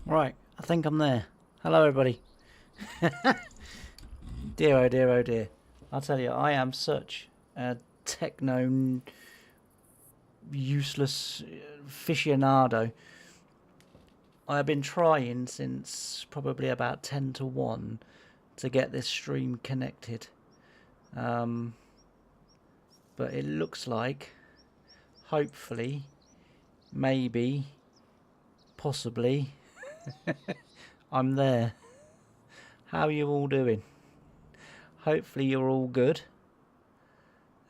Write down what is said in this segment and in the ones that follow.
Right, I think I'm there. Hello, everybody. Dear, oh dear, oh dear. I'll tell you, I am such a techno useless aficionado. I have been trying since probably about 10 to 1 to get this stream connected. But it looks like, hopefully, maybe, possibly, I'm there. How are you all doing? Hopefully you're all good,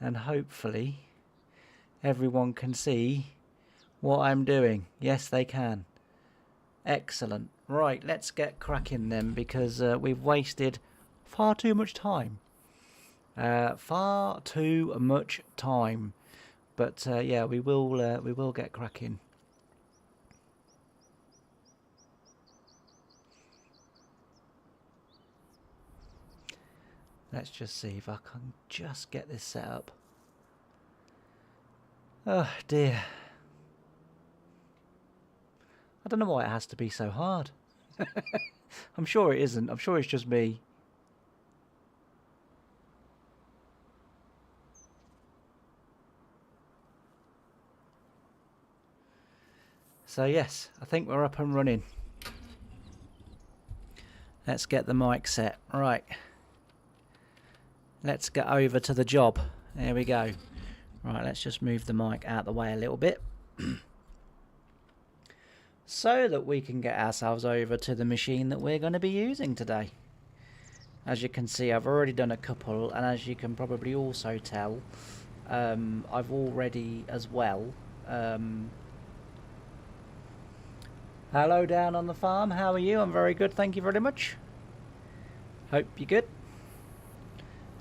and hopefully everyone can see what I'm doing. Yes, they can. Excellent. Right, let's get cracking then, because we've wasted far too much time. Far too much time. But yeah, we will get cracking. Let's just see if I can just get this set up. Oh dear. I don't know why it has to be so hard. I'm sure it isn't. I'm sure it's just me. So yes, I think we're up and running. Let's get the mic set. Right. Let's get over to the job. There we go. Right, let's just move the mic out the way a little bit. So that we can get ourselves over to the machine that we're going to be using today. As you can see, I've already done a couple, and as you can probably also tell, I've already as well. Hello down on the farm, how are you? I'm very good, thank you very much. Hope you're good.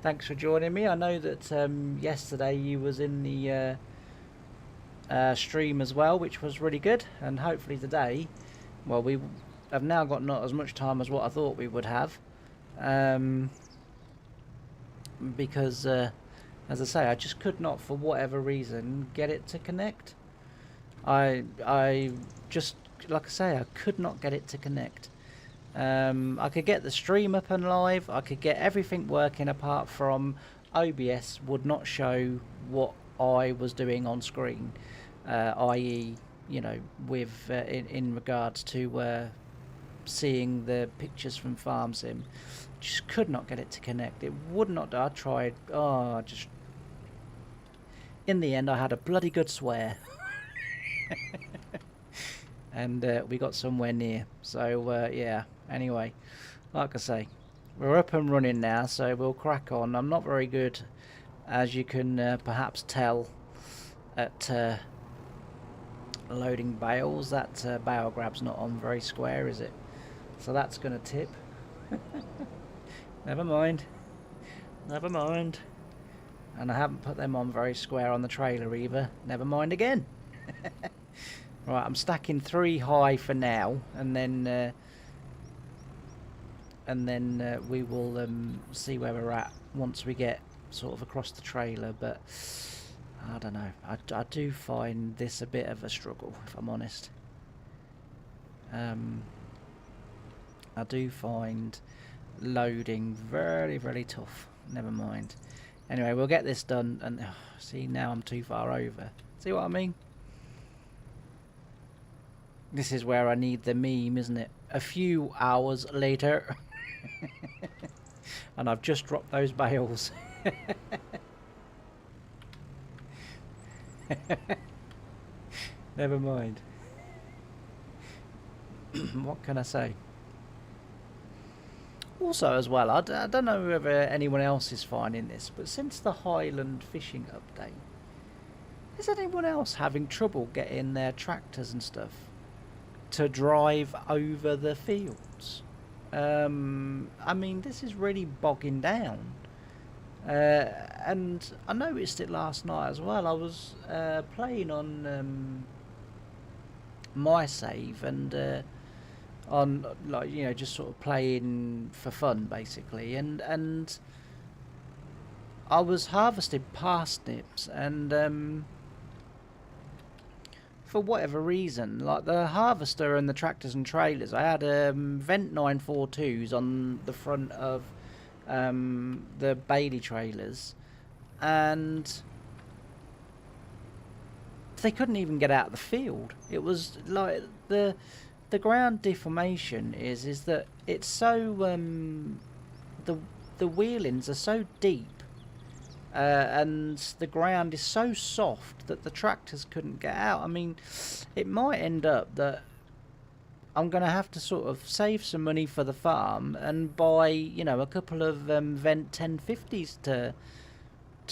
Thanks for joining me. I know that yesterday you was in the stream as well, which was really good, and hopefully today, well, we have now got not as much time as what I thought we would have, because as I say, I just could not, for whatever reason, get it to connect. I just, like I say, I could not get it to connect. I could get the stream up and live, I could get everything working, apart from OBS would not show what I was doing on screen, i.e., you know, with in regards to seeing the pictures from Farm Sim. Just could not get it to connect. It would not. I tried. Oh, just in the end, I had a bloody good swear. And we got somewhere near. So yeah, anyway, like I say, we're up and running now, so we'll crack on. I'm not very good, as you can perhaps tell, at loading bales. That bale grab's not on very square, is it? So that's going to tip. Never mind. Never mind. And I haven't put them on very square on the trailer either. Never mind again. Right, I'm stacking 3 high for now, and then we will see where we're at once we get sort of across the trailer. But I don't know. I do find this a bit of a struggle, if I'm honest. I do find loading very, very tough. Never mind. Anyway, we'll get this done. And see, now I'm too far over. See what I mean? This is where I need the meme, isn't it? A few hours later. And I've just dropped those bales. Never mind. What can I say? Also as well, I don't know whether anyone else is finding this, but since the Highland fishing update, is anyone else having trouble getting their tractors and stuff to drive over the fields? I mean, this is really bogging down. And I noticed it last night as well. I was playing on my save, and on, like, you know, just sort of playing for fun basically, and I was harvesting parsnips, and for whatever reason, like the harvester and the tractors and trailers, I had vent 942s on the front of the Bailey trailers, and they couldn't even get out of the field. It was like the ground deformation is that it's so the wheelings are so deep, and the ground is so soft that the tractors couldn't get out. I mean, it might end up that I'm going to have to sort of save some money for the farm and buy, you know, a couple of vent 1050s to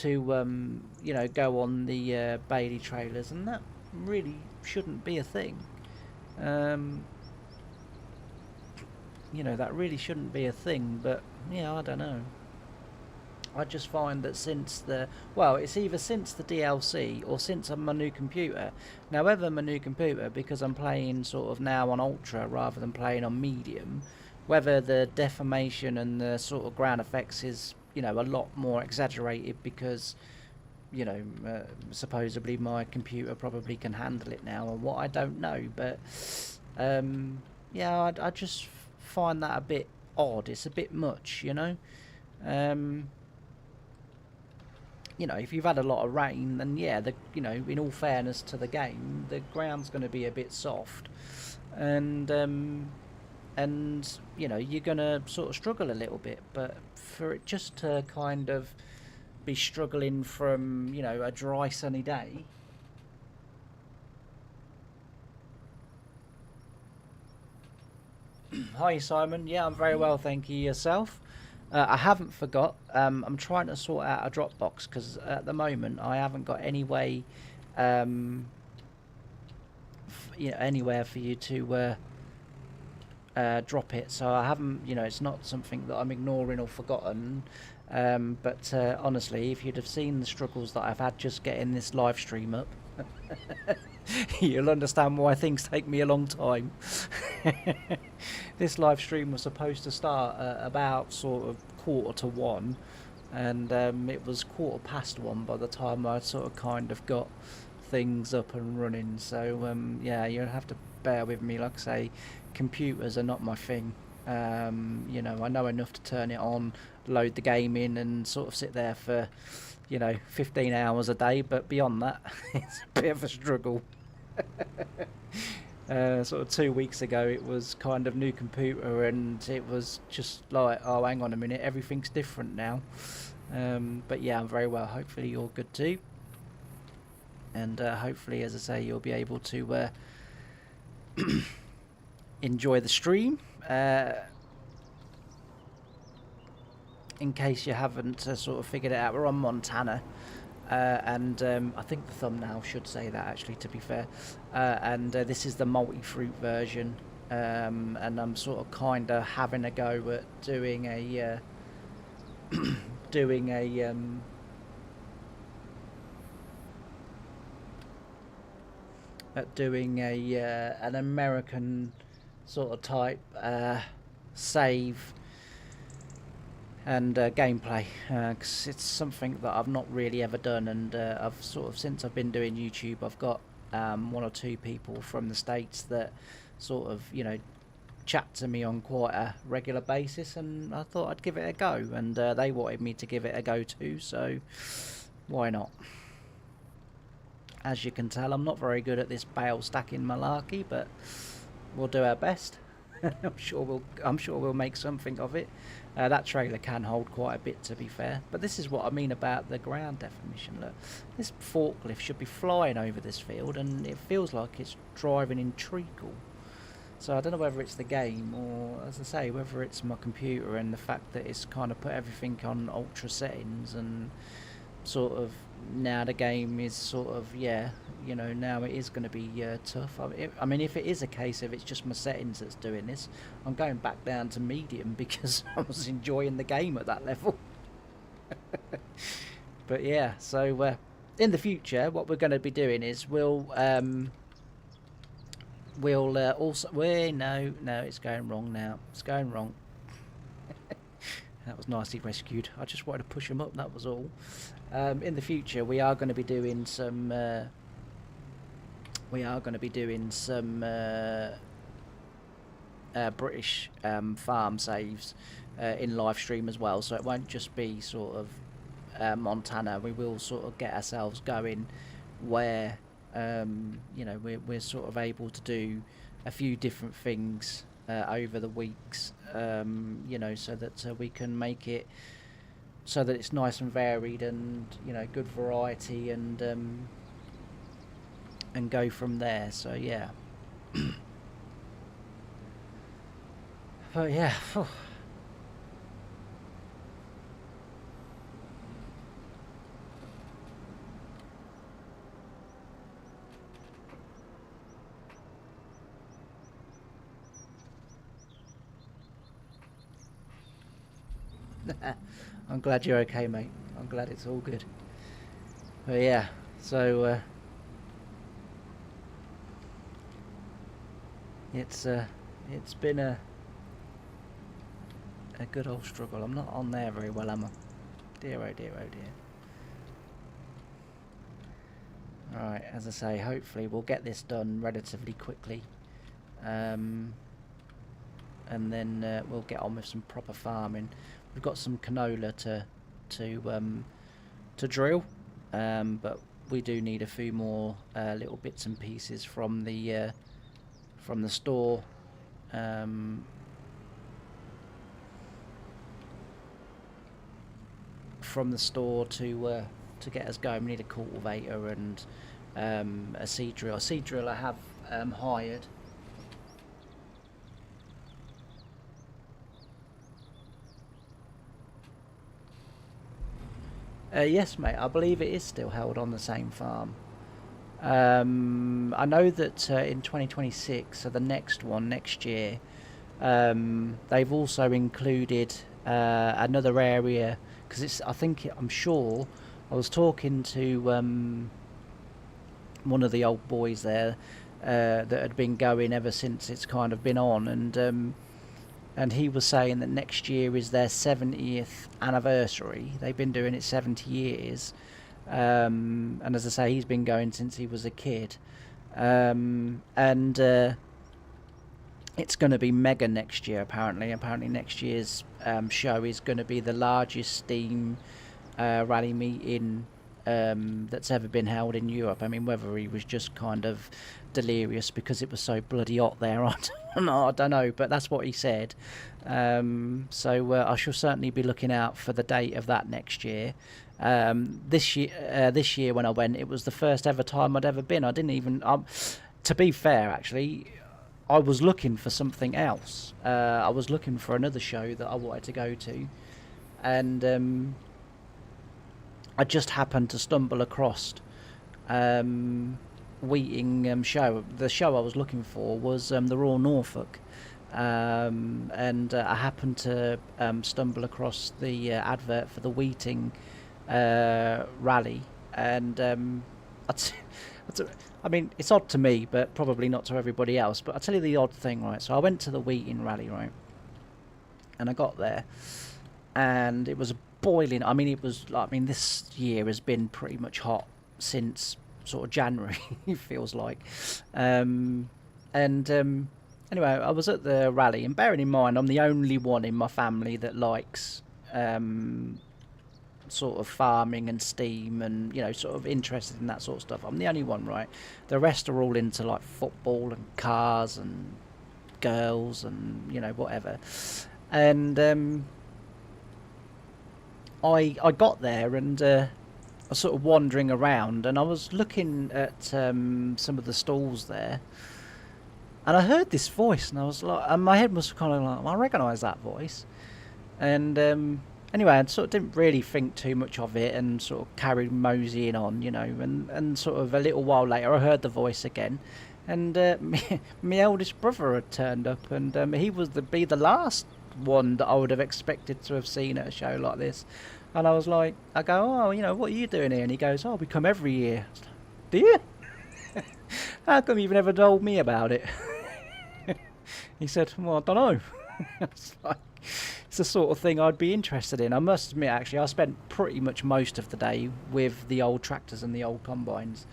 you know, go on the Bailey trailers, and that really shouldn't be a thing. You know, that really shouldn't be a thing, but yeah, I don't know. I just find that since the, well, it's either since the DLC or since my new computer. Now, whether my new computer, because I'm playing sort of now on Ultra rather than playing on Medium, whether the deformation and the sort of ground effects is, you know, a lot more exaggerated because, you know, supposedly my computer probably can handle it now, or what, I don't know. But yeah, I just find that a bit odd. It's a bit much, you know. You know, if you've had a lot of rain, then yeah, you know, in all fairness to the game, the ground's going to be a bit soft, and you know, you're going to sort of struggle a little bit. But for it just to kind of be struggling from, you know, a dry sunny day. Hi Simon, yeah, I'm very well, thank you. Yourself? I haven't forgot. I'm trying to sort out a Dropbox because at the moment I haven't got any way, you know, anywhere for you to drop it. So I haven't, you know, it's not something that I'm ignoring or forgotten. But honestly, if you'd have seen the struggles that I've had just getting this live stream up, you'll understand why things take me a long time. This live stream was supposed to start about sort of 1:45, and it was 1:15 by the time I sort of kind of got things up and running. So yeah, you'll have to bear with me. Like I say, computers are not my thing. You know, I know enough to turn it on, load the game in, and sort of sit there for, you know, 15 hours a day, but beyond that, it's a bit of a struggle. Sort of 2 weeks ago, it was kind of new computer, and it was just like, oh, hang on a minute, everything's different now. But yeah, I'm very well. Hopefully you're good too, and hopefully, as I say, you'll be able to enjoy the stream. In case you haven't sort of figured it out, we're on Montana, and I think the thumbnail should say that, actually, to be fair. And this is the multi-fruit version, and I'm sort of kind of having a go at doing a an American sort of type save and gameplay, because it's something that I've not really ever done, and I've sort of, since I've been doing YouTube, I've got 1 or 2 people from the States that sort of, you know, chat to me on quite a regular basis, and I thought I'd give it a go, and they wanted me to give it a go too, so why not? As you can tell, I'm not very good at this bale stacking malarkey, but we'll do our best. I'm sure we'll make something of it. That trailer can hold quite a bit, to be fair. But this is what I mean about the ground definition. Look, this forklift should be flying over this field, and it feels like it's driving in treacle. So I don't know whether it's the game, or, as I say, whether it's my computer and the fact that it's kind of put everything on ultra settings, and sort of now the game is sort of, yeah, you know, now it is going to be tough. I mean, if it is a case of it's just my settings that's doing this, I'm going back down to medium because I was enjoying the game at that level. But yeah, so in the future, what we're going to be doing is we'll also, no, it's going wrong now. It's going wrong. That was nicely rescued. I just wanted to push them up, that was all. In the future, we are going to be doing some we are going to be doing some British farm saves in live stream as well, so it won't just be sort of Montana. We will sort of get ourselves going where you know, we're sort of able to do a few different things over the weeks, you know, so that we can make it so that it's nice and varied and, you know, good variety, and go from there. So yeah. But yeah. I'm glad you're okay, mate. I'm glad it's all good. But yeah, so it's been a good old struggle. I'm not on there very well, am I? Dear oh dear oh dear. Alright, as I say, hopefully we'll get this done relatively quickly. And then we'll get on with some proper farming. We've got some canola to drill, but we do need a few more little bits and pieces from the store. From the store to get us going. We need a cultivator and a seed drill. A seed drill I have hired. Yes, mate. I believe it is still held on the same farm. I know that in 2026, so the next one next year, they've also included another area, because it's, I'm sure, I was talking to one of the old boys there that had been going ever since it's kind of been on, and he was saying that next year is their 70th anniversary. They've been doing it 70 years. And as I say, he's been going since he was a kid. And it's going to be mega next year, apparently. Apparently next year's show is going to be the largest steam rally meeting that's ever been held in Europe. I mean, whether he was just kind of delirious because it was so bloody hot there, I don't know, but that's what he said. So I shall certainly be looking out for the date of that next year. This year when I went, it was the first ever time I'd ever been. I didn't even, to be fair, actually, I was looking for something else. I was looking for another show that I wanted to go to, and I just happened to stumble across Wheating show. The show I was looking for was the Royal Norfolk, and I happened to stumble across the advert for the Wheating rally, and I mean, it's odd to me, but probably not to everybody else. But I'll tell you the odd thing, right? So I went to the Wheating rally, right? And I got there, and it was boiling. I mean, it was like, I mean, this year has been pretty much hot since sort of January, it feels like. Anyway, I was at the rally, and bearing in mind, I'm the only one in my family that likes sort of farming and steam and, you know, sort of interested in that sort of stuff. I'm the only one, right? The rest are all into like football and cars and girls and, you know, whatever. And I got there, and I was sort of wandering around, and I was looking at some of the stalls there, and I heard this voice, and I was like, and my head was kind of like, well, I recognise that voice. And anyway, I sort of didn't really think too much of it, and sort of carried moseying on, you know, and sort of a little while later I heard the voice again, and my eldest brother had turned up, and he was be the last one that I would have expected to have seen at a show like this. And I was like, I go, oh, you know, what are you doing here? And he goes, oh, we come every year. Do you? How come you've never told me about it? He said, well, I don't know. It's like, it's the sort of thing I'd be interested in. I must admit, actually, I spent pretty much most of the day with the old tractors and the old combines.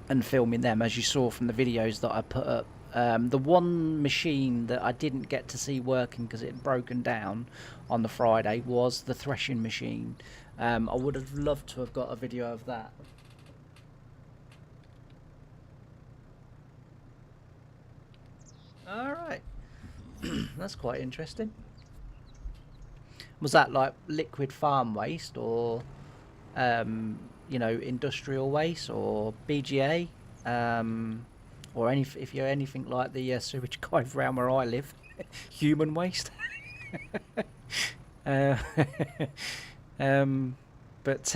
and filming them, as you saw from the videos that I put up. The one machine that I didn't get to see working because it had broken down on the Friday was the threshing machine. I would have loved to have got a video of that. Alright, that's quite interesting. Was that like liquid farm waste, or you know, industrial waste, or BGA, or any, if you're anything like the sewage guy around where I live, human waste. uh, but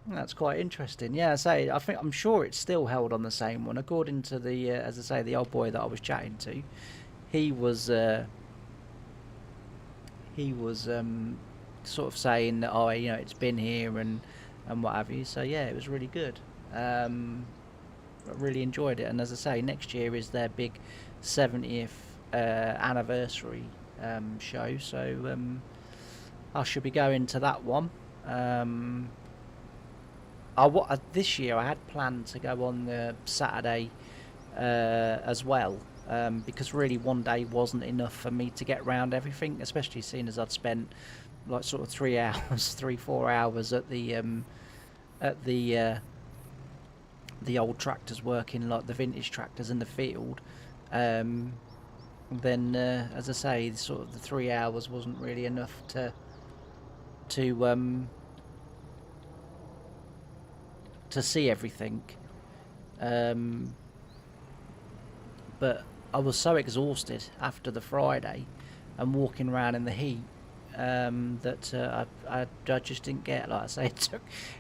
that's quite interesting. Yeah, I say, I'm sure it's still held on the same one. According to the, as I say, the old boy that I was chatting to, he was sort of saying that, oh, you know, it's been here and what have you. So yeah, it was really good. I really enjoyed it, and as I say, next year is their big 70th anniversary show, so I should be going to that one. This year I had planned to go on the Saturday as well, because really one day wasn't enough for me to get round everything, especially seeing as I'd spent like sort of 3-4 hours at the old tractors, working like the vintage tractors in the field. Then as I say, sort of the 3 hours wasn't really enough to see everything. But I was so exhausted after the Friday and walking around in the heat, that I just didn't get. Like I say,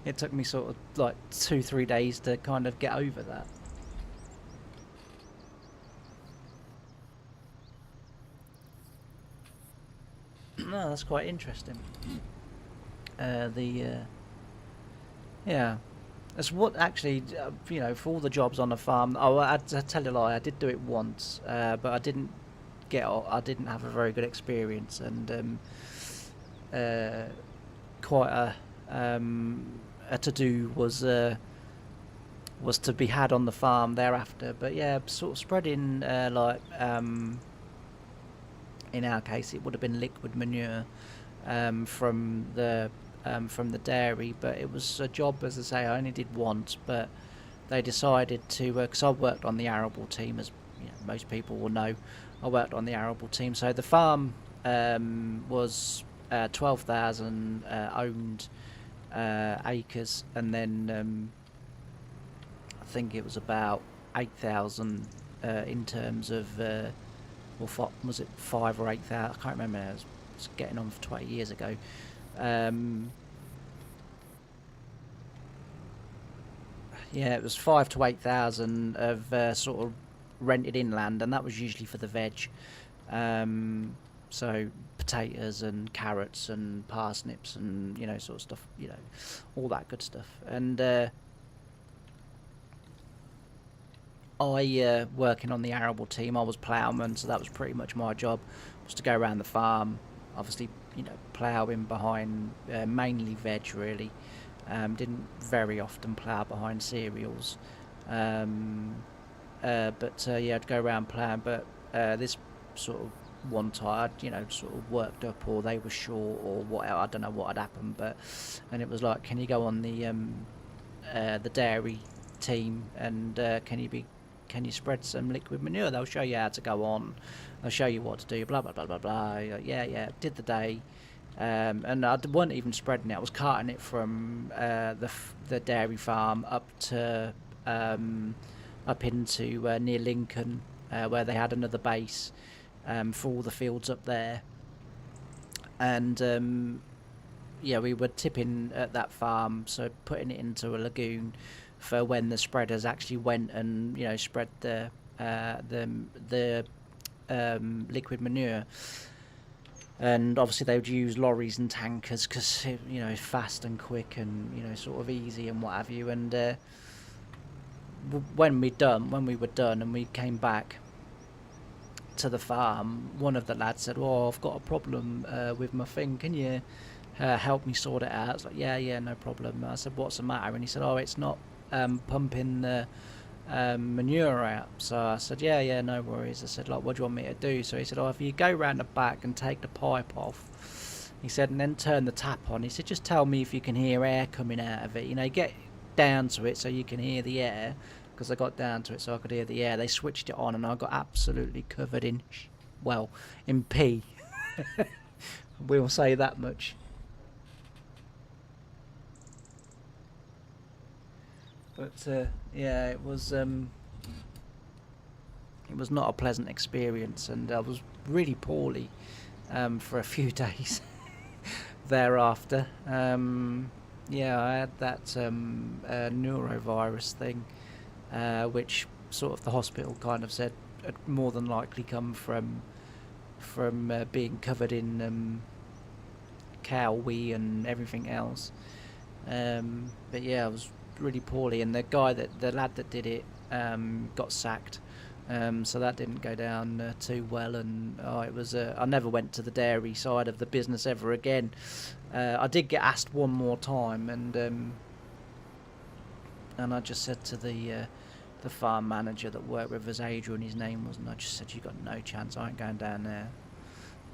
it took me sort of like 2-3 days to kind of get over that. No, that's quite interesting. Yeah, that's what actually, you know, for all the jobs on the farm. Oh, I tell you a lie, I did do it once, but I didn't have a very good experience, and quite a to do was to be had on the farm thereafter. But yeah, sort of spreading in our case it would have been liquid manure from the dairy, but it was a job, as I say, I only did once, but they decided to, because I worked on the arable team, as you know, most people will know, I worked on the arable team. So the farm was 12,000 owned acres, and then I think it was about 8,000 in terms of, was it 5 or 8,000? I can't remember. It was getting on for 20 years ago. Yeah, it was 5 to 8,000 of sort of rented inland, and that was usually for the veg. So potatoes and carrots and parsnips and, you know, sort of stuff, you know, all that good stuff. And I working on the arable team, I was ploughman, so that was pretty much my job, was to go around the farm, obviously, you know, ploughing behind mainly veg really. Didn't very often plough behind cereals, but yeah, I'd go around ploughing. But this sort of one time, you know, sort of worked up, or they were short, or whatever. I don't know what had happened, and it was like, can you go on the dairy team, and can you spread some liquid manure? They'll show you how to go on. They'll show you what to do. Blah blah blah blah blah. Yeah. Did the day. And I wasn't even spreading it. I was carting it from the dairy farm up to up into near Lincoln, where they had another base for all the fields up there. And yeah, we were tipping at that farm, so putting it into a lagoon for when the spreaders actually went and, you know, spread the liquid manure. And obviously they would use lorries and tankers because, you know, fast and quick and, you know, sort of easy and what have you. And when we were done and we came back to the farm, one of the lads said, "Oh, I've got a problem with my thing. Can you help me sort it out?" I was like, yeah, no problem. I said, "What's the matter?" And he said, "Oh, it's not pumping the manure out. So I said, yeah, no worries. I said, like, what do you want me to do? So he said, oh, if you go round the back and take the pipe off, he said, and then turn the tap on. He said, just tell me if you can hear air coming out of it. You know, get down to it so you can hear the air. Because I got down to it so I could hear the air. They switched it on and I got absolutely covered in, in pee. We'll say that much. But yeah, it was not a pleasant experience, and I was really poorly for a few days thereafter. Yeah, I had that neurovirus thing, which sort of the hospital kind of said had more than likely come from being covered in cow wee and everything else. But yeah, I was really poorly, and the lad that did it got sacked. So that didn't go down too well, and it was. I never went to the dairy side of the business ever again. I did get asked one more time, and I just said to the farm manager that worked with us, Adrian, his name was, and I just said, "You got no chance. I ain't going down there."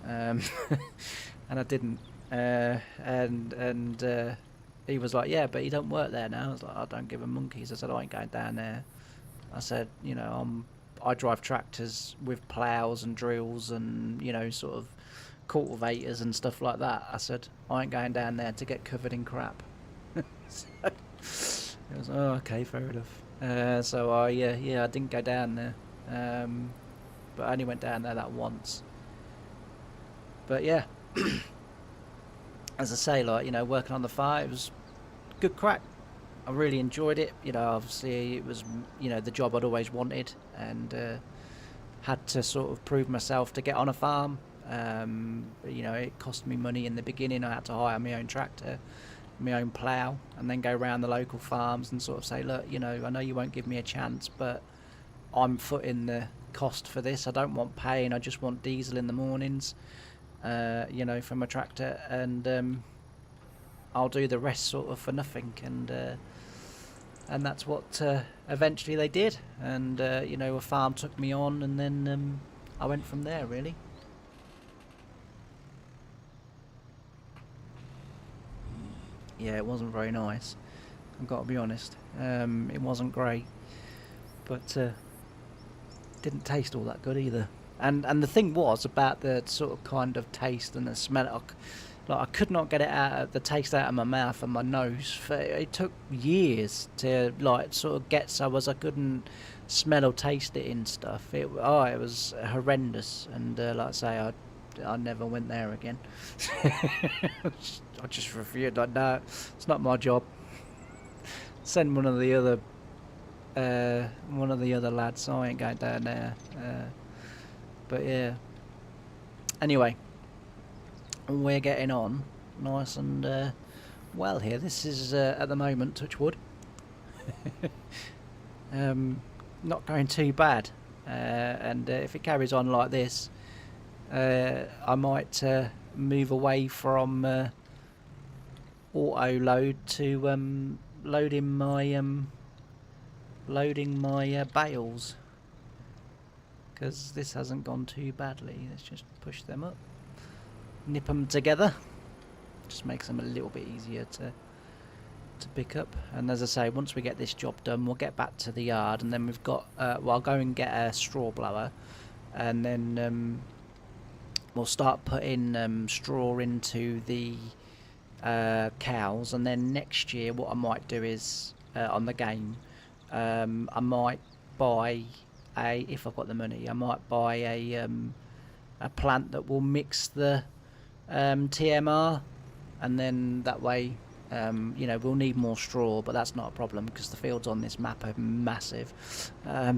And I didn't. And he was like, "Yeah, but he don't work there now." I was like, "I don't give a monkeys." I said, "I ain't going down there." I said, "You know, I drive tractors with ploughs and drills and, you know, sort of cultivators and stuff like that." I said, "I ain't going down there to get covered in crap." So it was, oh, okay, fair enough. So I didn't go down there, but I only went down there that once. But yeah, as I say, like, you know, working on the farm, it was good crack. I really enjoyed it. You know, obviously it was, you know, the job I'd always wanted, and had to sort of prove myself to get on a farm. You know, it cost me money in the beginning. I had to hire my own tractor, my own plough, and then go around the local farms and sort of say, look, you know, I know you won't give me a chance, but I'm footing the cost for this. I don't want paying. I just want diesel in the mornings, you know, from a tractor, and I'll do the rest sort of for nothing. And that's what eventually they did, and you know, a farm took me on, and then I went from there, really. Yeah, it wasn't very nice, I've got to be honest. It wasn't great, but didn't taste all that good either. And the thing was about the sort of kind of taste and the smell. Like, I could not get the taste out of my mouth and my nose. It took years to, like, sort of get so as I couldn't smell or taste it in stuff. It was horrendous, and like I say, I never went there again. I just refused. Like, no, it's not my job. Send one of the other lads. So I ain't going down there. But yeah. Anyway, we're getting on nice and well here. This is at the moment, touch wood, not going too bad, and if it carries on like this, I might move away from auto load to loading my bales, because this hasn't gone too badly. Let's just push them up, nip them together, just makes them a little bit easier to pick up. And as I say, once we get this job done, we'll get back to the yard, and then we've got well, I'll go and get a straw blower, and then we'll start putting straw into the cows. And then next year what I might do is on the game, I might buy if I've got the money, I might buy a plant that will mix the TMR, and then that way, you know, we'll need more straw, but that's not a problem because the fields on this map are massive,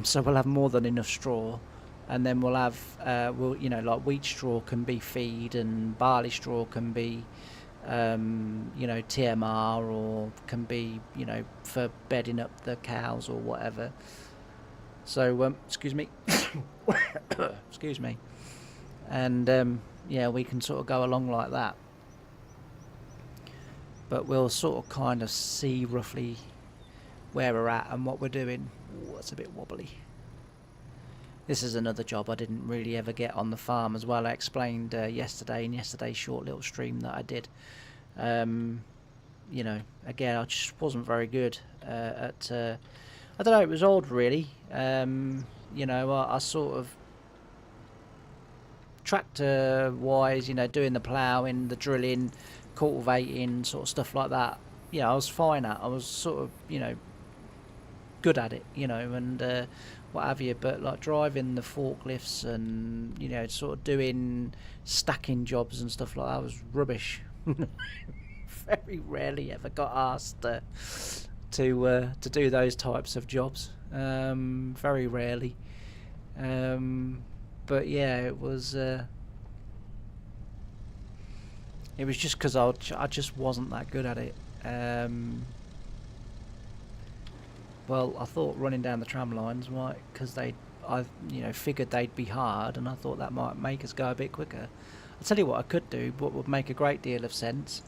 so we'll have more than enough straw. And then we'll have you know, like wheat straw can be feed, and barley straw can be you know, TMR, or can be, you know, for bedding up the cows or whatever. So excuse me. Excuse me. And yeah, we can sort of go along like that, but we'll sort of kind of see roughly where we're at and what we're doing. Ooh, that's a bit wobbly. This is another job I didn't really ever get on the farm as well. I explained yesterday in yesterday's short little stream that I did. You know, again, I just wasn't very good at... I don't know, it was odd really. You know, I sort of... Tractor-wise, you know, doing the ploughing, the drilling, cultivating, sort of stuff like that. Yeah, I was fine at. I was sort of, you know, good at it, you know, and what have you. But like driving the forklifts and, you know, sort of doing stacking jobs and stuff like that was rubbish. Very rarely ever got asked to do those types of jobs. Very rarely. But yeah, it was just because I just wasn't that good at it. Well, I thought running down the tram lines might, because I you know, figured they'd be hard, and I thought that might make us go a bit quicker. I'll tell you what I could do, what would make a great deal of sense,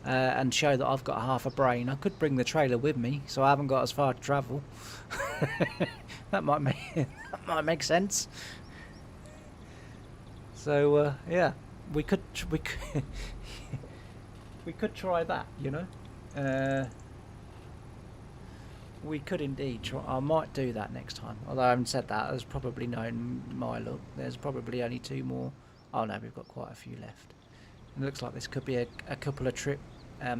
and show that I've got half a brain. I could bring the trailer with me, so I haven't got as far to travel. That might make sense. So yeah, we could we could try that, you know. We could indeed try. I might do that next time. Although I haven't said that, there's probably known my luck. There's probably only 2 more. Oh no, we've got quite a few left. It looks like this could be a couple of trip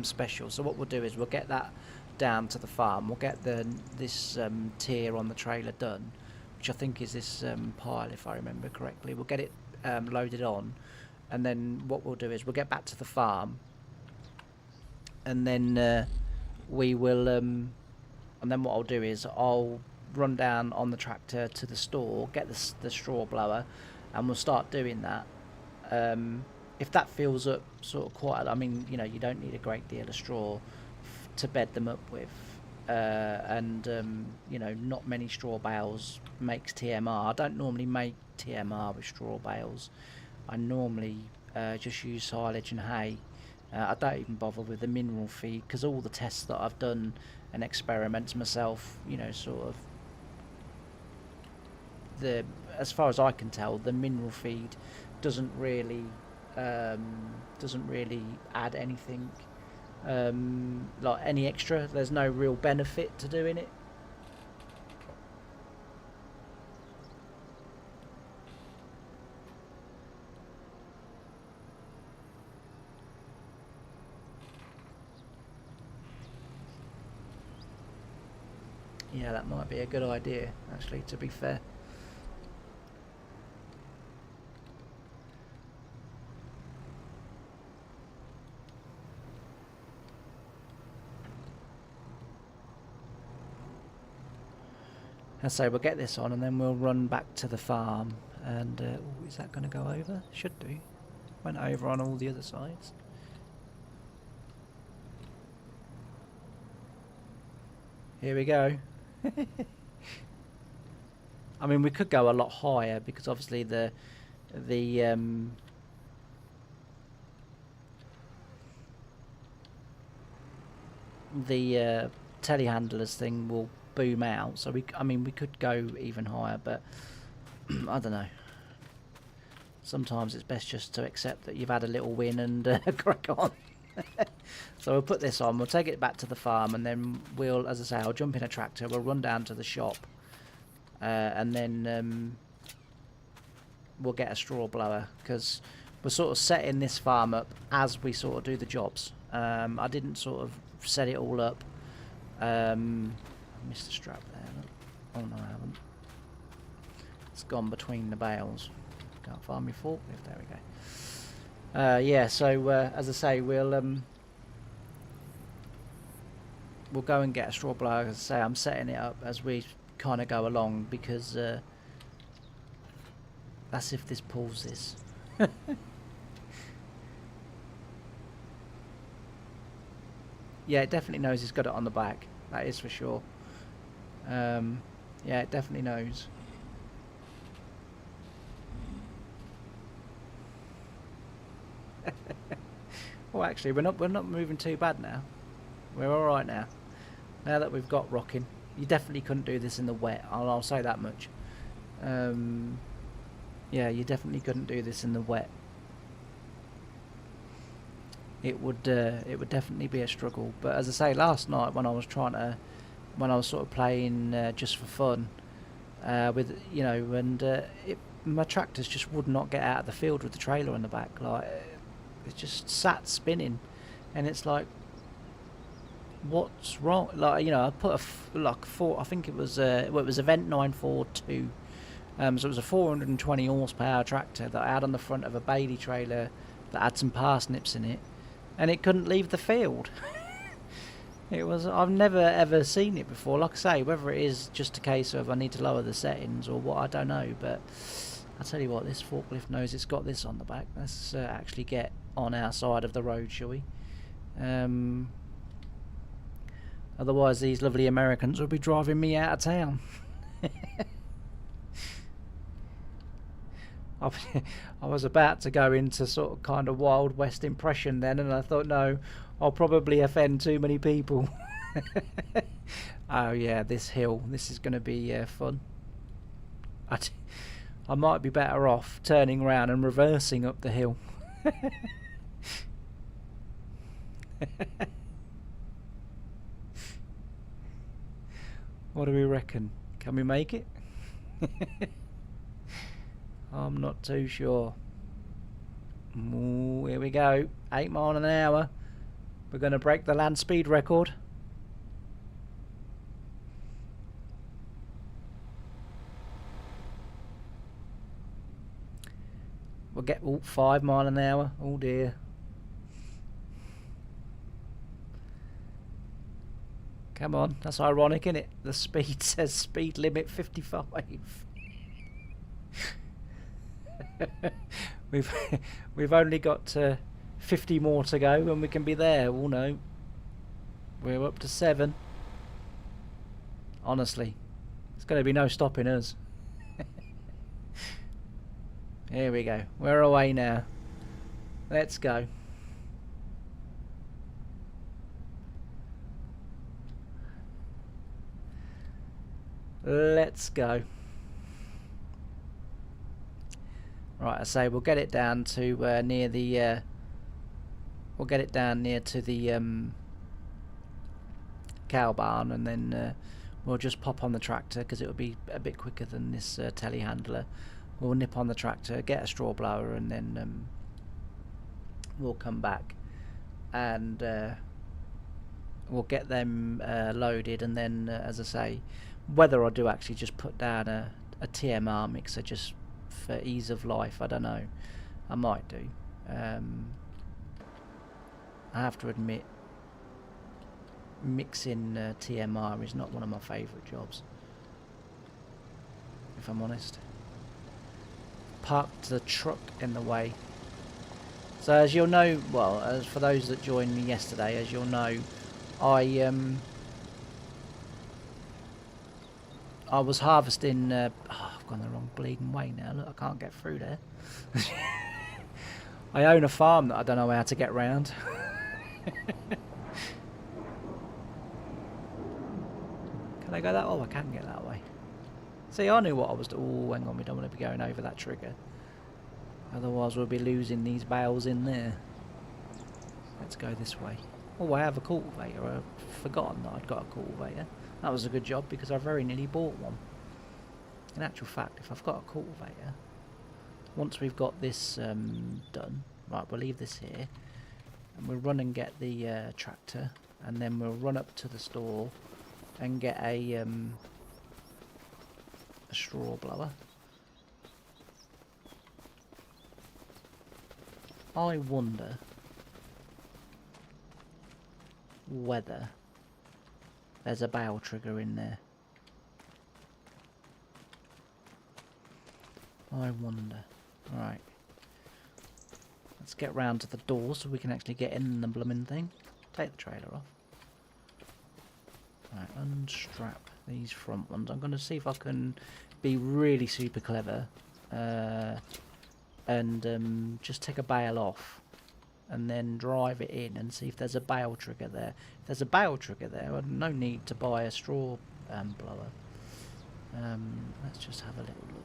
specials. So what we'll do is we'll get that down to the farm. We'll get this tier on the trailer done, which I think is this pile, if I remember correctly. We'll get it loaded on, and then what we'll do is we'll get back to the farm, and then we will. And then what I'll do is I'll run down on the tractor to the store, get the straw blower, and we'll start doing that. If that fills up sort of quite, I mean, you know, you don't need a great deal of straw to bed them up with. And you know, not many straw bales makes TMR. I don't normally make TMR with straw bales. I normally just use silage and hay. I don't even bother with the mineral feed, because all the tests that I've done and experiments myself, you know, sort of as far as I can tell, the mineral feed doesn't really add anything, like any extra. There's no real benefit to doing it. Yeah, that might be a good idea, actually, to be fair. And so we'll get this on, and then we'll run back to the farm. And ooh, is that going to go over? Should do. Went over on all the other sides. Here we go. I mean, we could go a lot higher, because obviously the telehandlers thing will boom out, so I mean we could go even higher, but I don't know. Sometimes it's best just to accept that you've had a little win and crack on. So we'll put this on, we'll take it back to the farm, and then we'll, as I say, I'll jump in a tractor, we'll run down to the shop, and then we'll get a straw blower, because we're sort of setting this farm up as we sort of do the jobs. I didn't sort of set it all up. I missed the strap there. Oh no, I haven't. It's gone between the bales. Can't find my forklift. There we go. Yeah, so as I say, we'll go and get a straw blower. As I say, I'm setting it up as we kind of go along, because that's if this pulls this. Yeah, it definitely knows it's got it on the back. That is for sure. Yeah, it definitely knows. Well, actually, we're not moving too bad now. We're all right now. Now that we've got rocking, you definitely couldn't do this in the wet. I'll say that much. Yeah, you definitely couldn't do this in the wet. It would definitely be a struggle. But as I say, last night when I was sort of playing just for fun, with my tractors just would not get out of the field with the trailer on the back. Like, it just sat spinning, and it's like, what's wrong? Like, I put I think it was event 942. So it was a 420 horsepower tractor that I had on the front of a Bailey trailer that had some parsnips in it, and it couldn't leave the field. I've never ever seen it before. Like I say, whether it is just a case of I need to lower the settings or what, I don't know. But I'll tell you what, this forklift knows it's got this on the back. Let's actually get on our side of the road, shall we? Otherwise, these lovely Americans will be driving me out of town. I was about to go into sort of kind of Wild West impression then, and I thought, no, I'll probably offend too many people. Oh yeah, this hill, this is going to be fun. I might be better off turning around and reversing up the hill. What do we reckon? Can we make it? I'm not too sure. Ooh, here we go. 8 miles an hour. We're going to break the land speed record. We'll get 5 miles an hour. Oh dear. Come on, that's ironic, isn't it? The speed says speed limit 55. We've only got 50 more to go and we can be there. Oh no, we're up to 7. Honestly, there's going to be no stopping us. Here we go, we're away now. Let's go. Let's go. Right, I say we'll get it down to near the we'll get it down near to the cow barn, and then we'll just pop on the tractor because it'll be a bit quicker than this telehandler. We'll nip on the tractor, get a straw blower, and then we'll come back and we'll get them loaded, and then as I say, whether I do actually just put down a TMR mixer just for ease of life, I don't know. I might do. I have to admit, mixing TMR is not one of my favourite jobs, if I'm honest. Parked the truck in the way. So as you'll know, well, as for those that joined me yesterday, as you'll know, I was harvesting. I've gone the wrong bleeding way now. Look, I can't get through there. I own a farm that I don't know how to get round. Can I go that? Oh, I can get that way. See, I knew what I was doing. Oh, hang on, we don't want to be going over that trigger. Otherwise, we'll be losing these bales in there. Let's go this way. Oh, I have a cultivator. I've forgotten that I'd got a cultivator. That was a good job because I very nearly bought one. In actual fact, if I've got a cultivator, once we've got this done, right, we'll leave this here, and we'll run and get the tractor, and then we'll run up to the store and get a straw blower. I wonder whether there's a bale trigger in there. I wonder. Right. Let's get round to the door so we can actually get in the blooming thing. Take the trailer off. Right, unstrap these front ones. I'm going to see if I can be really super clever and just take a bale off and then drive it in and see if there's a bale trigger there. If there's a bale trigger there, no need to buy a straw blower. Let's just have a little look.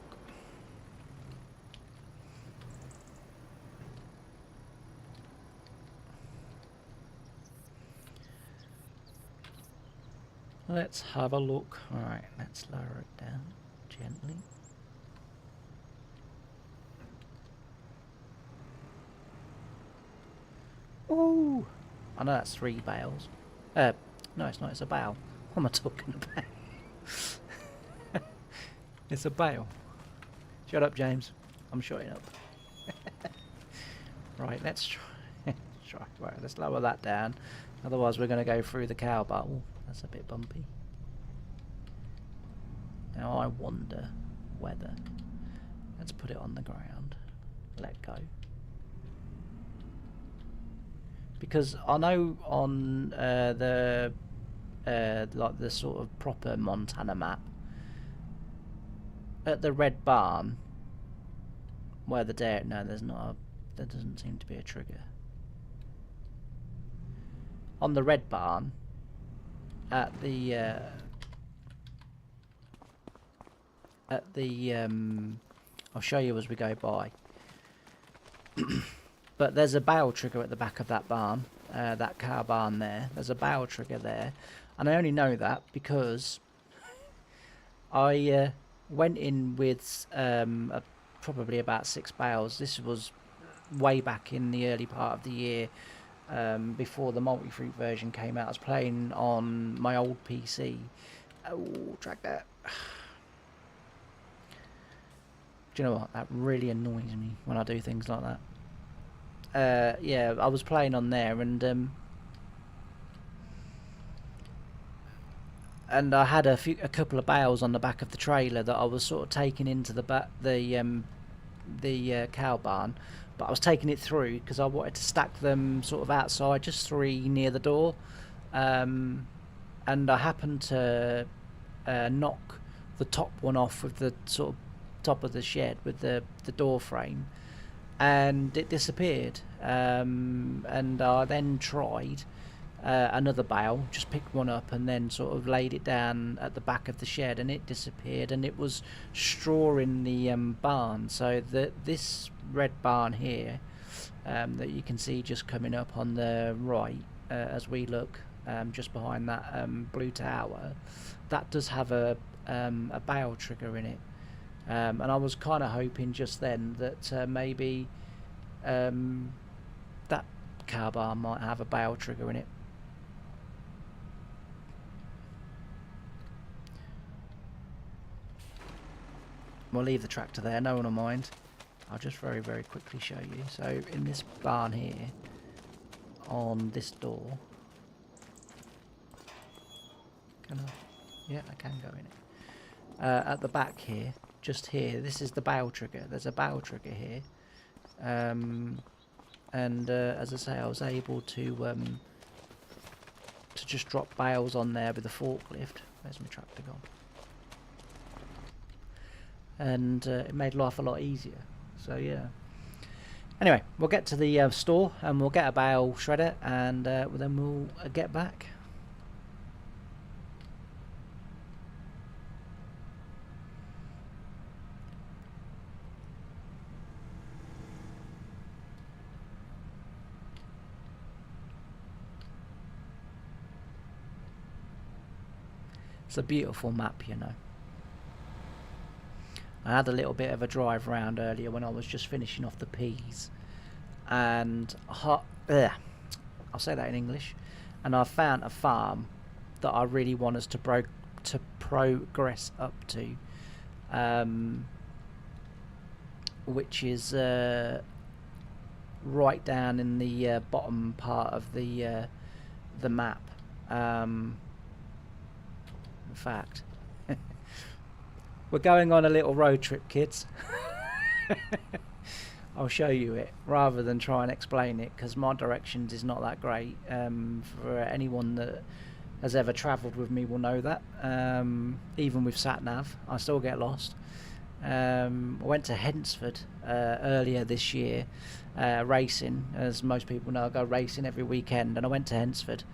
Let's have a look. Alright, let's lower it down gently. Oh! I know that's 3 bales. No, it's not. It's a bale. What am I talking about? It's a bale. Shut up, James. I'm shutting up. Right, let's try. Right, let's lower that down. Otherwise, we're going to go through the cow bowl. That's a bit bumpy. Now I wonder whether... Let's put it on the ground. Let go. Because I know on the like the sort of proper Montana map, at the red barn, where the dairy... No, there's not a... There doesn't seem to be a trigger. On the red barn, at the I'll show you as we go by. But there's a bale trigger at the back of that barn, that cow barn there. There's a bale trigger there, and I only know that because I went in with probably about 6 bales. This was way back in the early part of the year, before the multi-fruit version came out. I was playing on my old PC. Oh, track that. Do you know what? That really annoys me when I do things like that. Yeah, I was playing on there, and I had a couple of bales on the back of the trailer that I was sort of taking into the cow barn, but I was taking it through because I wanted to stack them sort of outside, just 3 near the door, and I happened to knock the top one off with the sort of top of the shed with the door frame, and it disappeared. And I then tried another bale, just picked one up and then sort of laid it down at the back of the shed, and it disappeared, and it was straw in the barn. So this red barn here, that you can see just coming up on the right as we look, just behind that blue tower, that does have a bale trigger in it. And I was kind of hoping just then that maybe that cow barn might have a bale trigger in it. We'll leave the tractor there, no one will mind. I'll just very, very quickly show you. So in this barn here, on this door, can I? Yeah, I can go in it. At the back here, just here, this is the bale trigger. There's a bale trigger here, and as I say, I was able to just drop bales on there with a forklift. Where's my tractor gone? And it made life a lot easier. So yeah. Anyway, we'll get to the store and we'll get a bale shredder, and then we'll get back. It's a beautiful map, you know. I had a little bit of a drive around earlier when I was just finishing off the peas, and I'll say that in English, and I found a farm that I really want us to progress up to, which is right down in the bottom part of the map. In fact, we're going on a little road trip, kids. I'll show you it rather than try and explain it, because my directions is not that great. For anyone that has ever travelled with me will know that. Even with sat nav, I still get lost. I went to Hensford earlier this year, racing. As most people know, I go racing every weekend, and I went to Hensford.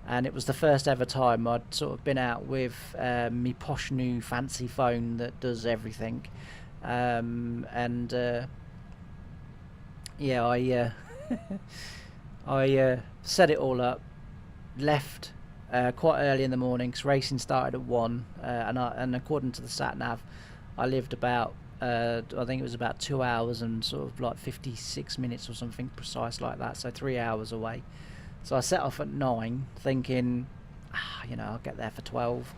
And it was the first ever time I'd sort of been out with me posh new fancy phone that does everything. Yeah, I set it all up, left quite early in the morning because racing started at 1, and according to the sat nav, I lived about I think it was about 2 hours and sort of like 56 minutes or something precise like that, so 3 hours away. So I set off at 9 thinking, I'll get there for 12,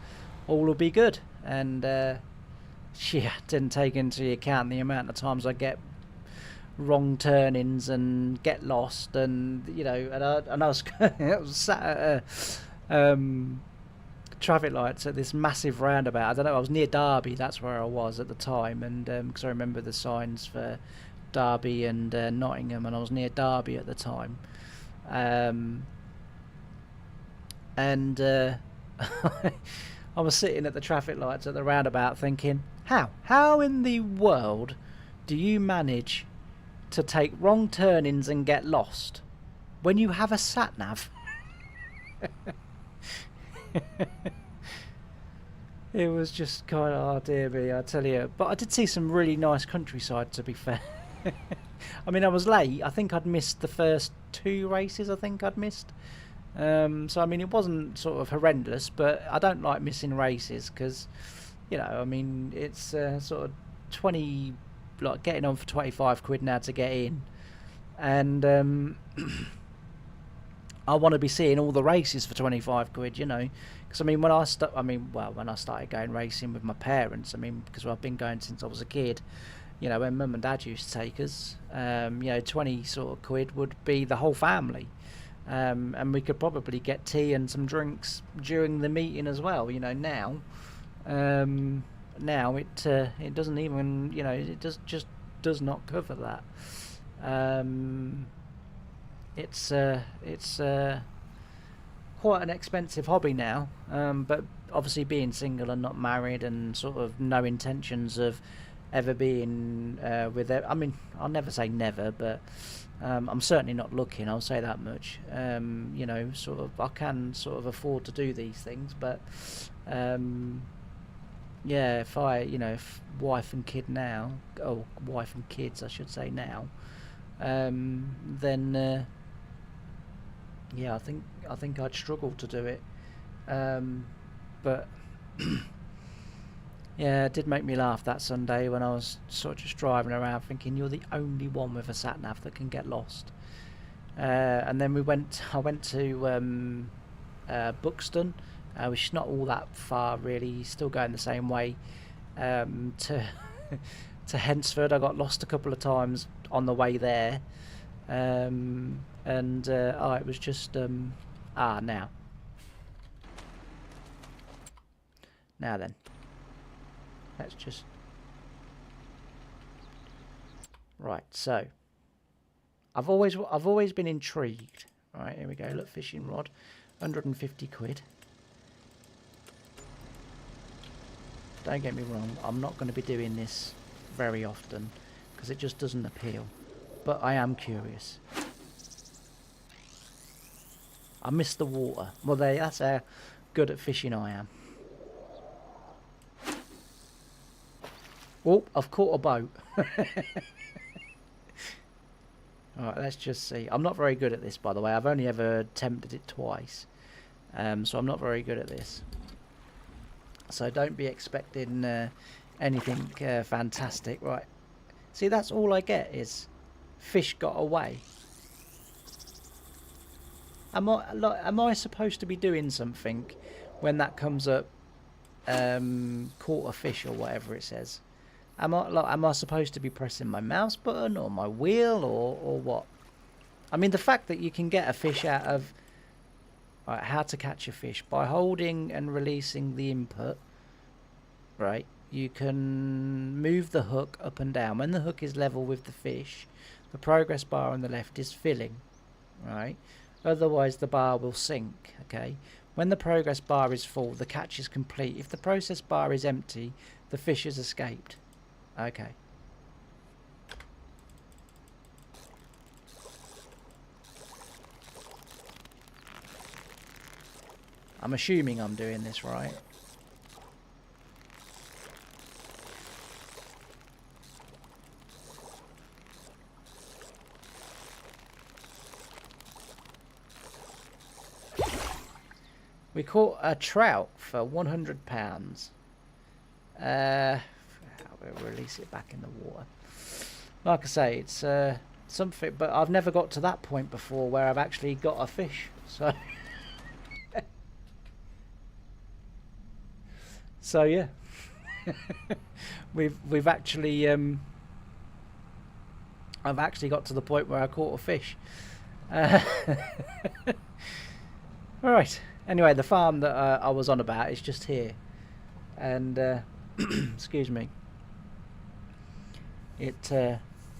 all will be good. And didn't take into account the amount of times I get wrong turnings and get lost, and I was I was sat at traffic lights at this massive roundabout. I don't know, I was near Derby, that's where I was at the time, and because I remember the signs for Derby and Nottingham, and I was near Derby at the time. I was sitting at the traffic lights at the roundabout thinking, how in the world do you manage to take wrong turnings and get lost when you have a sat nav? It was just kind of, oh dear me, I tell you. But I did see some really nice countryside, to be fair. I mean, I was late. I think I'd missed the first 2 races. So I mean, it wasn't sort of horrendous, but I don't like missing races because, I mean, it's sort of 20, like getting on for 25 quid now to get in, and I want to be seeing all the races for 25 quid, because I mean, when I started going racing with my parents, I mean, because I've been going since I was a kid, when mum and dad used to take us, 20 sort of quid would be the whole family. And we could probably get tea and some drinks during the meeting as well. Now it doesn't even, it just does not cover that. It's quite an expensive hobby now, but obviously being single and not married and sort of no intentions of ever being with it. I mean, I'll never say never, but I'm certainly not looking, I'll say that much. Sort of I can sort of afford to do these things, but if wife and kids I should say now, then I think I'd struggle to do it. But yeah, it did make me laugh that Sunday when I was sort of just driving around thinking you're the only one with a sat nav that can get lost. And then I went to Buxton, which is not all that far really, still going the same way to Hensford. I got lost a couple of times on the way there, and it was just now then. Let's just... Right, so I've always been intrigued. Right, here we go. Look, fishing rod, 150 quid. Don't get me wrong, I'm not going to be doing this very often because it just doesn't appeal. But I am curious. I miss the water. Well, that's how good at fishing I am. Oh, I've caught a boat. Alright, let's just see. I'm not very good at this, by the way. I've only ever attempted it twice. So I'm not very good at this. So don't be expecting anything fantastic. Right. See, that's all I get is fish got away. Am I supposed to be doing something when that comes up, caught a fish or whatever it says? Am I supposed to be pressing my mouse button or my wheel or what? I mean, the fact that you can get a fish out of... Right, how to catch a fish. By holding and releasing the input, right, you can move the hook up and down. When the hook is level with the fish, the progress bar on the left is filling, right? Otherwise, the bar will sink, okay? When the progress bar is full, the catch is complete. If the process bar is empty, the fish has escaped. Okay. I'm assuming I'm doing this right. We caught a trout for £100. We'll release it back in the water. Like I say, it's something, but I've never got to that point before where I've actually got a fish. So, so yeah, we've actually I've actually got to the point where I caught a fish. Right. Anyway, the farm that I was on about is just here, and excuse me.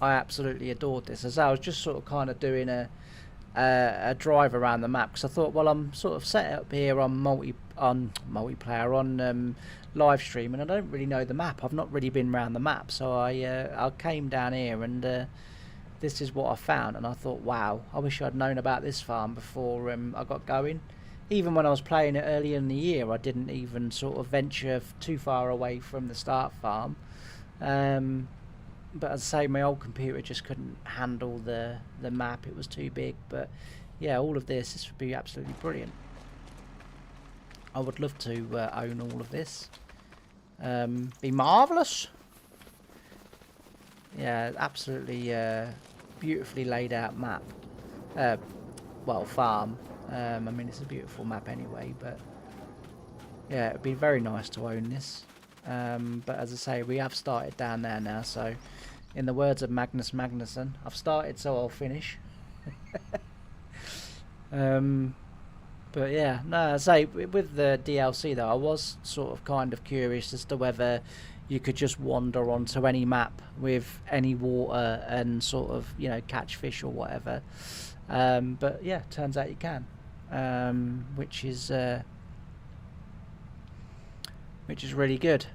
I absolutely adored this. As I was just sort of kind of doing a drive around the map, because I thought, well, I'm sort of set up here on multiplayer on live stream, and I don't really know the map. I've not really been around the map, so I came down here, and this is what I found, and I thought, wow, I wish I'd known about this farm before I got going. Even when I was playing it earlier in the year, I didn't even sort of venture too far away from the start farm. But as I say, my old computer just couldn't handle the map. It was too big. But yeah, all of this would be absolutely brilliant. I would love to own all of this. Be marvellous. Yeah, absolutely beautifully laid out map. Well, farm. I mean, it's a beautiful map anyway, but yeah, it'd be very nice to own this. But as I say, we have started down there now, so in the words of Magnus Magnusson, I've started, so I'll finish. But yeah, no, as I say, with the DLC though, I was sort of kind of curious as to whether you could just wander onto any map with any water and sort of, you know, catch fish or whatever. But yeah, turns out you can, which is really good.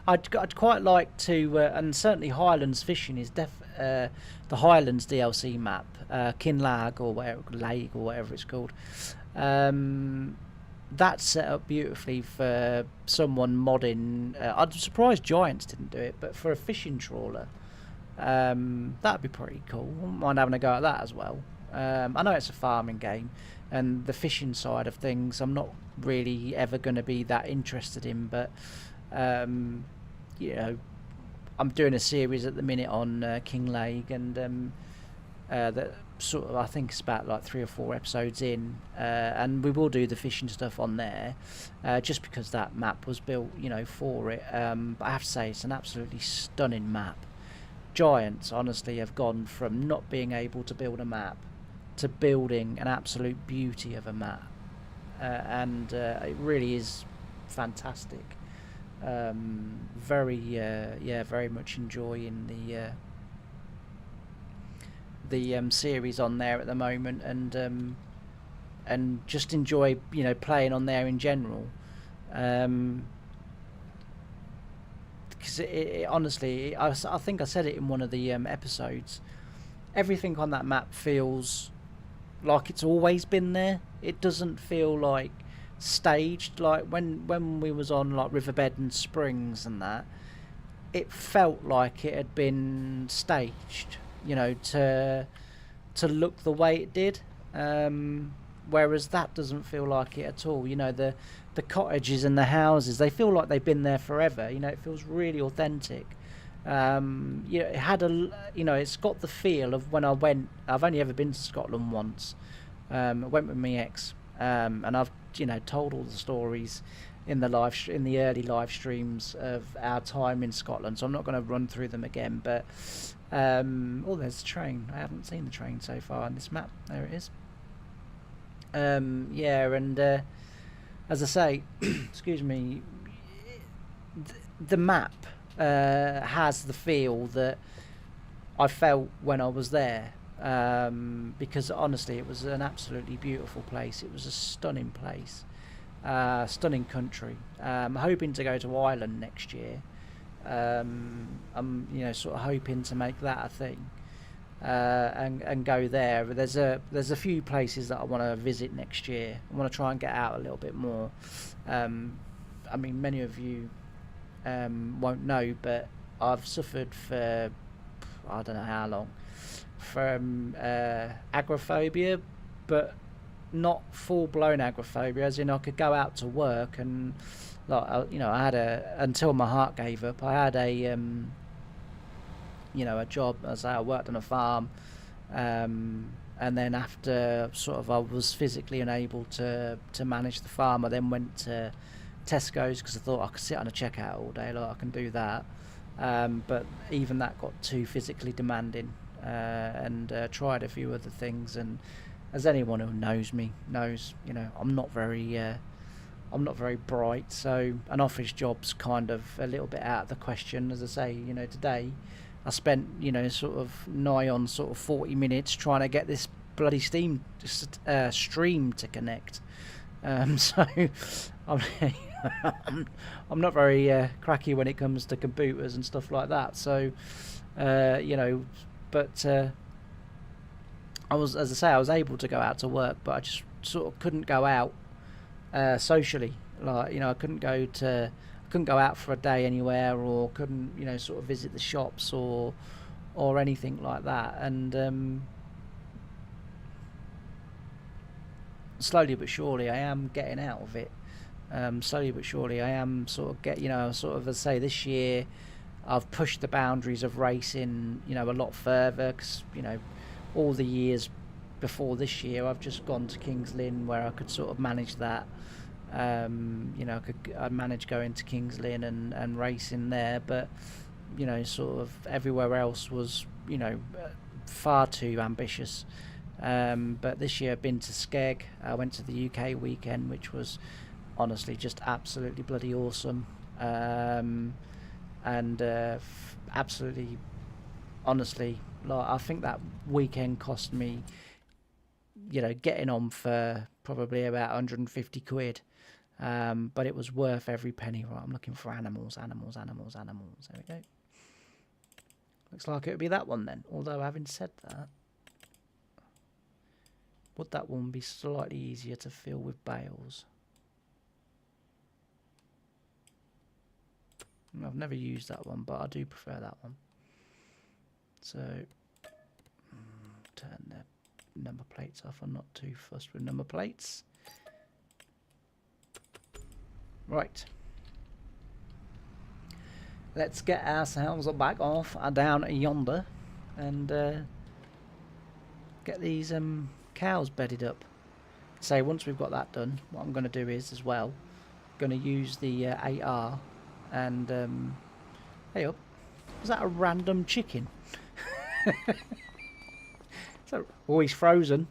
I'd quite like to, and certainly Highlands Fishing is the Highlands DLC map, Kinlag or Lake or whatever it's called. That's set up beautifully for someone modding. I'm surprised Giants didn't do it, but for a fishing trawler, that'd be pretty cool. Wouldn't mind having a go at that as well. I know it's a farming game, and the fishing side of things I'm not really ever going to be that interested in, but you know, I'm doing a series at the minute on King Lake, and that sort of, I think it's about like 3 or 4 episodes in, and we will do the fishing stuff on there, just because that map was built, you know, for it. But I have to say, it's an absolutely stunning map. Giants honestly have gone from not being able to build a map to building an absolute beauty of a map, and it really is fantastic. Very much enjoying the series on there at the moment, and just enjoy, you know, playing on there in general, because it honestly, I think I said it in one of the episodes, everything on that map feels like it's always been there. It doesn't feel like staged, like when we was on like Riverbed and Springs and that, it felt like it had been staged, you know, to look the way it did, whereas that doesn't feel like it at all. You know, the cottages and the houses, they feel like they've been there forever. You know, it feels really authentic. You know, it had you know, it's got the feel of when I went. I've only ever been to Scotland once. I went with my ex, and I've, you know, told all the stories in the early live streams of our time in Scotland, so I'm not going to run through them again. But oh, there's a train. I haven't seen the train so far on this map. There it is. Yeah, and as I say, excuse me, the map has the feel that I felt when I was there, because honestly, it was an absolutely beautiful place. It was a stunning place, stunning country. I'm hoping to go to Ireland next year, I'm sort of hoping to make that a thing, and go there. But there's a few places that I want to visit next year. I want to try and get out a little bit more. I mean, many of you won't know, but I've suffered for I don't know how long from agoraphobia, but not full-blown agoraphobia, as in I could go out to work and I had until my heart gave up, I had a job. As I worked on a farm, and then after sort of I was physically unable to manage the farm, I then went to Tesco's because I thought I could sit on a checkout all day, I can do that. But even that got too physically demanding, and tried a few other things. And as anyone who knows me knows, I'm not very bright, so an office job's kind of a little bit out of the question. As I say, today I spent sort of nigh on sort of 40 minutes trying to get this bloody stream to connect. So I'm not very cracky when it comes to computers and stuff like that. So but I was able to go out to work, but I just sort of couldn't go out socially. I couldn't go out for a day anywhere, or couldn't sort of visit the shops or anything like that. And slowly but surely I am getting out of it. Slowly but surely I am sort of as I say, this year I've pushed the boundaries of racing a lot further, because all the years before this year I've just gone to Kings Lynn, where I could sort of manage that. I manage going to Kings Lynn and racing there, but sort of everywhere else was far too ambitious. But this year I've been to Skeg. I went to the UK weekend, which was honestly just absolutely bloody awesome. And absolutely, honestly, I think that weekend cost me, getting on for probably about 150 quid. But it was worth every penny. Right, I'm looking for animals. There we go. Looks like it would be that one then. Although, having said that, would that one be slightly easier to fill with bales? I've never used that one, but I do prefer that one. So, turn the number plates off. I'm not too fussed with number plates. Right. Let's get ourselves back off down yonder and get these cows bedded up. So once we've got that done, what I'm going to do is as well, going to use the AR and hey up, was that a random chicken? So, oh, he's frozen.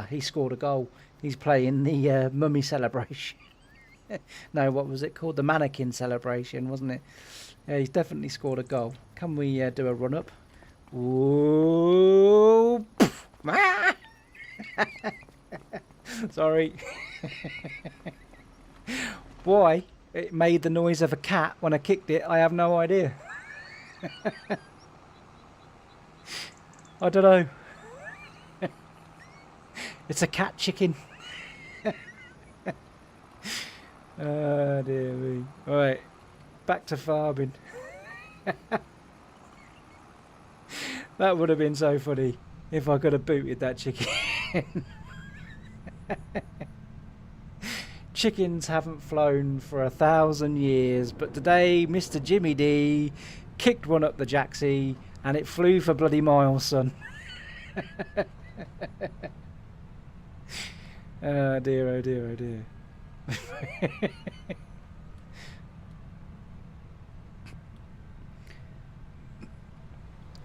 He scored a goal. He's playing the mummy celebration. No, what was it called? The mannequin celebration, wasn't it? Yeah, he's definitely scored a goal. Can we do a run up? Ooh, sorry. Why it made the noise of a cat when I kicked it, I have no idea. I don't know. It's a cat chicken. Oh dear me. Right, back to farming. That would have been so funny if I could have booted that chicken. Chickens haven't flown for 1,000 years, but today MrJimmyD kicked one up the jacksie and it flew for bloody miles, son. Oh dear, oh dear, oh dear.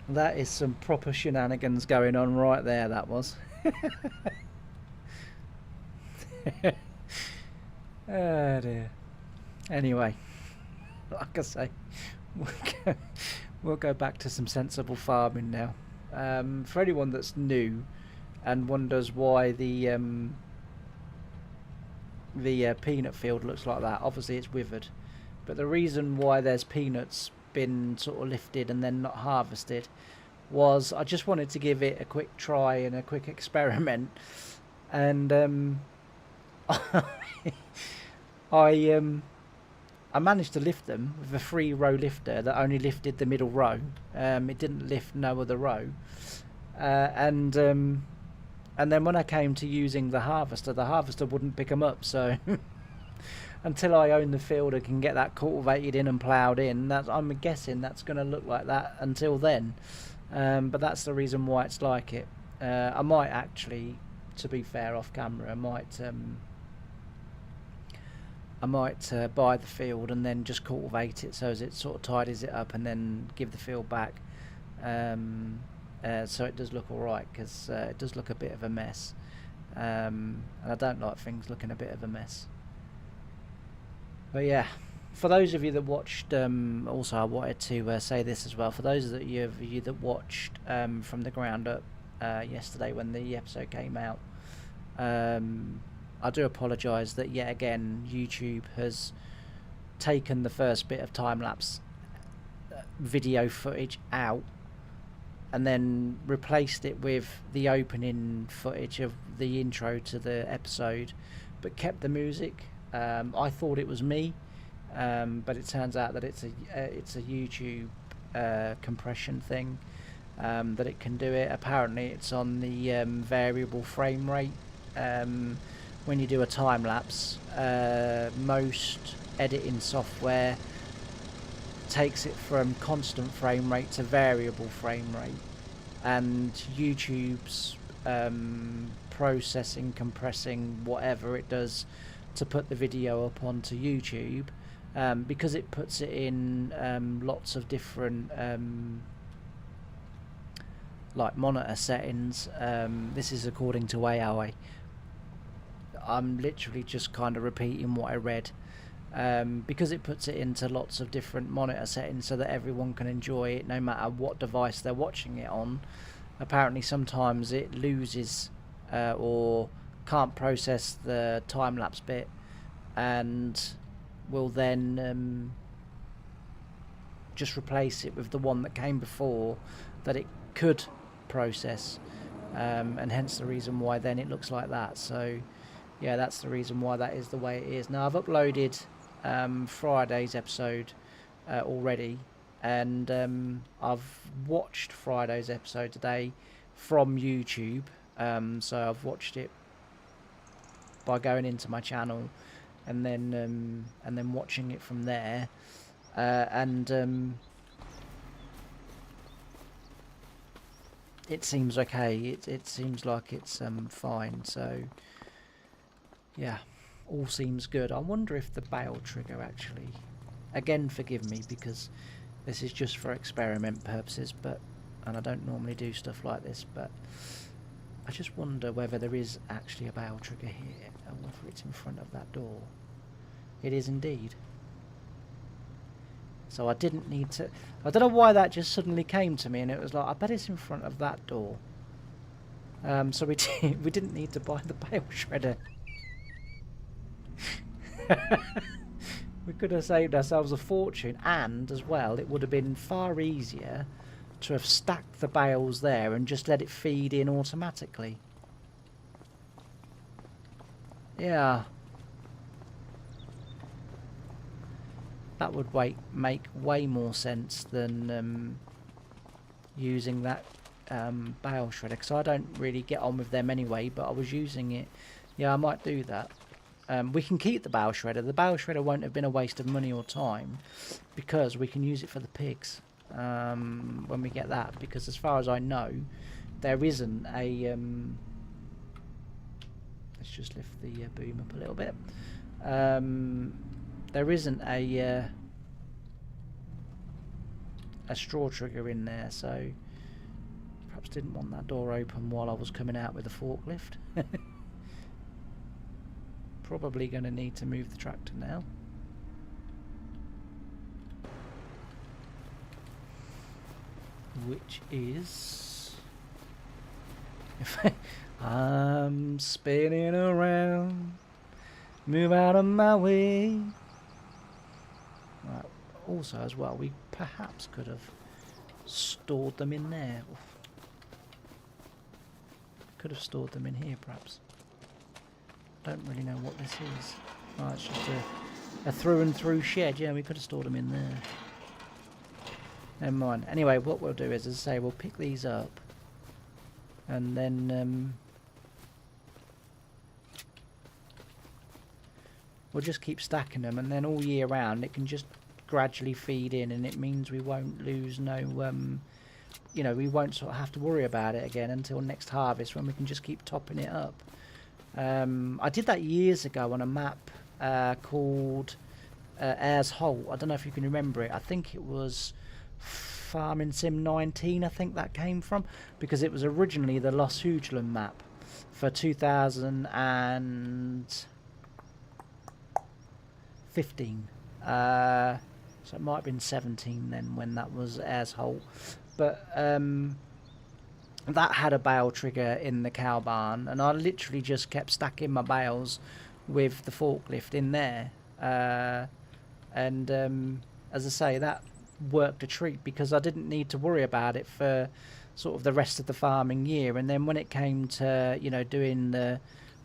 That is some proper shenanigans going on right there, that was. Oh dear. Anyway, like I say, we'll go back to some sensible farming now. For anyone that's new and wonders why the peanut field looks like that, obviously it's withered. But the reason why there's peanuts been sort of lifted and then not harvested was I just wanted to give it a quick try and a quick experiment, and I managed to lift them with a 3-row lifter that only lifted the middle row. It didn't lift no other row, and then when I came to using the harvester wouldn't pick them up. So until I own the field and can get that cultivated in and ploughed in, I'm guessing that's going to look like that until then. But that's the reason why it's like it. I might actually, to be fair, off camera, I might buy the field and then just cultivate it so as it sort of tidies it up, and then give the field back, so it does look alright, because it does look a bit of a mess, and I don't like things looking a bit of a mess. But yeah, for those of you that watched, also I wanted to say this as well, for those of you that watched from the ground up yesterday when the episode came out, I do apologise that yet again YouTube has taken the first bit of time-lapse video footage out and then replaced it with the opening footage of the intro to the episode, but kept the music. I thought it was me, but it turns out that it's a YouTube compression thing, that it can do it. Apparently it's on the variable frame rate. When you do a time lapse, most editing software takes it from constant frame rate to variable frame rate, and YouTube's processing, compressing, whatever it does to put the video up onto YouTube, because it puts it in lots of different like monitor settings. This is according to AI. I'm literally just kind of repeating what I read, because it puts it into lots of different monitor settings so that everyone can enjoy it no matter what device they're watching it on. Apparently sometimes it loses or can't process the time-lapse bit, and will then just replace it with the one that came before that it could process, and hence the reason why then it looks like that. So yeah, that's the reason why that is the way it is. Now I've uploaded Friday's episode already, and I've watched Friday's episode today from YouTube. So I've watched it by going into my channel and then watching it from there, and it seems okay. It seems like it's fine. So yeah, all seems good. I wonder if the bail trigger actually, again forgive me because this is just for experiment purposes, and I don't normally do stuff like this, but I just wonder whether there is actually a bail trigger here and whether it's in front of that door. It is indeed. So I didn't need to, I don't know why that just suddenly came to me, and it was like, I bet it's in front of that door. So we didn't need to buy the bail shredder. We could have saved ourselves a fortune, and as well it would have been far easier to have stacked the bales there and just let it feed in automatically. Yeah, that would make way more sense than using that bale shredder, because I don't really get on with them anyway, but I was using it. Yeah, I might do that. We can keep the bale shredder. The bale shredder won't have been a waste of money or time, because we can use it for the pigs when we get that, because as far as I know there isn't a let's just lift the boom up a little bit. There isn't a straw trigger in there, so perhaps didn't want that door open while I was coming out with the forklift. Probably going to need to move the tractor now. Which is, I'm spinning around, move out of my way. Also, as well, we perhaps could have stored them in there. Could have stored them in here, perhaps. Don't really know what this is. Oh, it's just a through and through shed. Yeah, we could have stored them in there. Never mind. Anyway, what we'll do is, as I say, we'll pick these up, and then we'll just keep stacking them, and then all year round it can just gradually feed in, and it means we won't lose no you know, we won't sort of have to worry about it again until next harvest, when we can just keep topping it up. I did that years ago on a map called Ayers Holt. I don't know if you can remember it. I think it was Farming Sim 19, I think that came from, because it was originally the Lost Hoogland map for 2015. So it might have been 17 then when that was Ayers Holt. But that had a bale trigger in the cow barn, and I literally just kept stacking my bales with the forklift in there. And as I say, that worked a treat, because I didn't need to worry about it for sort of the rest of the farming year. And then when it came to, you know, doing the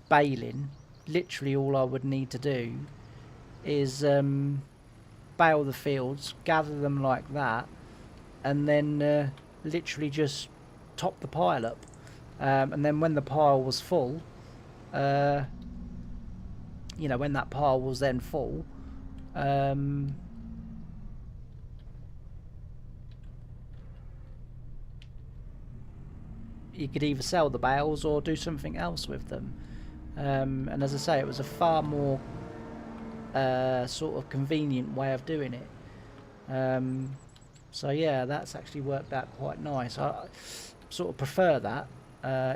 baling, literally all I would need to do is bale the fields, gather them like that, and then literally just top the pile up. And then when the pile was full, you know, when that pile was then full, you could either sell the bales or do something else with them. And as I say, it was a far more sort of convenient way of doing it. So yeah, that's actually worked out quite nice. I sort of prefer that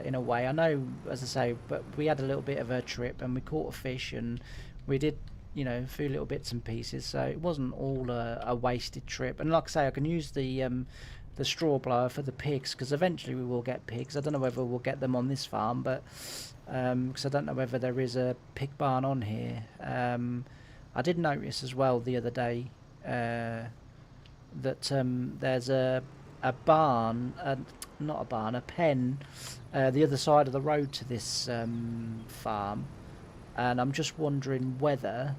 in a way. I know, as I say, but we had a little bit of a trip and we caught a fish, and we did, you know, a few little bits and pieces, so it wasn't all a wasted trip. And like I say, I can use the straw blower for the pigs, because eventually we will get pigs. I don't know whether we'll get them on this farm, but because I don't know whether there is a pig barn on here. I did notice as well the other day that there's a barn, not a barn, a pen, the other side of the road to this farm, and I'm just wondering whether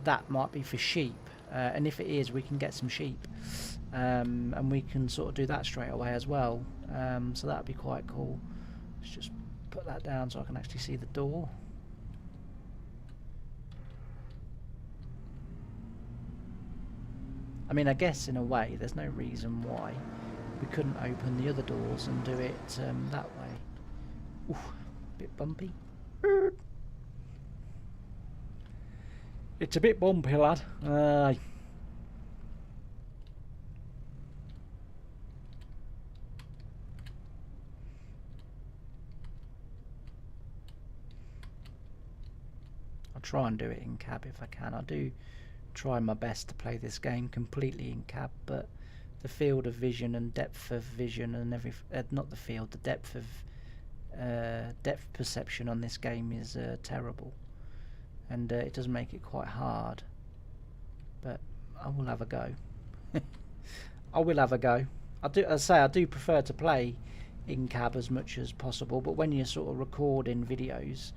that might be for sheep, and if it is, we can get some sheep, and we can sort of do that straight away as well. So that'd be quite cool. Let's just put that down so I can actually see the door. I mean, I guess in a way there's no reason why we couldn't open the other doors and do it that way. Ooh, a bit bumpy. It's a bit bumpy, lad. Aye. I'll try and do it in cab if I can. I do try my best to play this game completely in cab, but the field of vision and depth of vision and not the field, the depth of depth perception on this game is terrible, and it does make it quite hard, but I will have a go. I will have a go. I do prefer to play in cab as much as possible, but when you're sort of recording videos,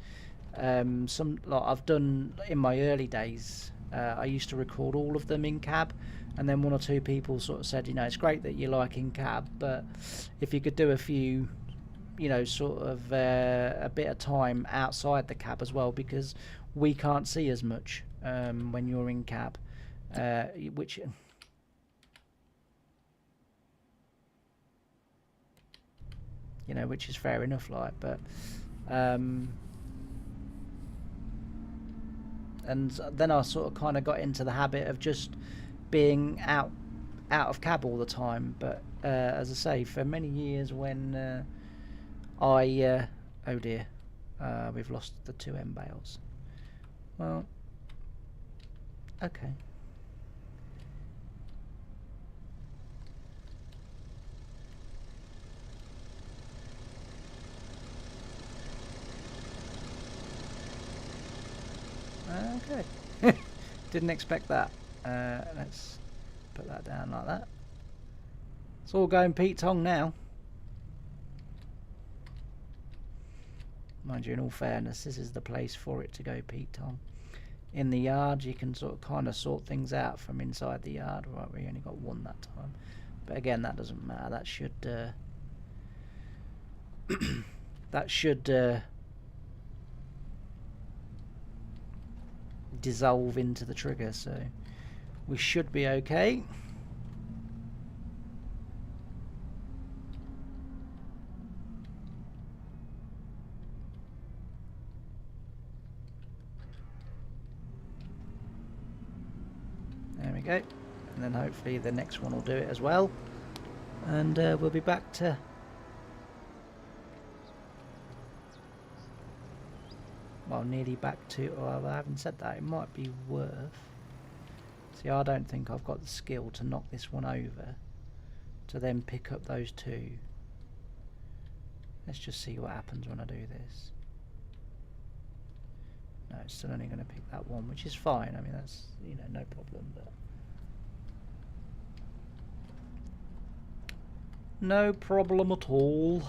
like I've done in my early days, I used to record all of them in cab, and then one or two people sort of said, you know, it's great that you like in cab, but if you could do a few, you know, sort of a bit of time outside the cab as well, because we can't see as much when you're in cab, which you know, which is fair enough, like, but and then I sort of kind of got into the habit of just being out of cab all the time. But as I say, for many years when oh dear, we've lost the 2M bales. Well, okay. Okay. Didn't expect that. Let's put that down like that. It's all going Pete Tong now. Mind you, in all fairness, this is the place for it to go Pete Tong. In the yard, you can kind of sort things out from inside the yard. Right, we only got one that time. But again, that doesn't matter. That should that should dissolve into the trigger, so we should be okay. There we go, and then hopefully the next one will do it as well, and we'll be back to well, nearly back to, well, I haven't said that, it might be worth, see, I don't think I've got the skill to knock this one over to then pick up those two. Let's just see what happens when I do this. No, it's still only going to pick that one, which is fine. I mean, that's, you know, no problem. But no problem at all.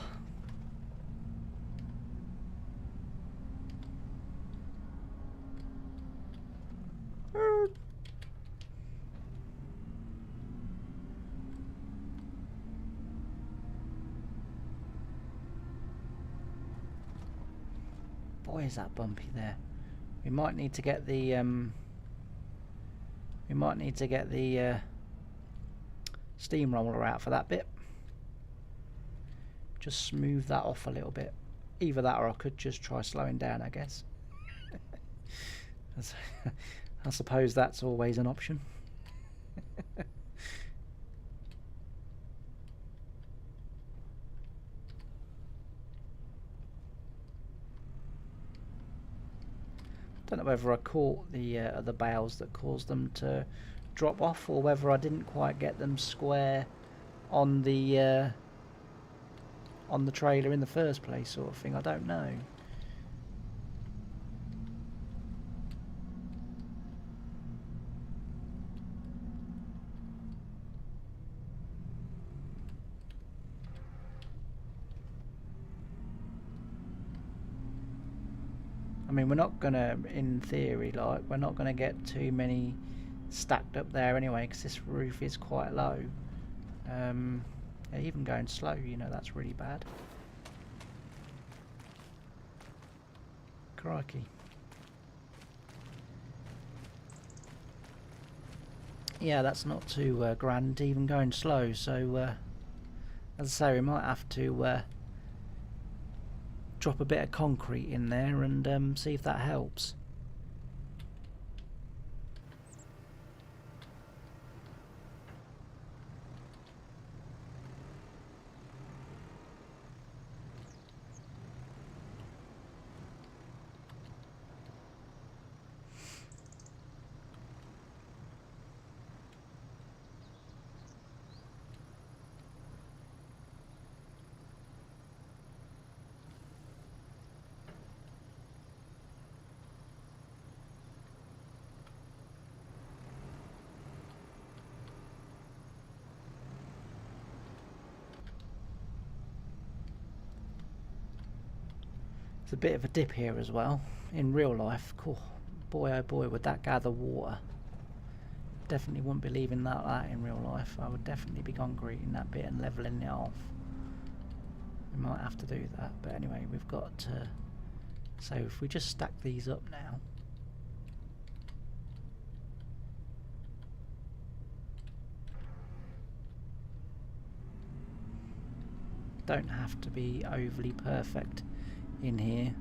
Boy, is that bumpy there. We might need to get the steamroller out for that bit. Just smooth that off a little bit. Either that, or I could just try slowing down, I guess. I suppose that's always an option. Don't know whether I caught the bales that caused them to drop off, or whether I didn't quite get them square on the trailer in the first place, sort of thing. I don't know. I mean, we're not gonna, in theory, like, we're not gonna get too many stacked up there anyway, because this roof is quite low. Yeah, even going slow, you know, that's really bad. Crikey. Yeah, that's not too grand, even going slow, so as I say, we might have to drop a bit of concrete in there and see if that helps. It's a bit of a dip here as well. In real life, cool. Boy oh boy, would that gather water. Definitely wouldn't be leaving that in real life. I would definitely be concreting that bit and levelling it off. We might have to do that, but anyway, we've got to... So if we just stack these up now... Don't have to be overly perfect in here,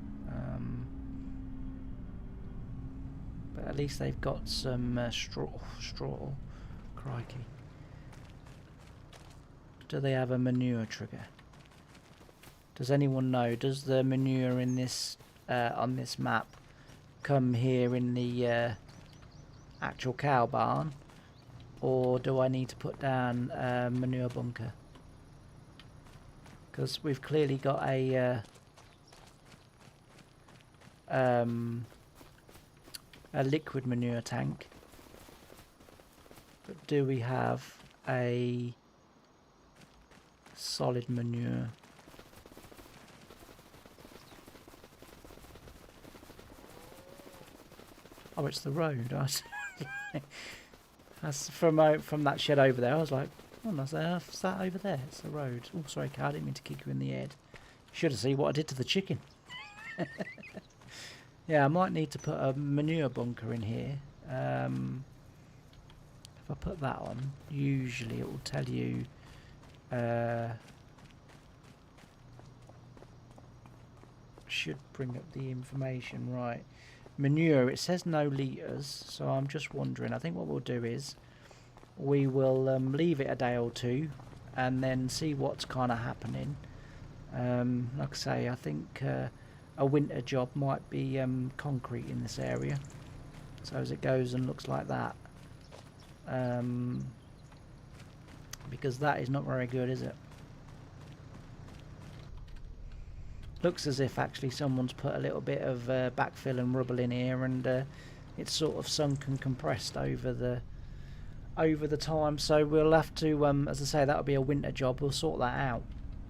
but at least they've got some straw. Crikey. Do they have a manure trigger? Does anyone know? Does the manure in this on this map come here in the actual cow barn, or do I need to put down a manure bunker? Because we've clearly got a liquid manure tank, But do we have a solid manure? Oh, it's the road. That's from that shed over there. I was like, oh, that's that over there. It's the road. Oh, sorry, Carl, I didn't mean to kick you in the head. Should have seen what I did to the chicken. Yeah, I might need to put a manure bunker in here. If I put that on, usually it will tell you should bring up the information. Right, manure, it says no litres, so I'm just wondering, I think what we'll do is we will leave it a day or two and then see what's kind of happening. Like I say, I think a winter job might be concrete in this area, so as it goes and looks like that, because that is not very good, is it? Looks as if actually someone's put a little bit of backfill and rubble in here, and it's sort of sunk and compressed over the time. So we'll have to, as I say, that'll be a winter job. We'll sort that out.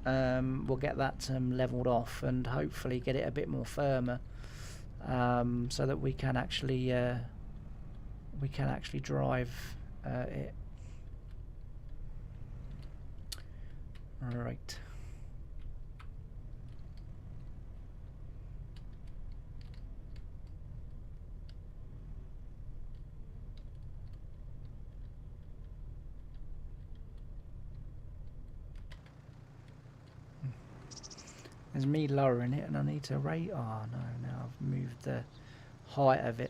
We'll get that levelled off and hopefully get it a bit more firmer, so that we can actually drive it. Right. There's me lowering it, and I need to rate. Oh no, now I've moved the height of it.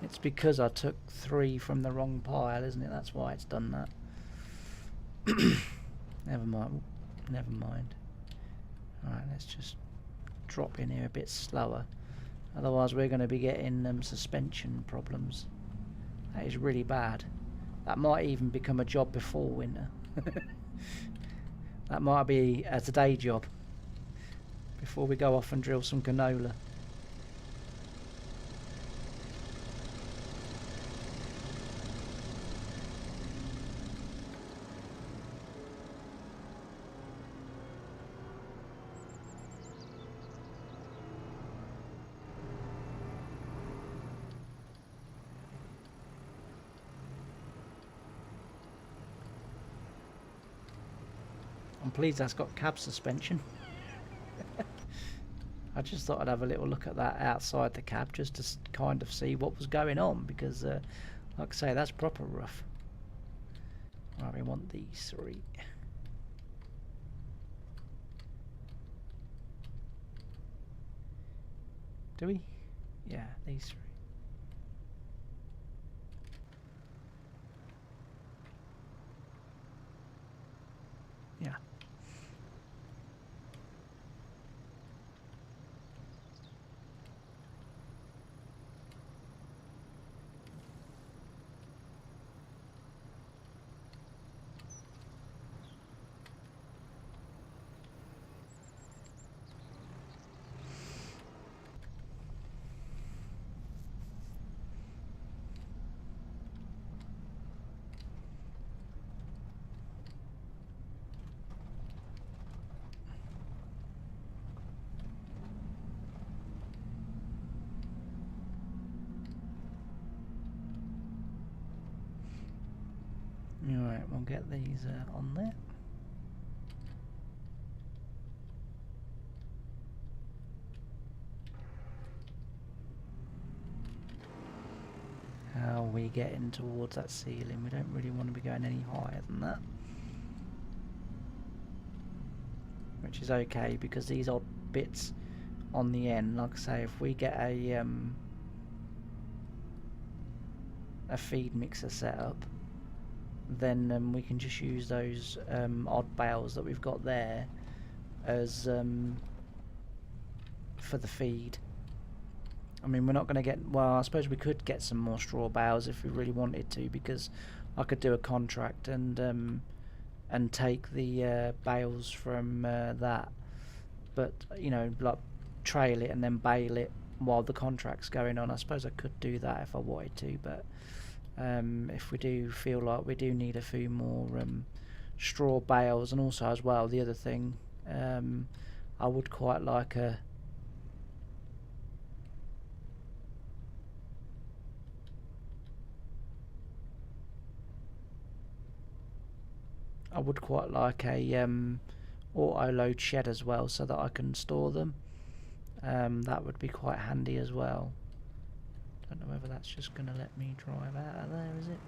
It's because I took 3 from the wrong pile, isn't it? That's why it's done that. Never mind. Never mind. Alright, let's just drop in here a bit slower. Otherwise we're going to be getting suspension problems. That is really bad. That might even become a job before winter. That might be a today job before we go off and drill some canola. I'm pleased that's got cab suspension. I just thought I'd have a little look at that outside the cab just to kind of see what was going on, because like I say, that's proper rough. Right, we want these 3. Do we? Yeah, these 3. Yeah. Alright, we'll get these on there. How are we getting towards that ceiling? We don't really want to be going any higher than that. Which is okay, because these odd bits on the end, like I say, if we get a feed mixer set up, then we can just use those odd bales that we've got there as for the feed, I mean, we're not going to get... Well, I suppose we could get some more straw bales if we really wanted to, because I could do a contract and take the bales from that. But, you know, like trail it and then bale it while the contract's going on. I suppose I could do that if I wanted to, but if we do feel like we do need a few more straw bales, and also as well, the other thing, I would quite like a... auto load shed as well, so that I can store them. That would be quite handy as well. Don't know whether that's just going to let me drive out of there, is it?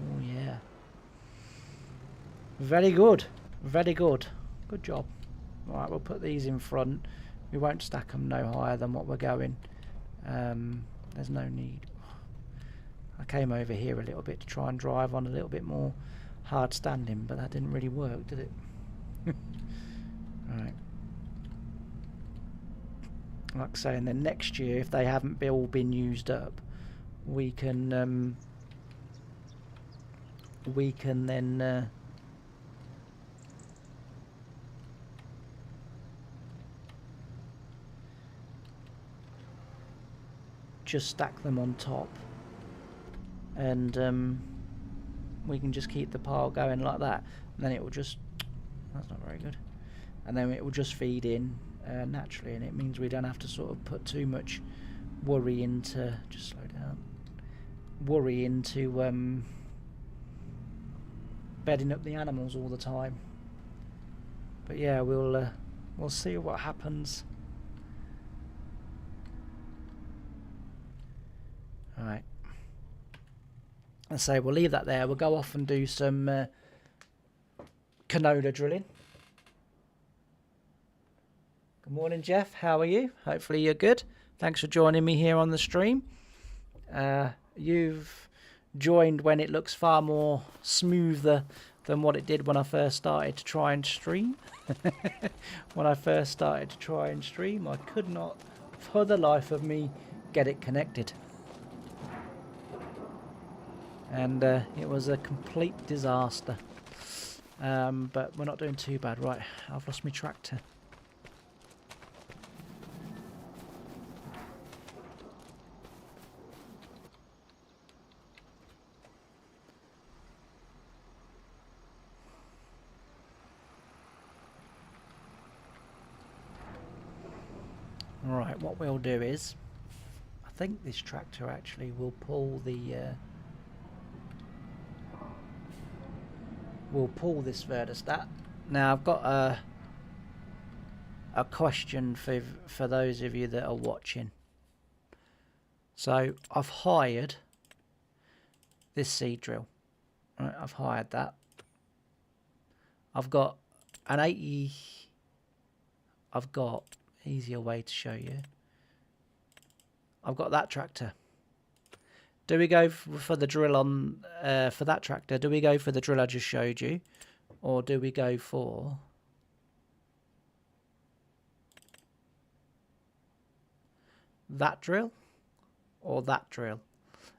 Oh yeah. Very good. Very good. Good job. Right, we'll put these in front. We won't stack them no higher than what we're going. There's no need. I came over here a little bit to try and drive on a little bit more hard standing, but that didn't really work, did it? Right. Like I say, and then next year, if they haven't all been used up, we can then just stack them on top, and we can just keep the pile going like that, and then it will just... That's not very good. And then it will just feed in naturally, and it means we don't have to sort of put too much worry into... Just slow down. Worry into bedding up the animals all the time. But yeah, we'll see what happens. All right. And so we'll leave that there. We'll go off and do some canola drilling. Good morning, Jeff. How are you? Hopefully you're good. Thanks for joining me here on the stream. You've joined when it looks far more smoother than what it did when I first started to try and stream. When I first started to try and stream, I could not, for the life of me, get it connected. And it was a complete disaster. But we're not doing too bad. Right, I've lost my tractor. Right, what we'll do is, I think this tractor actually will pull the this Verdestat. Now I've got a question for those of you that are watching. So I've hired this seed drill. Right, I've hired that. I've got an 80. I've got easier way to show you. I've got that tractor. Do we go for the drill on for that tractor? Do we go for the drill I just showed you, or do we go for that drill or that drill?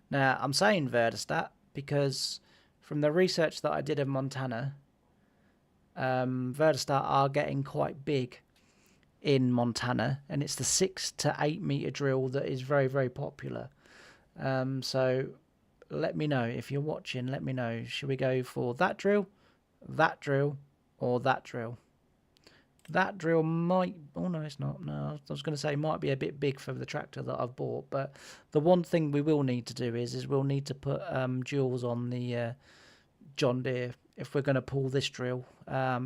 Now I'm saying Verdestat because from the research that I did in Montana, Verdestat are getting quite big in Montana, and it's the 6 to 8 meter drill that is very, very popular. So let me know if you're watching. Let me know, should we go for that drill, or that drill? That drill might... Oh no, it's not. No, I was going to say might be a bit big for the tractor that I've bought, but the one thing we will need to do is we'll need to put jewels on the John Deere if we're going to pull this drill,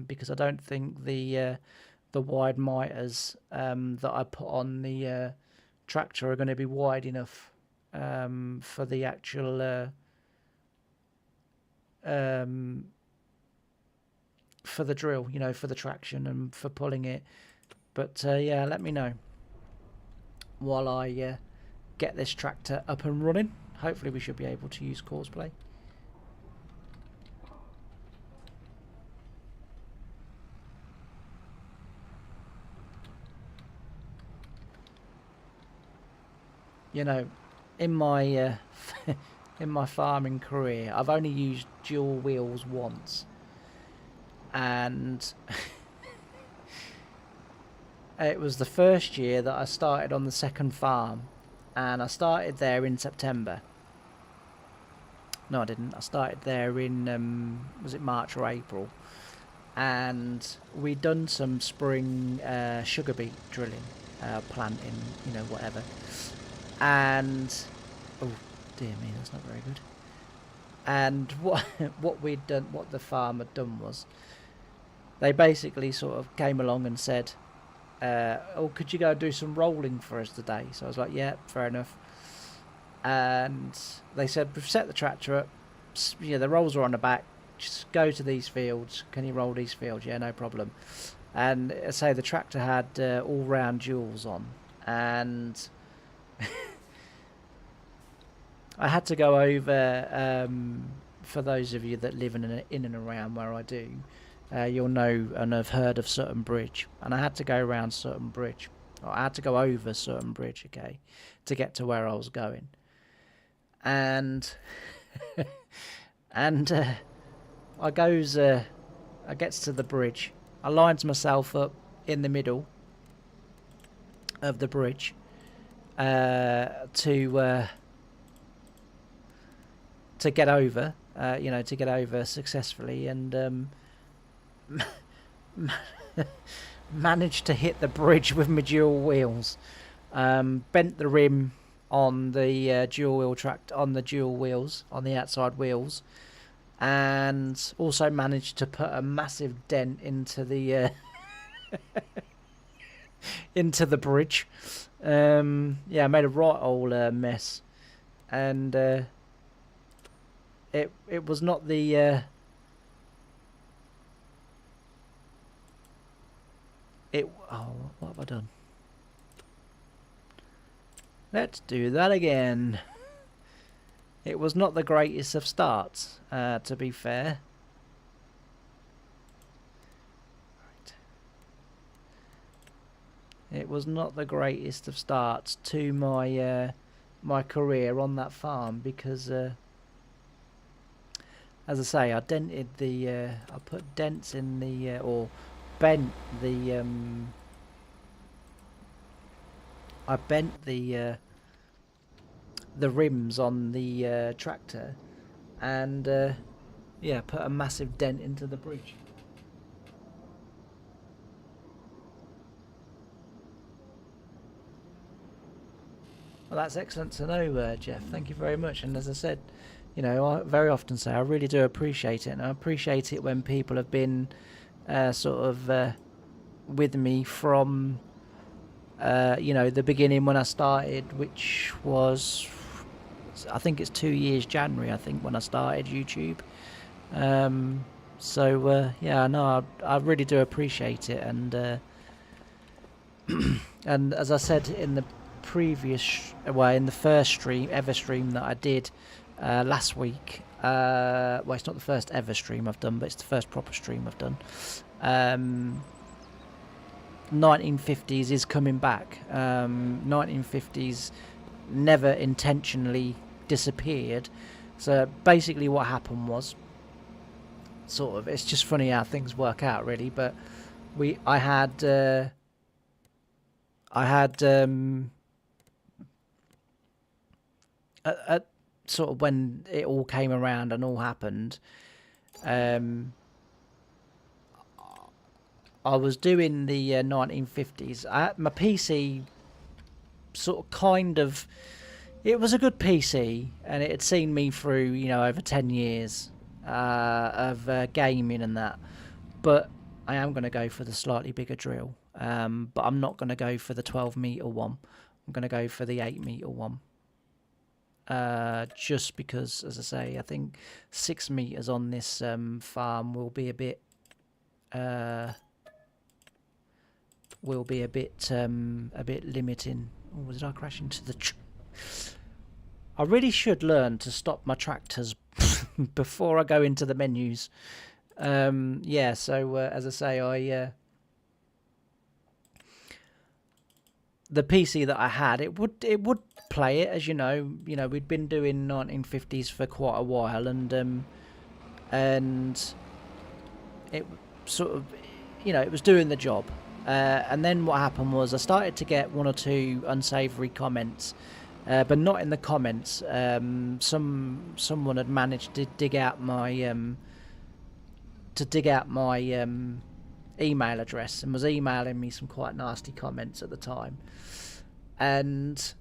because I don't think the wide miters that I put on the tractor are going to be wide enough for the actual for the drill, you know, for the traction and for pulling it. But yeah, let me know while I get this tractor up and running. Hopefully we should be able to use Courseplay. you know, in my in my farming career, I've only used dual wheels once, and it was the first year that I started on the second farm, and I started there in September. No, I didn't. I started there in was it March or April, and we'd done some spring sugar beet drilling, planting, you know, whatever, and oh dear me, that's not very good. And what we'd done, what the farm had done was, they basically sort of came along and said, "Oh, could you go do some rolling for us today?" So I was like, "Yeah, fair enough." And they said, "We've set the tractor up. You know, the rolls are on the back. Just go to these fields. Can you roll these fields?" "Yeah, no problem." And say the tractor had all-round duals on, and I had to go over. For those of you that live in and around where I do, you'll know and have heard of Sutton Bridge, and I had to go around Sutton Bridge. Or I had to go over Sutton Bridge, okay, to get to where I was going. And and I gets to the bridge. I lines myself up in the middle of the bridge to get over, you know, to get over successfully, and managed to hit the bridge with my dual wheels. Bent the rim on the dual wheel track, on the dual wheels, on the outside wheels, and also managed to put a massive dent into the into the bridge. Yeah, I made a right old mess, and it was not the what have I done? Let's do that again. It was not the greatest of starts, to be fair. Right. It was not the greatest of starts to my my career on that farm, because as I say, I dented the I put dents in the or bent the I bent the rims on the tractor, and yeah, put a massive dent into the bridge. Well, that's excellent to know, Jeff. Thank you very much. And as I said, you know, I very often say I really do appreciate it, and I appreciate it when people have been sort of with me from you know, the beginning when I started, which was, I think it's 2 years January, I think, when I started YouTube. So yeah, no, I really do appreciate it, and and as I said in the previous, well, in the first ever stream that I did last week, well, it's not the first ever stream I've done, but it's the first proper stream I've done. 1950s is coming back. 1950s never intentionally disappeared. So basically what happened was, sort of, it's just funny how things work out, really, but I had sort of, when it all came around and all happened, I was doing the 1950s. My PC sort of kind of, it was a good PC, and it had seen me through, you know, over 10 years of gaming and that. But I am going to go for the slightly bigger drill. But I'm not going to go for the 12-meter one. I'm going to go for the 8-meter one. Just because, as I say, I think 6 meters on this farm will be a bit limiting. Oh, did I crash into the I really should learn to stop my tractors before I go into the menus. Yeah, so as I say, the PC that I had, it would play it. As you know, we'd been doing 1950s for quite a while, and it sort of, it was doing the job. And then what happened was I started to get one or two unsavoury comments, but not in the comments. Someone had managed to dig out my email address and was emailing me some quite nasty comments at the time, and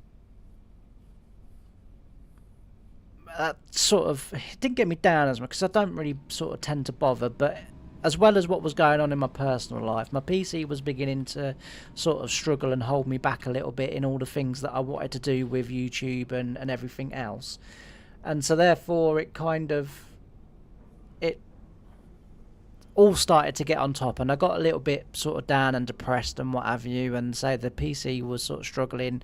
that sort of didn't get me down as much because I don't really sort of tend to bother. But as well as what was going on in my personal life, my PC was beginning to sort of struggle and hold me back a little bit in all the things that I wanted to do with YouTube and everything else. And so therefore it all started to get on top, and I got a little bit sort of down and depressed and what have you, and say the PC was sort of struggling.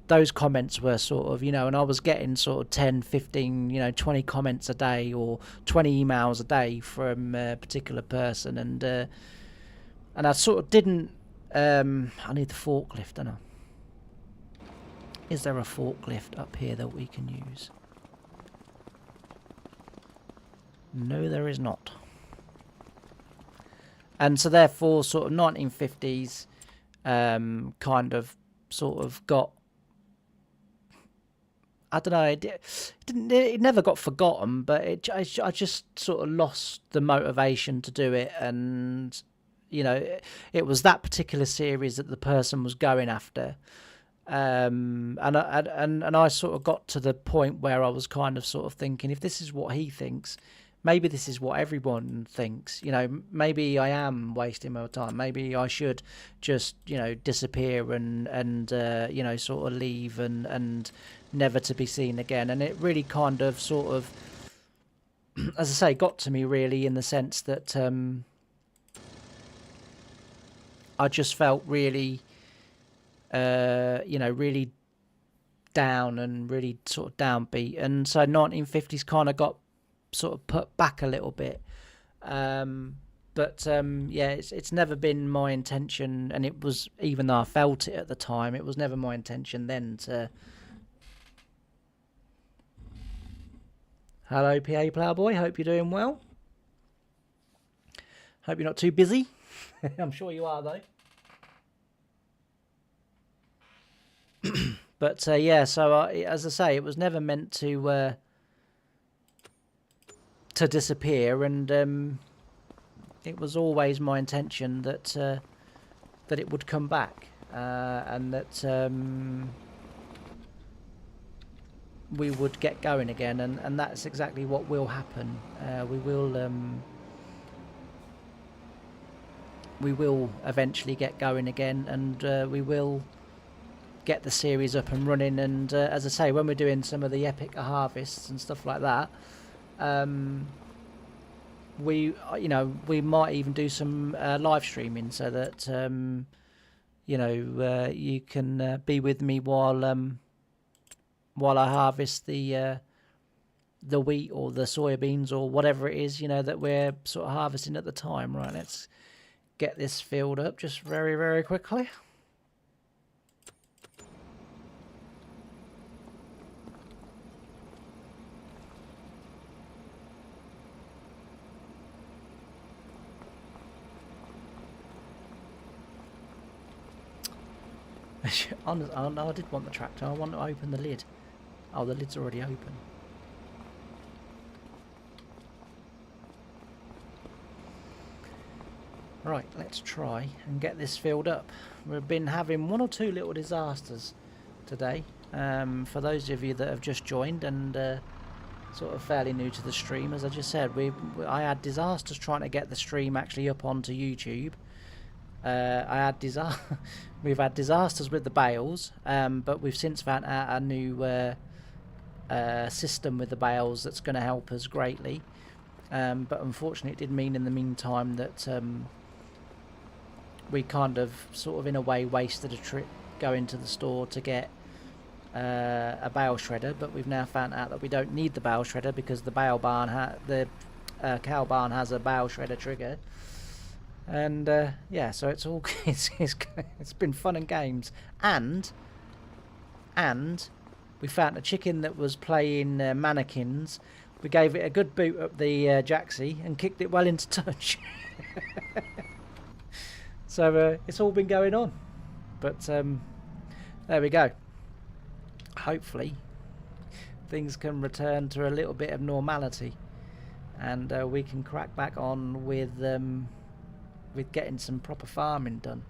Those comments were sort of, and I was getting sort of 10, 15, 20 comments a day or 20 emails a day from a particular person, and I sort of didn't, I need the forklift, don't I? Is there a forklift up here that we can use? No, there is not. And so therefore sort of 1950s kind of sort of got, I don't know, it never got forgotten, but I just sort of lost the motivation to do it. And it was that particular series that the person was going after, and I sort of got to the point where I was kind of sort of thinking, if this is what he thinks, maybe this is what everyone thinks. Maybe I am wasting my time. Maybe I should just disappear and sort of leave and never to be seen again. And it really kind of sort of, as I say, got to me really in the sense that I just felt really really down and really sort of downbeat. And so 1950s kind of got sort of put back a little bit, but yeah, it's never been my intention, and it was, even though I felt it at the time, it was never my intention then to... Hello PA Ploughboy, hope you're doing well. Hope you're not too busy. I'm sure you are though. But yeah, so as I say, it was never meant to disappear, and it was always my intention that it would come back, and that we would get going again, and that's exactly what will happen. We will eventually get going again, and we will get the series up and running. And as I say, when we're doing some of the epic harvests and stuff like that, we might even do some live streaming, so that you can be with me while I harvest the wheat or the soybeans or whatever it is that we're sort of harvesting at the time. Right, let's get this filled up just very, very quickly. Oh no, I did want the tractor. I want to open the lid. Oh, the lid's already open. Right, let's try and get this filled up. We've been having one or two little disasters today. For those of you that have just joined and sort of fairly new to the stream, as I just said, I had disasters trying to get the stream actually up onto YouTube. We've had disasters with the bales, but we've since found out a new system with the bales that's going to help us greatly. But unfortunately, it did mean in the meantime that we kind of sort of in a way wasted a trip going to the store to get a bale shredder. But we've now found out that we don't need the bale shredder because the bale barn cow barn has a bale shredder trigger. And yeah, so it's all it's been fun and games, and we found a chicken that was playing mannequins. We gave it a good boot up the jacksie and kicked it well into touch. So it's all been going on. But there we go. Hopefully things can return to a little bit of normality, and we can crack back on with getting some proper farming done.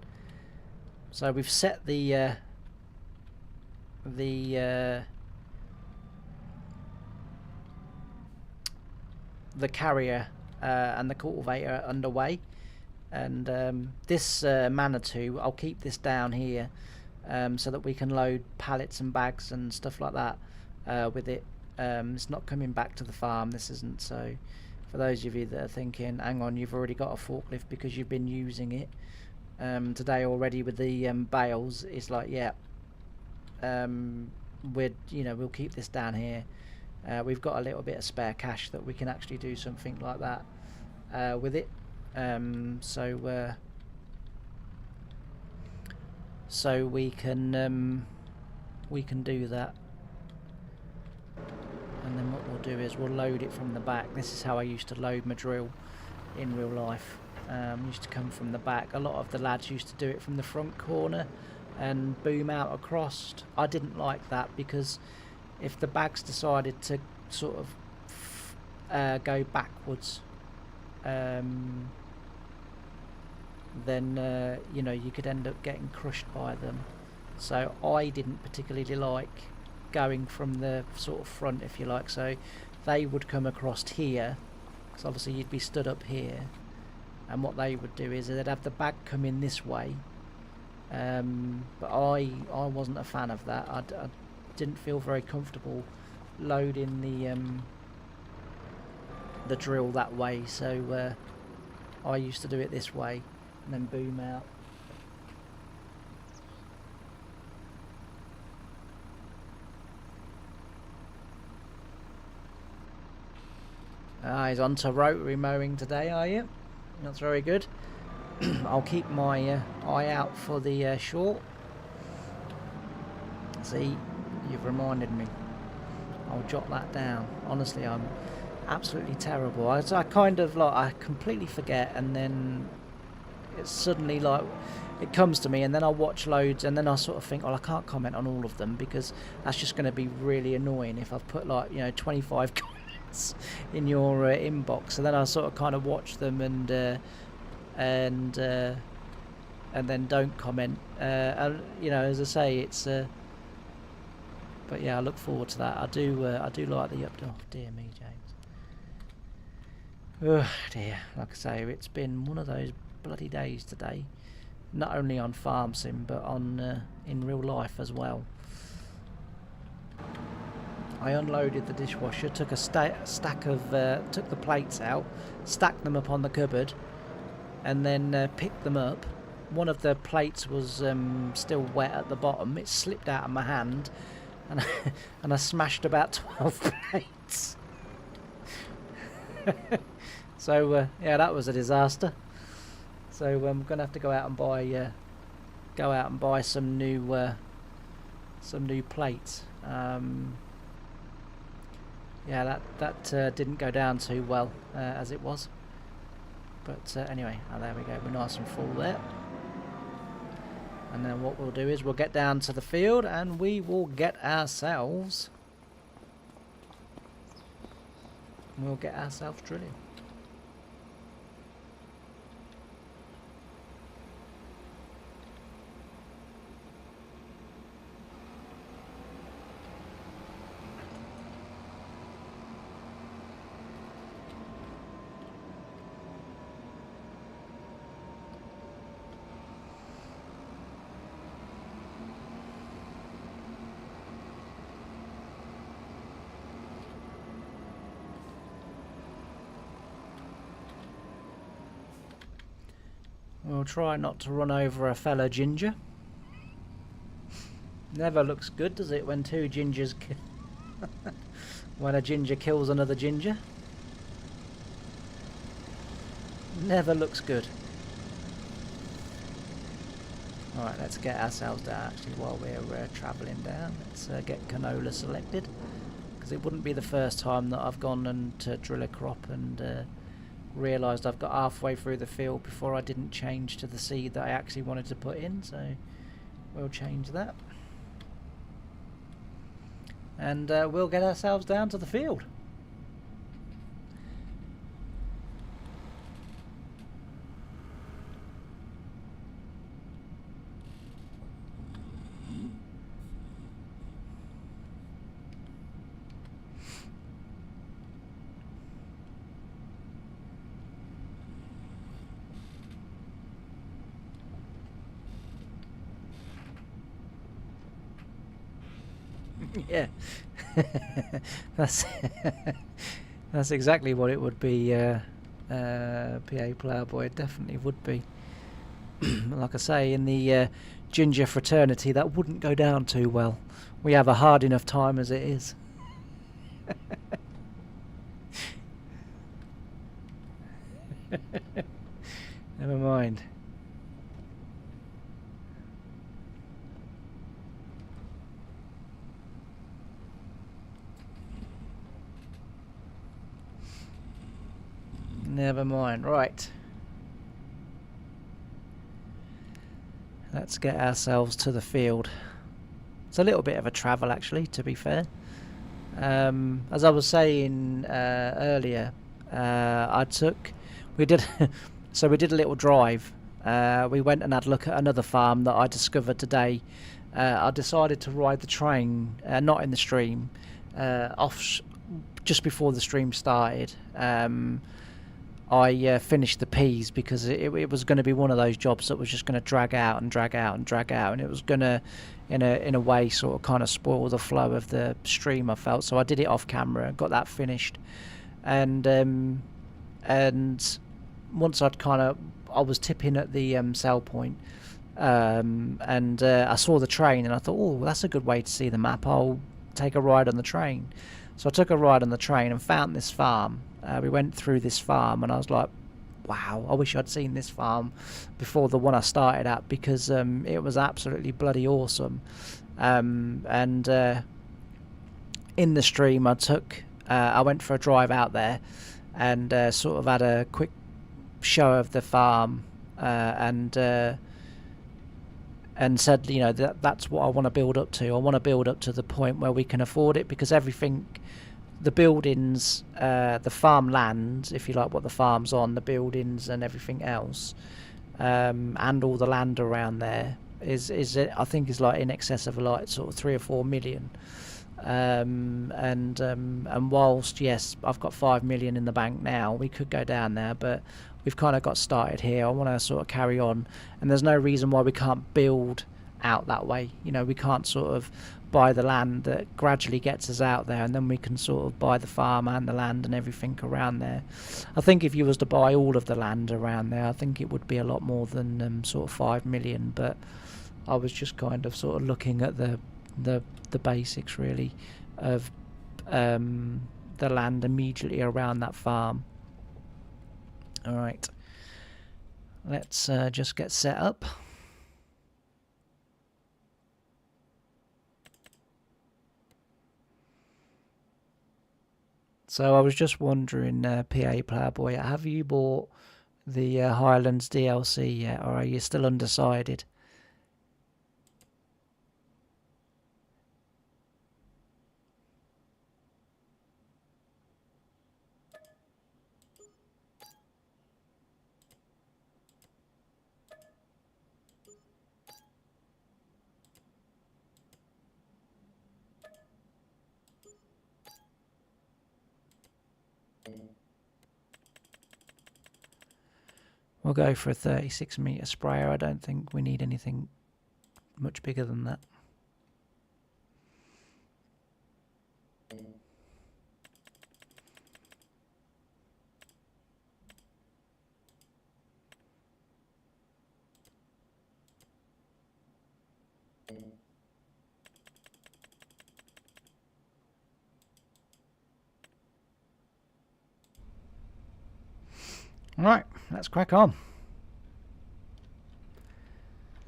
So we've set the carrier and the cultivator underway, and this Manitou, I'll keep this down here so that we can load pallets and bags and stuff like that with it. It's not coming back to the farm, this isn't. So for those of you that are thinking, hang on, you've already got a forklift because you've been using it today already with the bales, it's like, yeah, we'll keep this down here. We've got a little bit of spare cash that we can actually do something like that with it. So we can do that, and then what we'll do is we'll load it from the back. This is how I used to load my drill in real life. Used to come from the back. A lot of the lads used to do it from the front corner and boom out across. I didn't like that, because if the bags decided to sort of go backwards, then you could end up getting crushed by them. So I didn't particularly like going from the sort of front, if you like. So they would come across here, because obviously you'd be stood up here, and what they would do is they'd have the bag come in this way. But I wasn't a fan of that. I didn't feel very comfortable loading the drill that way, so I used to do it this way and then boom out. He's on to rotary mowing today, are you? That's very good. I'll keep my eye out for the short. See, you've reminded me. I'll jot that down. Honestly, I'm absolutely terrible. I kind of like, I completely forget, and then it's suddenly like it comes to me, and then I watch loads, and then I sort of think, well, I can't comment on all of them because that's just going to be really annoying if I've put like 25 comments in your inbox. So then I sort of kind of watch them and then don't comment. And as I say, it's. But yeah, I look forward to that. I do like the update. Oh dear me, James. Oh dear. Like I say, it's been one of those bloody days today. Not only on farm sim, but on in real life as well. I unloaded the dishwasher, took a stack of took the plates out, stacked them up on the cupboard, and then picked them up. One of the plates was still wet at the bottom. It slipped out of my hand, and I smashed about 12 plates. So yeah, that was a disaster. So I'm gonna have to go out and buy some new plates. Yeah, that didn't go down too well as it was. But anyway, there we go. We're nice and full there. And then what we'll do is we'll get down to the field and we will get ourselves drilling. We'll try not to run over a fellow ginger. Never looks good, does it, when two gingers when a ginger kills another ginger? Never looks good. Alright, let's get ourselves down actually while we're travelling down. Let's get canola selected, because it wouldn't be the first time that I've gone and to drill a crop and realised I've got halfway through the field before I didn't change to the seed that I actually wanted to put in, so we'll change that. And we'll get ourselves down to the field. Yeah, that's that's exactly what it would be. PA Ploughboy, it definitely would be. Like I say, in the ginger fraternity, that wouldn't go down too well. We have a hard enough time as it is. Never mind. Never mind. Right. Let's get ourselves to the field. It's a little bit of a travel, actually, to be fair. As I was saying earlier, we did so we did a little drive. We went and had a look at another farm that I discovered today. I decided to ride the train, not in the stream, just before the stream started. I finished the peas because it was going to be one of those jobs that was just going to drag out and drag out and drag out, and it was going to, in a way, sort of kind of spoil the flow of the stream, I felt. So I did it off camera, got that finished, and once I was tipping at the sell point, and I saw the train, and I thought, oh, that's a good way to see the map. I'll take a ride on the train. So I took a ride on the train and found this farm. We went through this farm, and I was like, wow, I wish I'd seen this farm before the one I started at, because it was absolutely bloody awesome. And in the stream, I went for a drive out there and sort of had a quick show of the farm, and said, you know, that's what I want to build up to. I want to build up to the point where we can afford it, because everything, the buildings, the farmland, if you like, what the farm's on, the buildings and everything else, and all the land around there is I think is like in excess of like sort of 3 or 4 million. And whilst yes, I've got 5 million in the bank now, we could go down there, but we've kind of got started here. I want to sort of carry on, and there's no reason why we can't build out that way. You know, we can't sort of buy the land that gradually gets us out there, and then we can sort of buy the farm and the land and everything around there. I think if you was to buy all of the land around there, I think it would be a lot more than sort of 5 million, but I was just kind of sort of looking at the basics really of the land immediately around that farm. Alright, let's just get set up. So I was just wondering, PA Ploughboy, have you bought the Highlands DLC yet, or are you still undecided? We'll go for a 36 metre sprayer. I don't think we need anything much bigger than that. Right, let's crack on.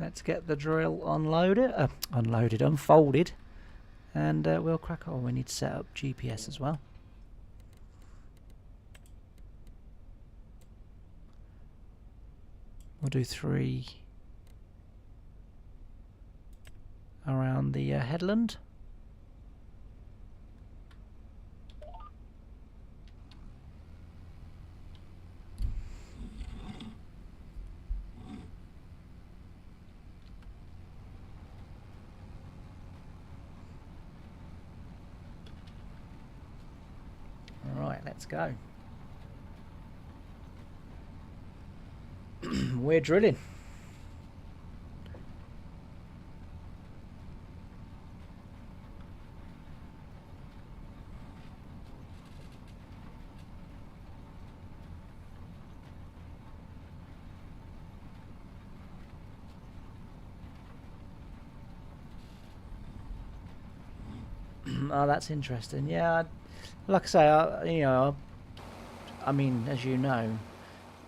Let's get the drill unfolded, and we'll crack on. We need to set up GPS as well. We'll do 3 around the headland. Alright, let's go. We're drilling. Oh, that's interesting. Yeah, like I say, you know, I mean, as you know,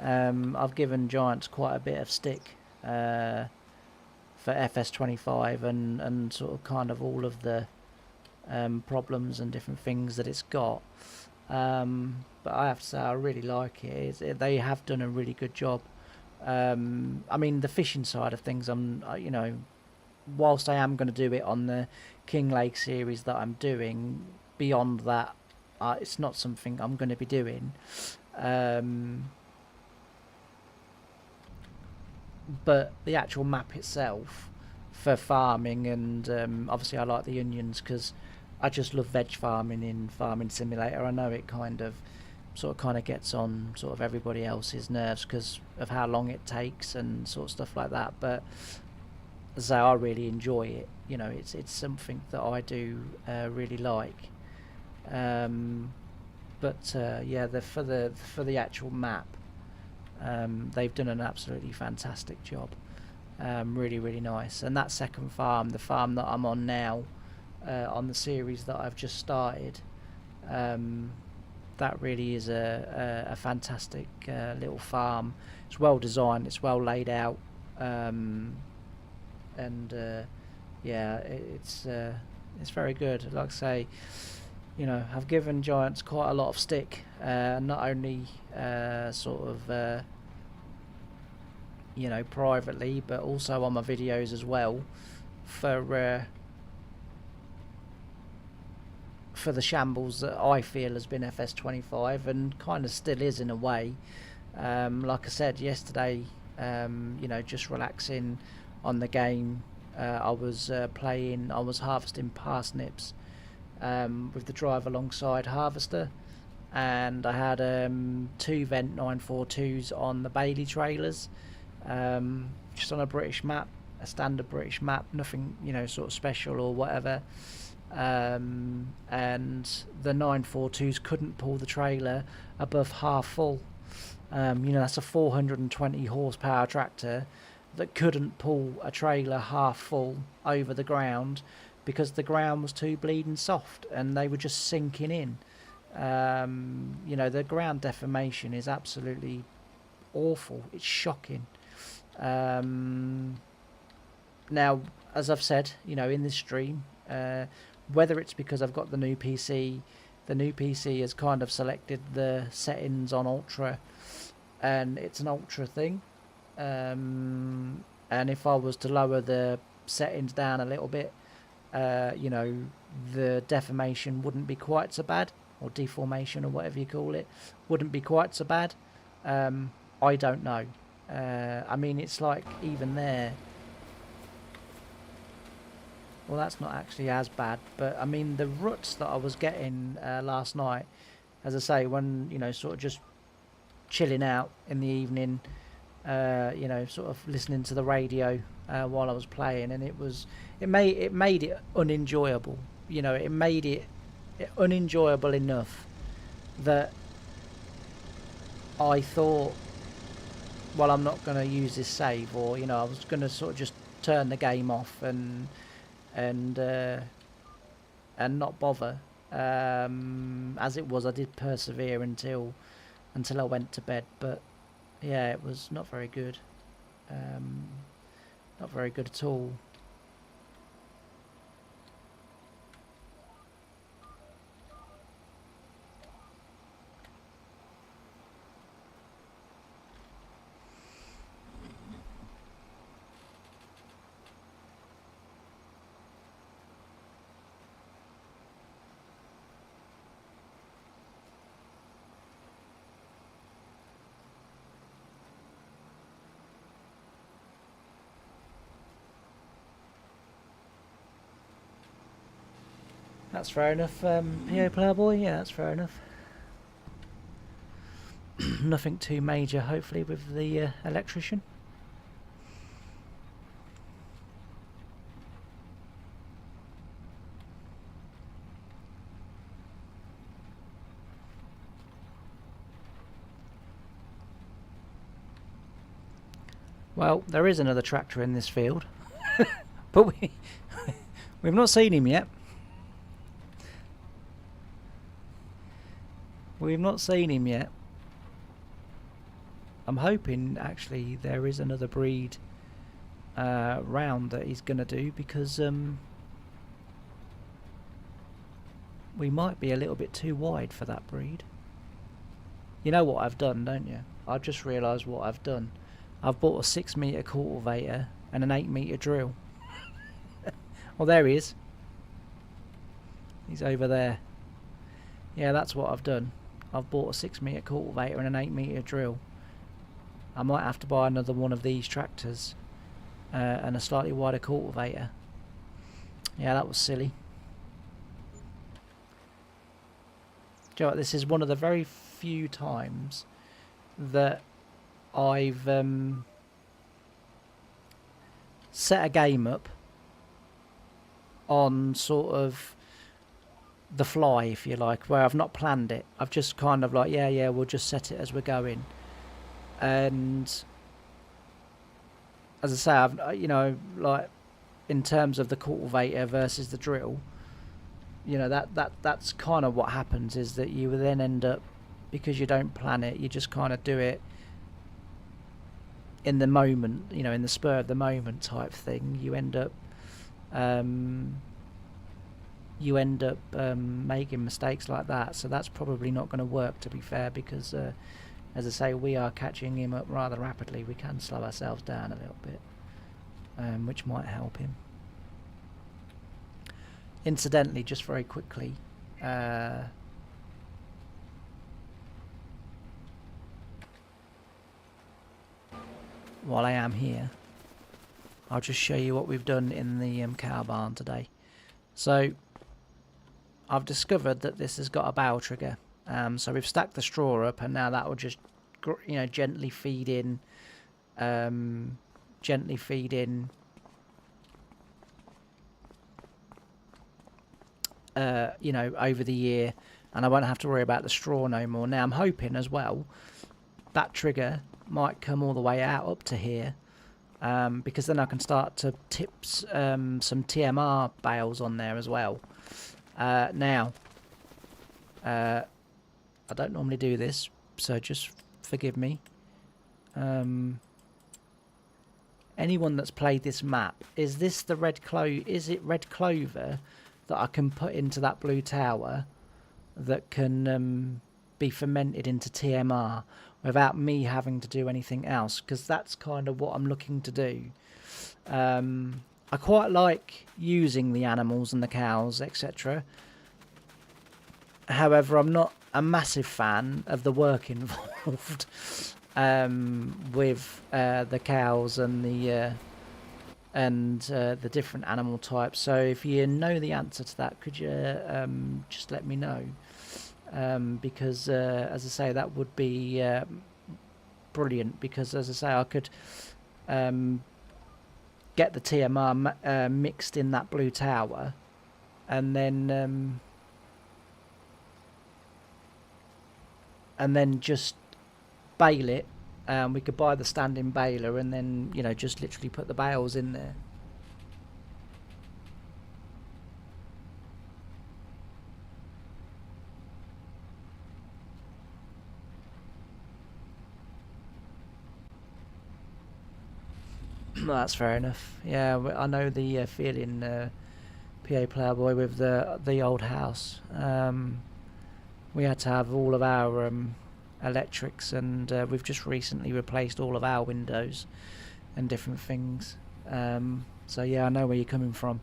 I've given Giants quite a bit of stick for FS25 and sort of kind of all of the problems and different things that it's got. But I have to say, I really like it. They have done a really good job. I mean, the fishing side of things, you know, whilst I am going to do it on the King Lake series that I'm doing, beyond that, it's not something I'm going to be doing. But the actual map itself for farming, and obviously I like the onions because I just love veg farming in Farming Simulator. I know it kind of gets on sort of everybody else's nerves because of how long it takes and sort of stuff like that, but as I say, I really enjoy it. You know, it's something that I do really like. Yeah, for the actual map, they've done an absolutely fantastic job. Really, really nice. And that second farm, the farm that I'm on now, on the series that I've just started, that really is a fantastic little farm. It's well designed, it's well laid out, and yeah, it's very good. Like I say, you know, I've given Giants quite a lot of stick, not only sort of you know, privately, but also on my videos as well, for the shambles that I feel has been FS25 and kind of still is in a way. Like I said yesterday, you know, just relaxing on the game. I was harvesting parsnips with the drive alongside harvester, and I had 2 vent 942s on the Bailey trailers, just on a British map, a standard British map, nothing, you know, sort of special or whatever. And the 942s couldn't pull the trailer above half full. You know, that's a 420 horsepower tractor that couldn't pull a trailer half full over the ground because the ground was too bleeding soft and they were just sinking in. You know, the ground deformation is absolutely awful. It's shocking. Now, as I've said, you know, in this stream, whether it's because I've got the new PC has kind of selected the settings on Ultra, and it's an Ultra thing. And if I was to lower the settings down a little bit, you know, the deformation wouldn't be quite so bad, or deformation, or whatever you call it, wouldn't be quite so bad. I don't know. I mean, it's like even there. Well, that's not actually as bad, but I mean the ruts that I was getting last night, as I say, when, you know, sort of just chilling out in the evening, you know, sort of listening to the radio while I was playing, and it made it unenjoyable. You know, it made it unenjoyable enough that I thought, well, I'm not going to use this save, or, you know, I was going to sort of just turn the game off and not bother. As it was, I did persevere until I went to bed, but yeah, it was not very good. Not very good at all. That's fair enough, PO Playboy. Yeah, that's fair enough. Nothing too major, hopefully, with the electrician. Well, there is another tractor in this field, but we've not seen him yet. We've not seen him yet. I'm hoping actually there is another breed round that he's going to do, because we might be a little bit too wide for that breed. You know what I've done, don't you? I just realised what I've done. I've bought a 6 metre cultivator and an 8 metre drill. Well, there he is. He's over there. Yeah, that's what I've done. I've bought a 6 metre cultivator and an 8 metre drill. I might have to buy another one of these tractors and a slightly wider cultivator. Yeah, that was silly. Do you know what? This is one of the very few times that I've set a game up on sort of the fly, if you like, where I've not planned it. I've just kind of like, yeah, we'll just set it as we're going. And as I say, I've, you know, like in terms of the cultivator versus the drill, you know, that's kind of what happens, is that you then end up, because you don't plan it, you just kind of do it in the moment, you know, in the spur of the moment type thing. You end up making mistakes like that. So that's probably not going to work, to be fair, because as I say, we are catching him up rather rapidly. We can slow ourselves down a little bit, which might help him. Incidentally, just very quickly, while I am here, I'll just show you what we've done in the cow barn today. So I've discovered that this has got a bow trigger. So we've stacked the straw up, and now that will just, you know, gently feed in, you know, over the year, and I won't have to worry about the straw no more. Now I'm hoping as well that trigger might come all the way out up to here, because then I can start to tip some TMR bales on there as well. Now, I don't normally do this, so just forgive me. Anyone that's played this map, is this the red clover? Is it red clover that I can put into that blue tower that can be fermented into TMR without me having to do anything else? Because that's kind of what I'm looking to do. I quite like using the animals and the cows, etc. However, I'm not a massive fan of the work involved with the cows and the different animal types. So if you know the answer to that, could you just let me know? Because as I say, that would be brilliant, because as I say, I could get the TMR mixed in that blue tower, and then just bale it. We could buy the standing baler, and then, you know, just literally put the bales in there. That's fair enough. Yeah, I know the feeling, PA Playboy, with the old house. We had to have all of our electrics, and we've just recently replaced all of our windows and different things. So yeah, I know where you're coming from.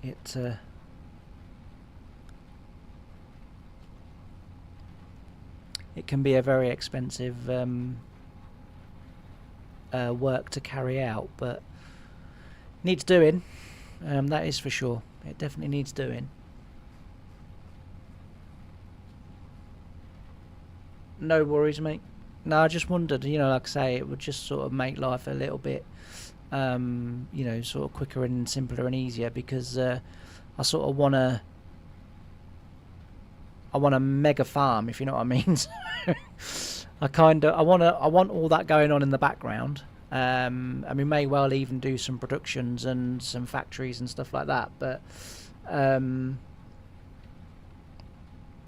It can be a very expensive work to carry out, but needs doing. That is for sure. It definitely needs doing. No worries, mate. No, I just wondered, like I say, it would just sort of make life a little bit, sort of quicker and simpler and easier, because I sort of want a mega farm, if you know what I mean. I want all that going on in the background. And we may well even do some productions and some factories and stuff like that. But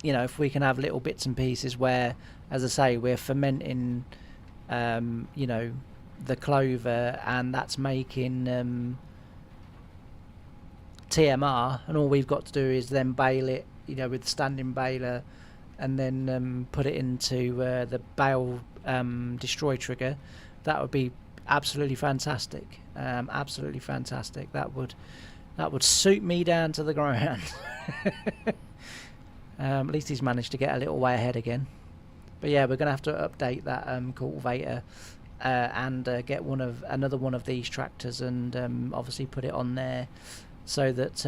if we can have little bits and pieces where, as I say, we're fermenting, the clover, and that's making TMR, and all we've got to do is then bale it, with the standing baler, and then put it into the bale destroy trigger. That would be absolutely fantastic. Absolutely fantastic. That would suit me down to the ground. At least he's managed to get a little way ahead again. But yeah, we're going to have to update that cultivator and get another one of these tractors, and obviously put it on there so that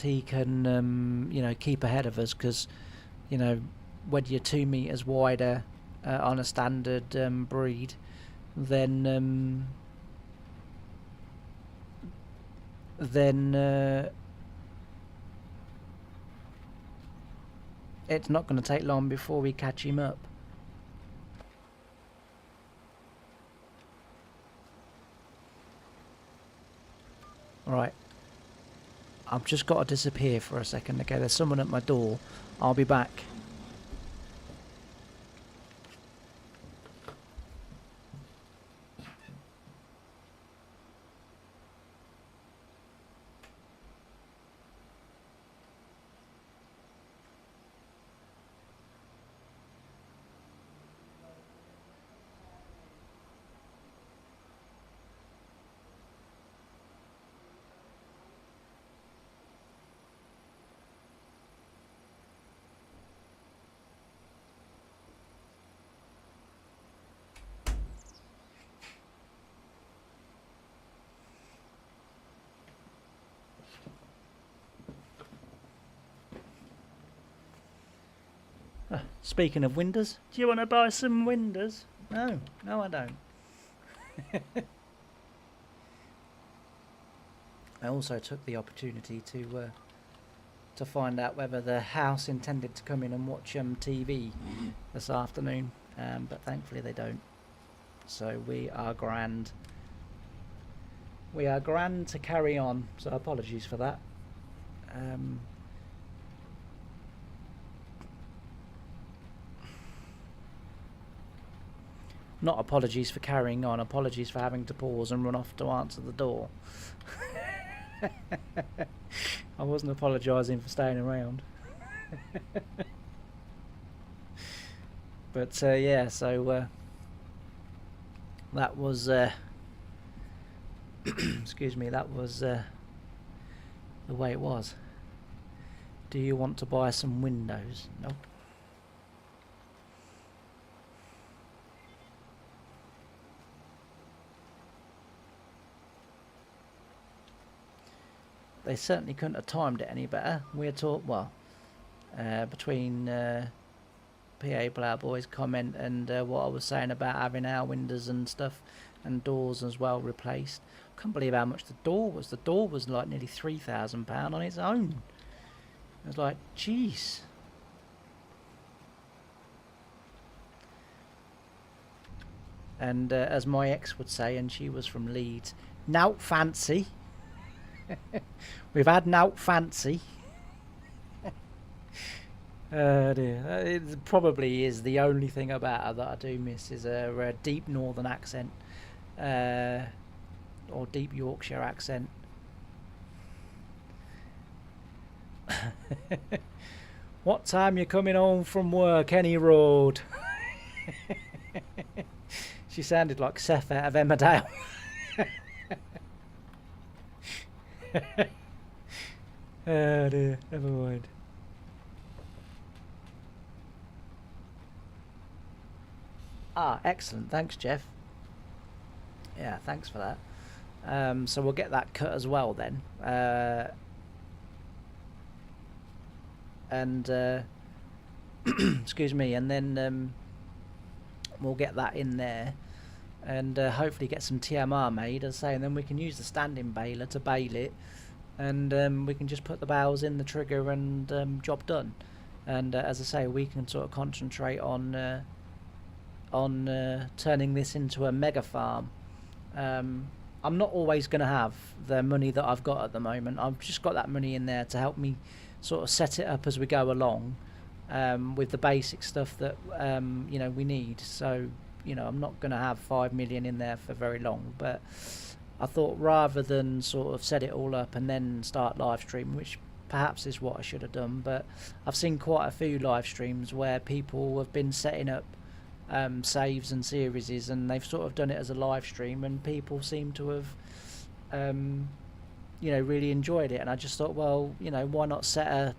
he can keep ahead of us, because when you're 2 meters wider on a standard breed, then it's not going to take long before we catch him up. Right, I've just got to disappear for a second. Okay, there's someone at my door. I'll be back. Speaking of windows, do you want to buy some windows? No, I don't. I also took the opportunity to find out whether the house intended to come in and watch TV this afternoon, but thankfully they don't. So we are grand. We are grand to carry on. So apologies for that. Not apologies for carrying on, apologies for having to pause and run off to answer the door. I wasn't apologising for staying around. But yeah, so that was excuse me, that was the way it was. Do you want to buy some windows? Nope. They certainly couldn't have timed it any better. We're between PA Playboy's comment and what I was saying about having our windows and stuff and doors as well replaced. I can't believe how much the door was. The door was like nearly £3,000 on its own. I was like, jeez. And as my ex would say, and she was from Leeds, "Nout fancy." We've had nout fancy. Dear. It probably is the only thing about her that I do miss is a deep northern accent, uh, or deep Yorkshire accent. What time you coming home from work, any road? She sounded like Seth out of Emmerdale. Oh dear, never mind. Ah, excellent. Thanks, Jeff. Yeah, thanks for that. So we'll get that cut as well then. And excuse me, and then we'll get that in there, and hopefully get some TMR made, as I say, and then we can use the standing baler to bale it, and we can just put the bales in the trigger and job done. And as I say, we can sort of concentrate on turning this into a mega farm. I'm not always going to have the money that I've got at the moment. I've just got that money in there to help me sort of set it up as we go along, with the basic stuff that we need. So I'm not going to have 5 million in there for very long, but I thought rather than sort of set it all up and then start live streaming, which perhaps is what I should have done, but I've seen quite a few live streams where people have been setting up saves and series, and they've sort of done it as a live stream, and people seem to have really enjoyed it. And I just thought, well, why not set a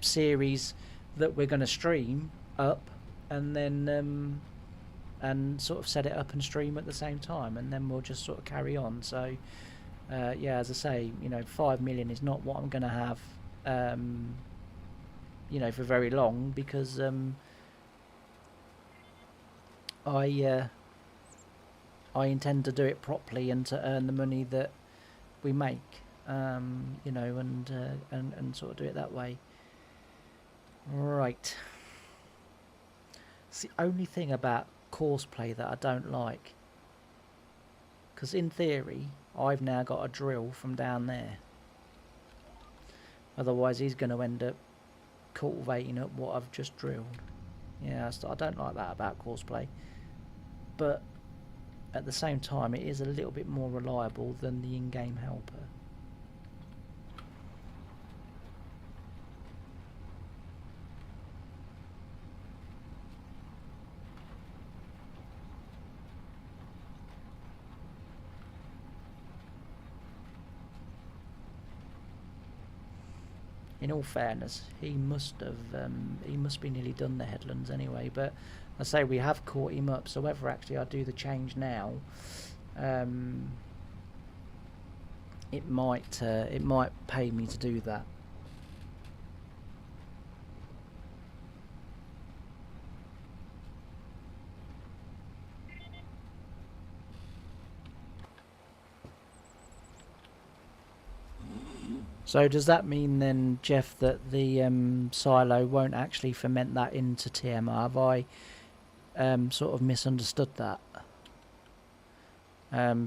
series that we're going to stream up, and then and sort of set it up and stream at the same time, and then we'll just sort of carry on. So yeah, as I say, 5 million is not what I'm going to have for very long, because I intend to do it properly and to earn the money that we make, and sort of do it that way. Right. It's the only thing about course play that I don't like, because in theory I've now got a drill from down there. Otherwise he's going to end up cultivating up what I've just drilled. Yeah, I don't like that about course play. But at the same time, it is a little bit more reliable than the in-game helper. In all fairness, he must be nearly done the headlands anyway, but I say we have caught him up, so whether actually I do the change now, it might pay me to do that. So does that mean then, Jeff, that the silo won't actually ferment that into TMR? Have I sort of misunderstood that?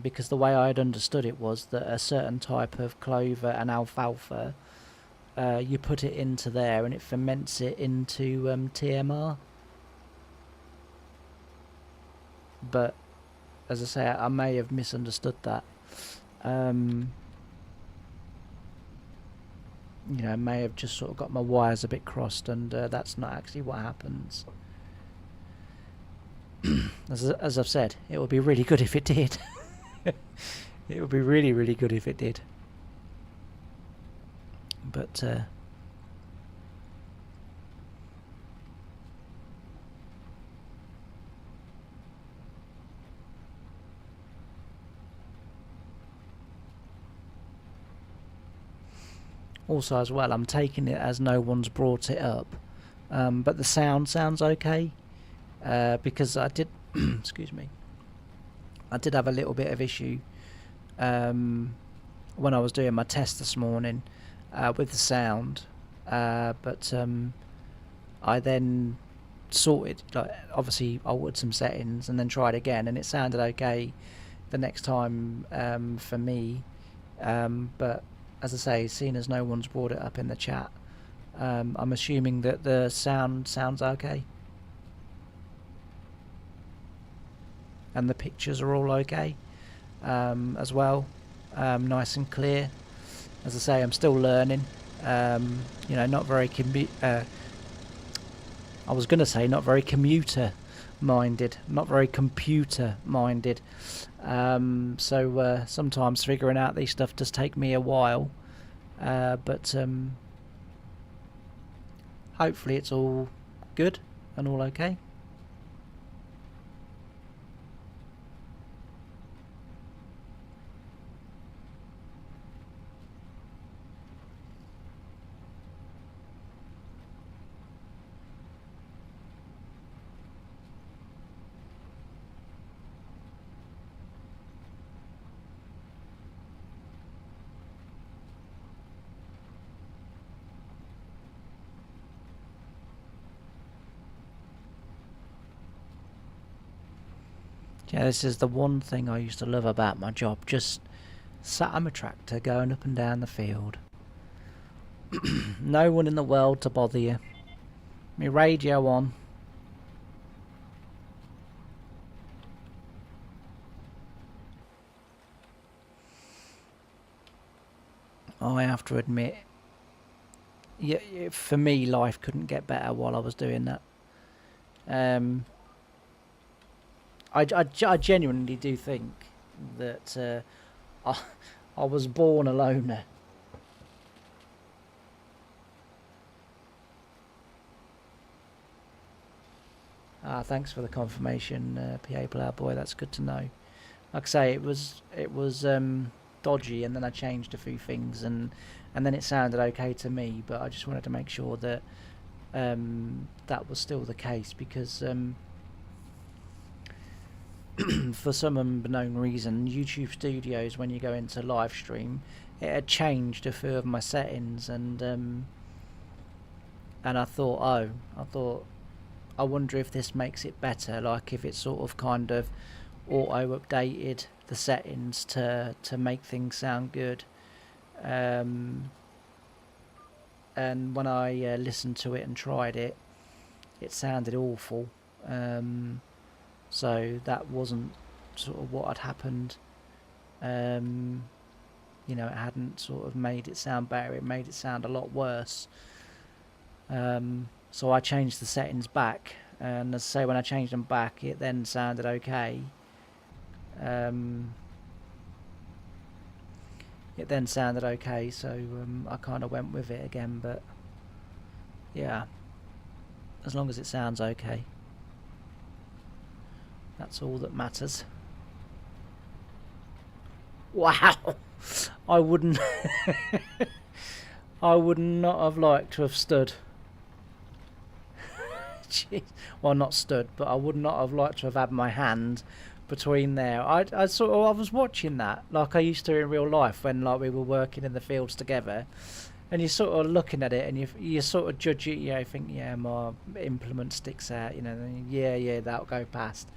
Because the way I had understood it was that a certain type of clover and alfalfa, you put it into there and it ferments it into TMR. But as I say, I may have misunderstood that. I may have just sort of got my wires a bit crossed, and that's not actually what happens. As I've said, it would be really good if it did. It would be really, really good if it did. But also as well, I'm taking it as no one's brought it up, but the sounds okay, because I did excuse me, I did have a little bit of issue when I was doing my test this morning with the sound, but I then sorted, obviously altered some settings and then tried again, and it sounded okay the next time for me, but as I say, seeing as no one's brought it up in the chat, I'm assuming that the sounds okay, and the pictures are all okay as well, nice and clear. As I say, I'm still learning. You know, not very I was going to say not very commuter minded, not very computer minded. So sometimes figuring out these stuff does take me a while, but hopefully it's all good and all okay. Yeah, this is the one thing I used to love about my job. Just sat on my tractor going up and down the field. No one in the world to bother you. My radio on. I have to admit, yeah, for me, life couldn't get better while I was doing that. I genuinely do think that I was born a loner. Thanks for the confirmation, PA Playboy. That's good to know. Like I say, it was dodgy, and then I changed a few things, and then it sounded okay to me. But I just wanted to make sure that that was still the case, because for some unbeknown reason, YouTube Studios, when you go into live stream, it had changed a few of my settings, and I thought, I wonder if this makes it better, like if it sort of kind of auto updated the settings to make things sound good. And when I listened to it and tried it, it sounded awful. So that wasn't sort of what had happened. You know, it hadn't sort of made it sound better, it made it sound a lot worse. So I changed the settings back, and as I say, when I changed them back, it then sounded okay. It then sounded okay, so I kind of went with it again. But yeah, as long as it sounds okay, that's all that matters. Wow, I wouldn't. I would not have liked to have stood. Jeez. Well, not stood, but I would not have liked to have had my hand between there. I was watching that like I used to in real life when like we were working in the fields together, and you're sort of looking at it, and you sort of judge it. You know, think, yeah, my implement sticks out. You know, yeah, that'll go past.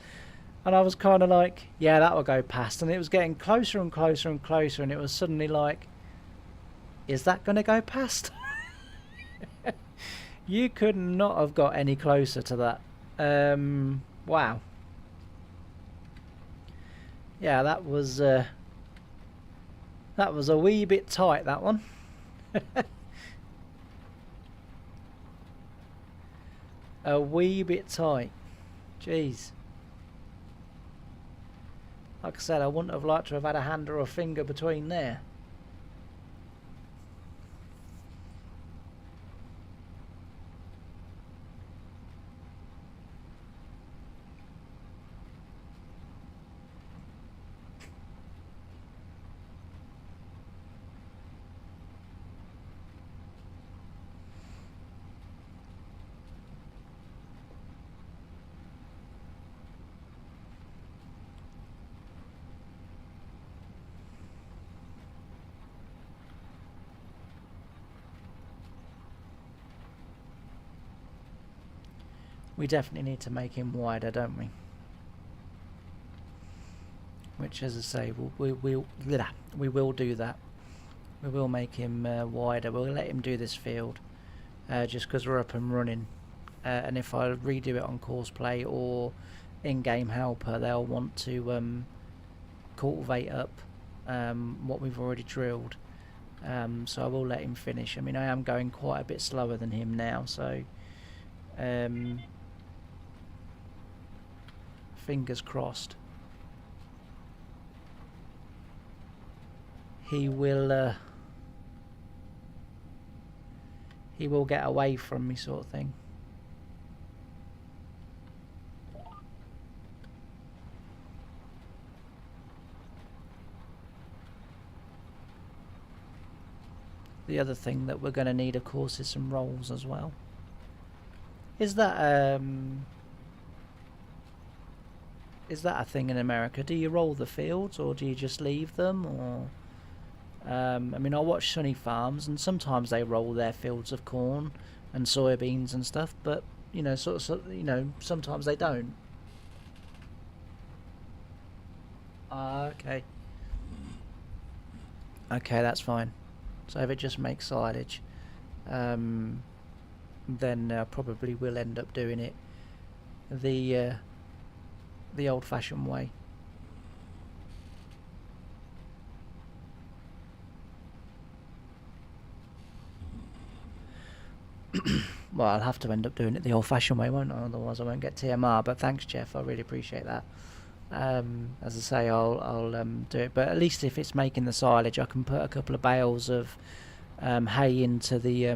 And I was kind of like, yeah, that will go past, and it was getting closer and closer and closer, and it was suddenly like, is that going to go past? You could not have got any closer to that. Wow. Yeah, that was a wee bit tight, that one. A wee bit tight. Jeez. Like I said, I wouldn't have liked to have had a hand or a finger between there. We definitely need to make him wider, don't we? Which, as I say, we will do that. We will make him wider. We'll let him do this field. just because we're up and running. And if I redo it on course play or in-game helper, they'll want to cultivate up what we've already drilled. So I will let him finish. I mean, I am going quite a bit slower than him now, so fingers crossed. He will get away from me, sort of thing. The other thing that we're going to need, of course, is some rolls as well. Is that a thing in America? Do you roll the fields, or do you just leave them? Or I mean, I watch Sunny Farms, and sometimes they roll their fields of corn and soybeans and stuff, but you know, sometimes they don't. Okay. Okay, that's fine. So if it just makes silage, then probably we'll end up doing it the old-fashioned way. Well, I'll have to end up doing it the old-fashioned way, won't I? Otherwise I won't get TMR. But thanks, Jeff. I really appreciate that. As I say, I'll do it. But at least if it's making the silage, I can put a couple of bales of hay into the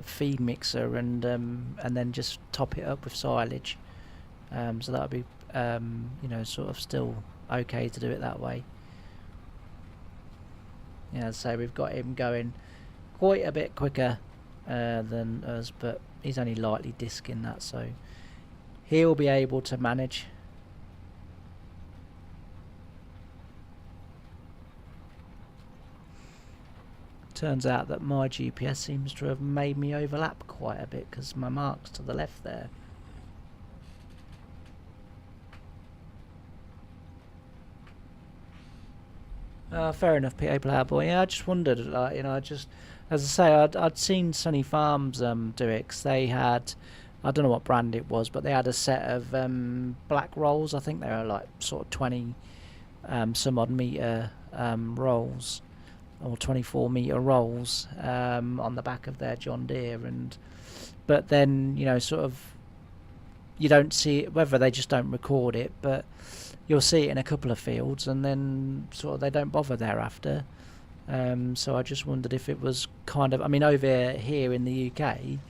feed mixer, and then just top it up with silage. So that'll be you know, sort of still okay to do it that way. Yeah, as I say, we've got him going quite a bit quicker than us, but he's only lightly disking that, so he'll be able to manage. Turns out that my GPS seems to have made me overlap quite a bit, because my mark's to the left there. Fair enough, PA Playboy. Yeah, I just wondered, like, you know, as I say, I'd seen Sunny Farms do it, 'cause they had, I don't know what brand it was, but they had a set of black rolls. I think they were like sort of 20 some odd meter rolls, or 24-meter rolls on the back of their John Deere, but then, you know, sort of, you don't see it, whether they just don't record it, but you'll see it in a couple of fields, and then sort of they don't bother thereafter. So I just wondered if it was kind of, I mean, over here in the UK,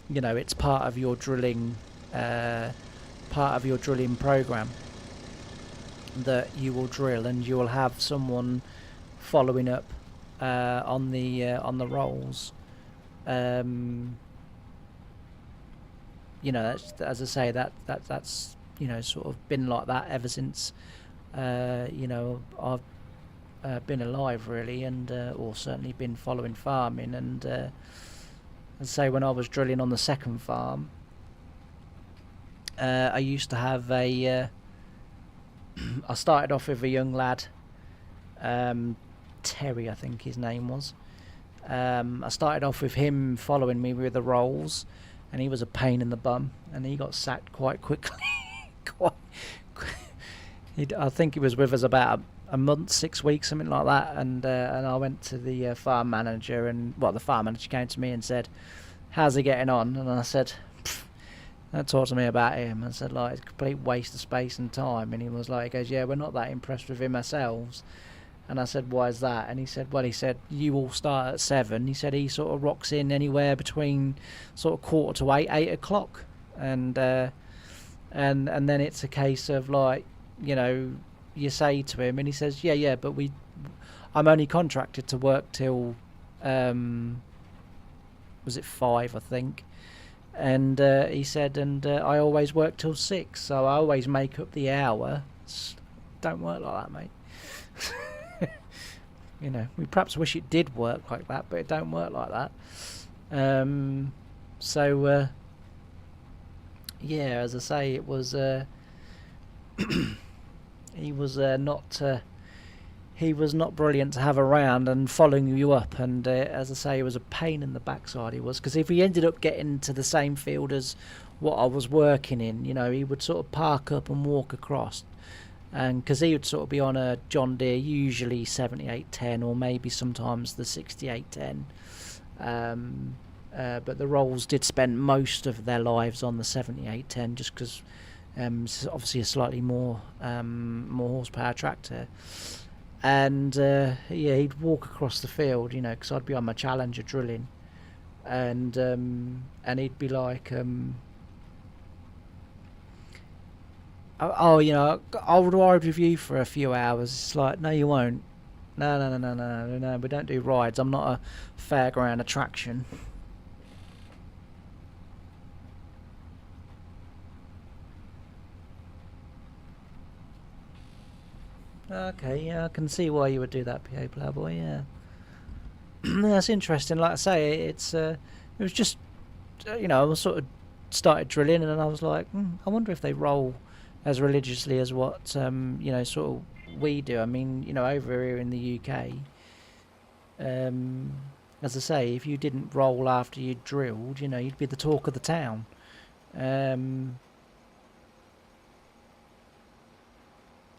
you know, it's part of your drilling program that you will drill, and you will have someone following up on the rolls. You know, that's, as I say, that's you know, sort of been like that ever since you know, I've been alive, really, and or certainly been following farming. And as I say, when I was drilling on the second farm, I used to have a I started off with a young lad, Terry, I think his name was. I started off with him following me with the rolls, and he was a pain in the bum, and he got sacked quite quickly. I think he was with us about a month, 6 weeks, something like that, and I went to the farm manager, and the farm manager came to me and said, "How's he getting on?" And I said, "Don't talk to me about him." I said, like, it's a complete waste of space and time. And he was like, he goes, "Yeah, we're not that impressed with him ourselves." And I said, "Why is that?" And he said, "Well," he said, "you all start at 7. He said he sort of rocks in anywhere between sort of 7:45, 8 o'clock, and then it's a case of, like, you know, you say to him, and he says, yeah, but I'm only contracted to work till was it 5, I think." And he said, and I always work till 6, so I always make up the hour. Don't work like that, mate. You know, we perhaps wish it did work like that, but it don't work like that. So yeah, as I say, it was he was not he was not brilliant to have around and following you up. And as I say, it was a pain in the backside. He was, because if he ended up getting to the same field as what I was working in, you know, he would sort of park up and walk across. And because he would sort of be on a John Deere, usually 7810 or maybe sometimes the 6810. But the Rolls did spend most of their lives on the 7810 just because it's obviously a slightly more horsepower tractor. And yeah, he'd walk across the field, you know, because I'd be on my Challenger drilling, and he'd be like, oh, you know, I'll ride with you for a few hours. It's like, no, you won't. No, we don't do rides. I'm not a fairground attraction. Okay, yeah, I can see why you would do that, PA Playboy, yeah. That's interesting. Like I say, it was just, you know, I was sort of started drilling, and then I was like, I wonder if they roll as religiously as what, you know, sort of we do. I mean, you know, over here in the UK, as I say, if you didn't roll after you drilled, you know, you'd be the talk of the town.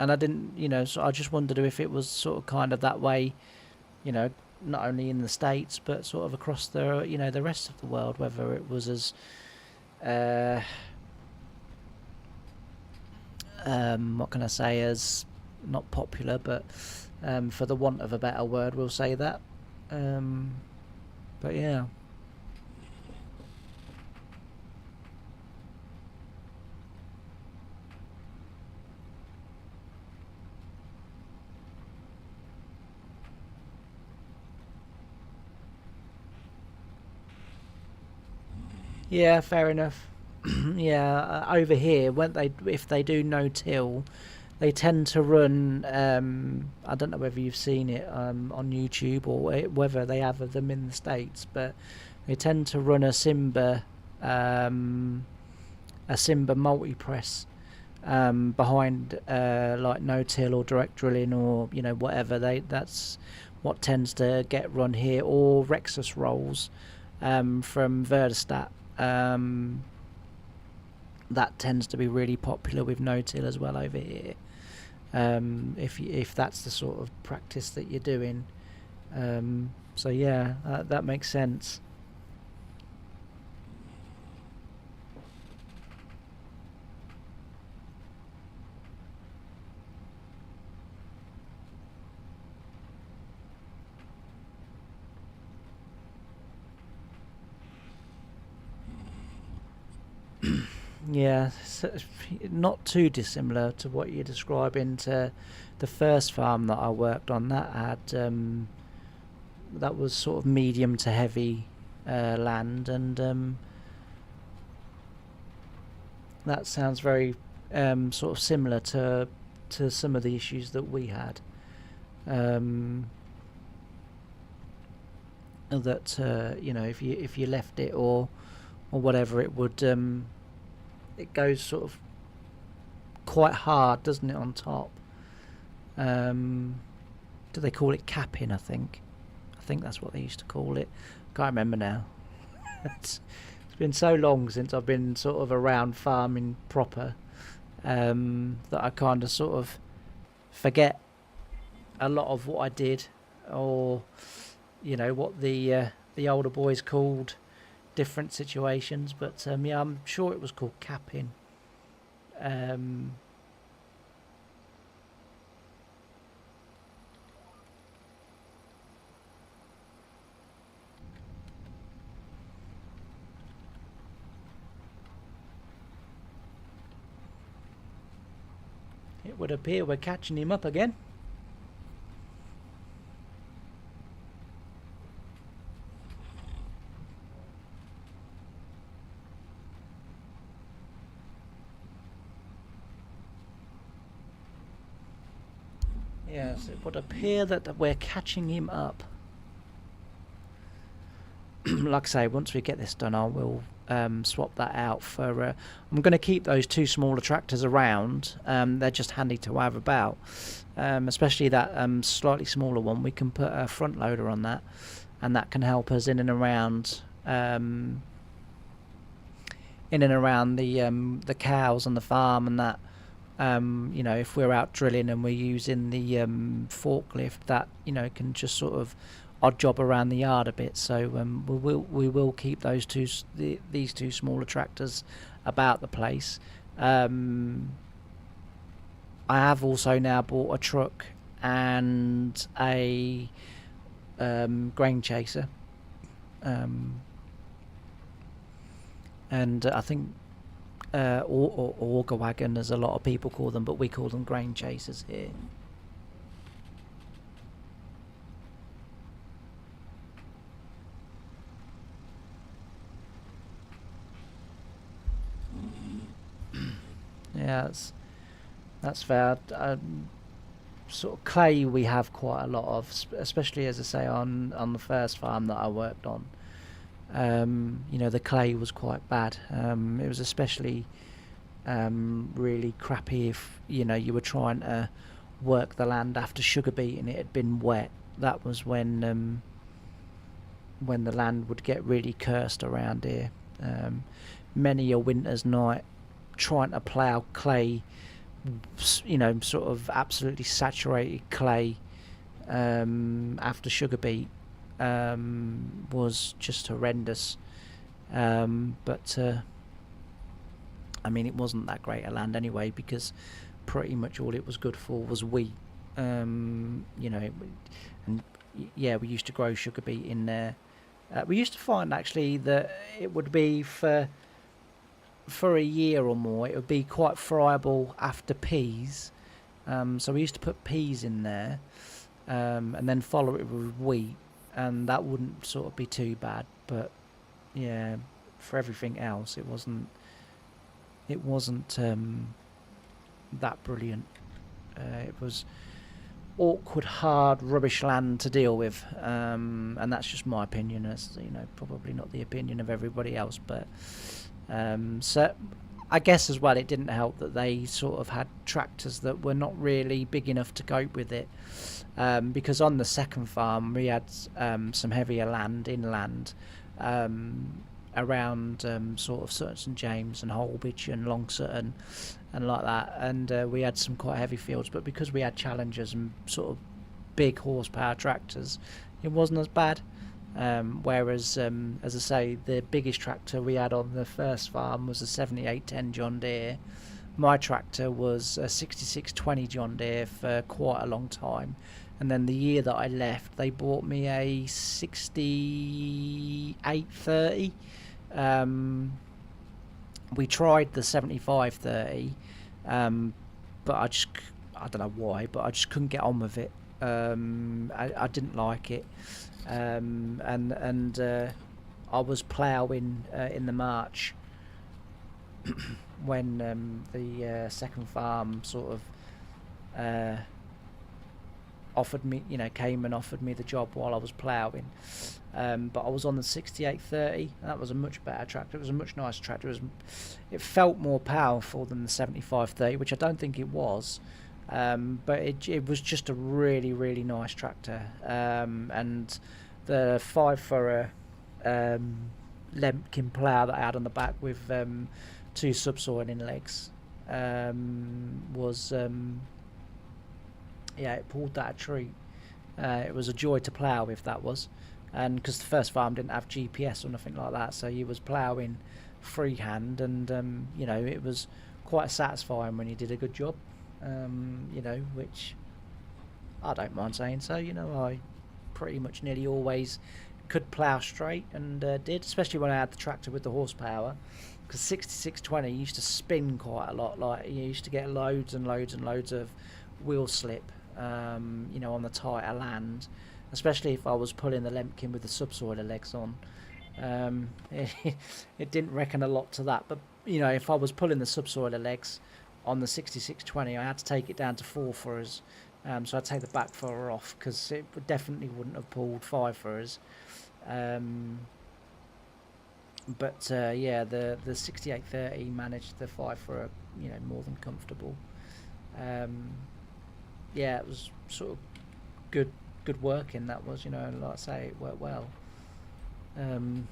And I didn't, you know, so I just wondered if it was sort of kind of that way, you know, not only in the States but sort of across the, you know, the rest of the world, whether it was as what can I say, as not popular, but for the want of a better word, we'll say that. But yeah. Yeah, fair enough. Yeah, over here, if they do no-till, they tend to run. I don't know whether you've seen it on YouTube or whether they have them in the States, but they tend to run a Simba multi-press behind like no-till or direct drilling, or you know, whatever. That's what tends to get run here, or Rexus rolls from Verdestat. That tends to be really popular with no-till as well over here. If that's the sort of practice that you're doing. So yeah, that makes sense. Yeah, so not too dissimilar to what you're describing to the first farm that I worked on. That had that was sort of medium to heavy land, and that sounds very sort of similar to some of the issues that we had. That you know, if you left it or whatever, it would it goes sort of quite hard, doesn't it, on top? Do they call it capping? I think that's what they used to call it. Can't remember now. It's been so long since I've been sort of around farming proper, that I kind of sort of forget a lot of what I did, or you know, what the older boys called different situations. But yeah, I'm sure it was called capping. It would appear we're catching him up again. Yes, it would appear that we're catching him up. Like I say, once we get this done, I will swap that out for... I'm going to keep those two smaller tractors around. They're just handy to have about. especially that slightly smaller one. We can put a front loader on that, and that can help us in and around the cows on the farm and that. If we're out drilling and we're using the forklift, that can just sort of odd job around the yard a bit. So we will keep these two smaller tractors about the place. I have also now bought a truck and a grain chaser, and I think or auger wagon, as a lot of people call them, but we call them grain chasers here. Yeah, that's fair. Sort of clay we have quite a lot of, especially as I say on the first farm that I worked on. The clay was quite bad. It was especially really crappy if you were trying to work the land after sugar beet and it had been wet. That was when the land would get really cursed around here. Many a winter's night trying to plough clay, sort of absolutely saturated clay after sugar beet was just horrendous. But I mean, it wasn't that great a land anyway, because pretty much all it was good for was wheat. And yeah, we used to grow sugar beet in there. We used to find actually that it would be for a year or more, it would be quite friable after peas. So we used to put peas in there, and then follow it with wheat, and that wouldn't sort of be too bad. But yeah, for everything else, it wasn't that brilliant. It was awkward, hard, rubbish land to deal with, and that's just my opinion. As probably not the opinion of everybody else, but so I guess as well, it didn't help that they sort of had tractors that were not really big enough to cope with it, because on the second farm we had some heavier land inland, around sort of Sutton St James and Holbitch and Long Sutton and like that, and we had some quite heavy fields, but because we had Challengers and sort of big horsepower tractors, it wasn't as bad. Whereas, as I say, the biggest tractor we had on the first farm was a 7810 John Deere. My tractor was a 6620 John Deere for quite a long time, and then the year that I left, they bought me a 6830. We tried the 7530, but I don't know why, but I just couldn't get on with it. I didn't like it. And I was ploughing in the March when the second farm sort of offered me, came and offered me the job while I was ploughing. But I was on the 6830. That was a much better tractor. It was a much nicer tractor. It felt more powerful than the 7530, which I don't think it was. But it was just a really, really nice tractor. And the 5 Lemkin plough that I had on the back with 2 subsoiling legs was it pulled that a treat. It was a joy to plough with, that was. And because the first farm didn't have GPS or nothing like that, so you was ploughing freehand, and it was quite satisfying when you did a good job. Which I don't mind saying. So I pretty much nearly always could plough straight, and did, especially when I had the tractor with the horsepower, because 6620 used to spin quite a lot. Like, you used to get loads and loads and loads of wheel slip, on the tighter land, especially if I was pulling the Lemkin with the subsoiler legs on. It didn't reckon a lot to that, but if I was pulling the subsoiler legs on the 6620, I had to take it down to 4 footers, so I'd take the back footer off, because it definitely wouldn't have pulled 5 footers. But the 6830 managed the 5 footer, more than comfortable. yeah, it was sort of good working. That was, like I say, it worked well. Um,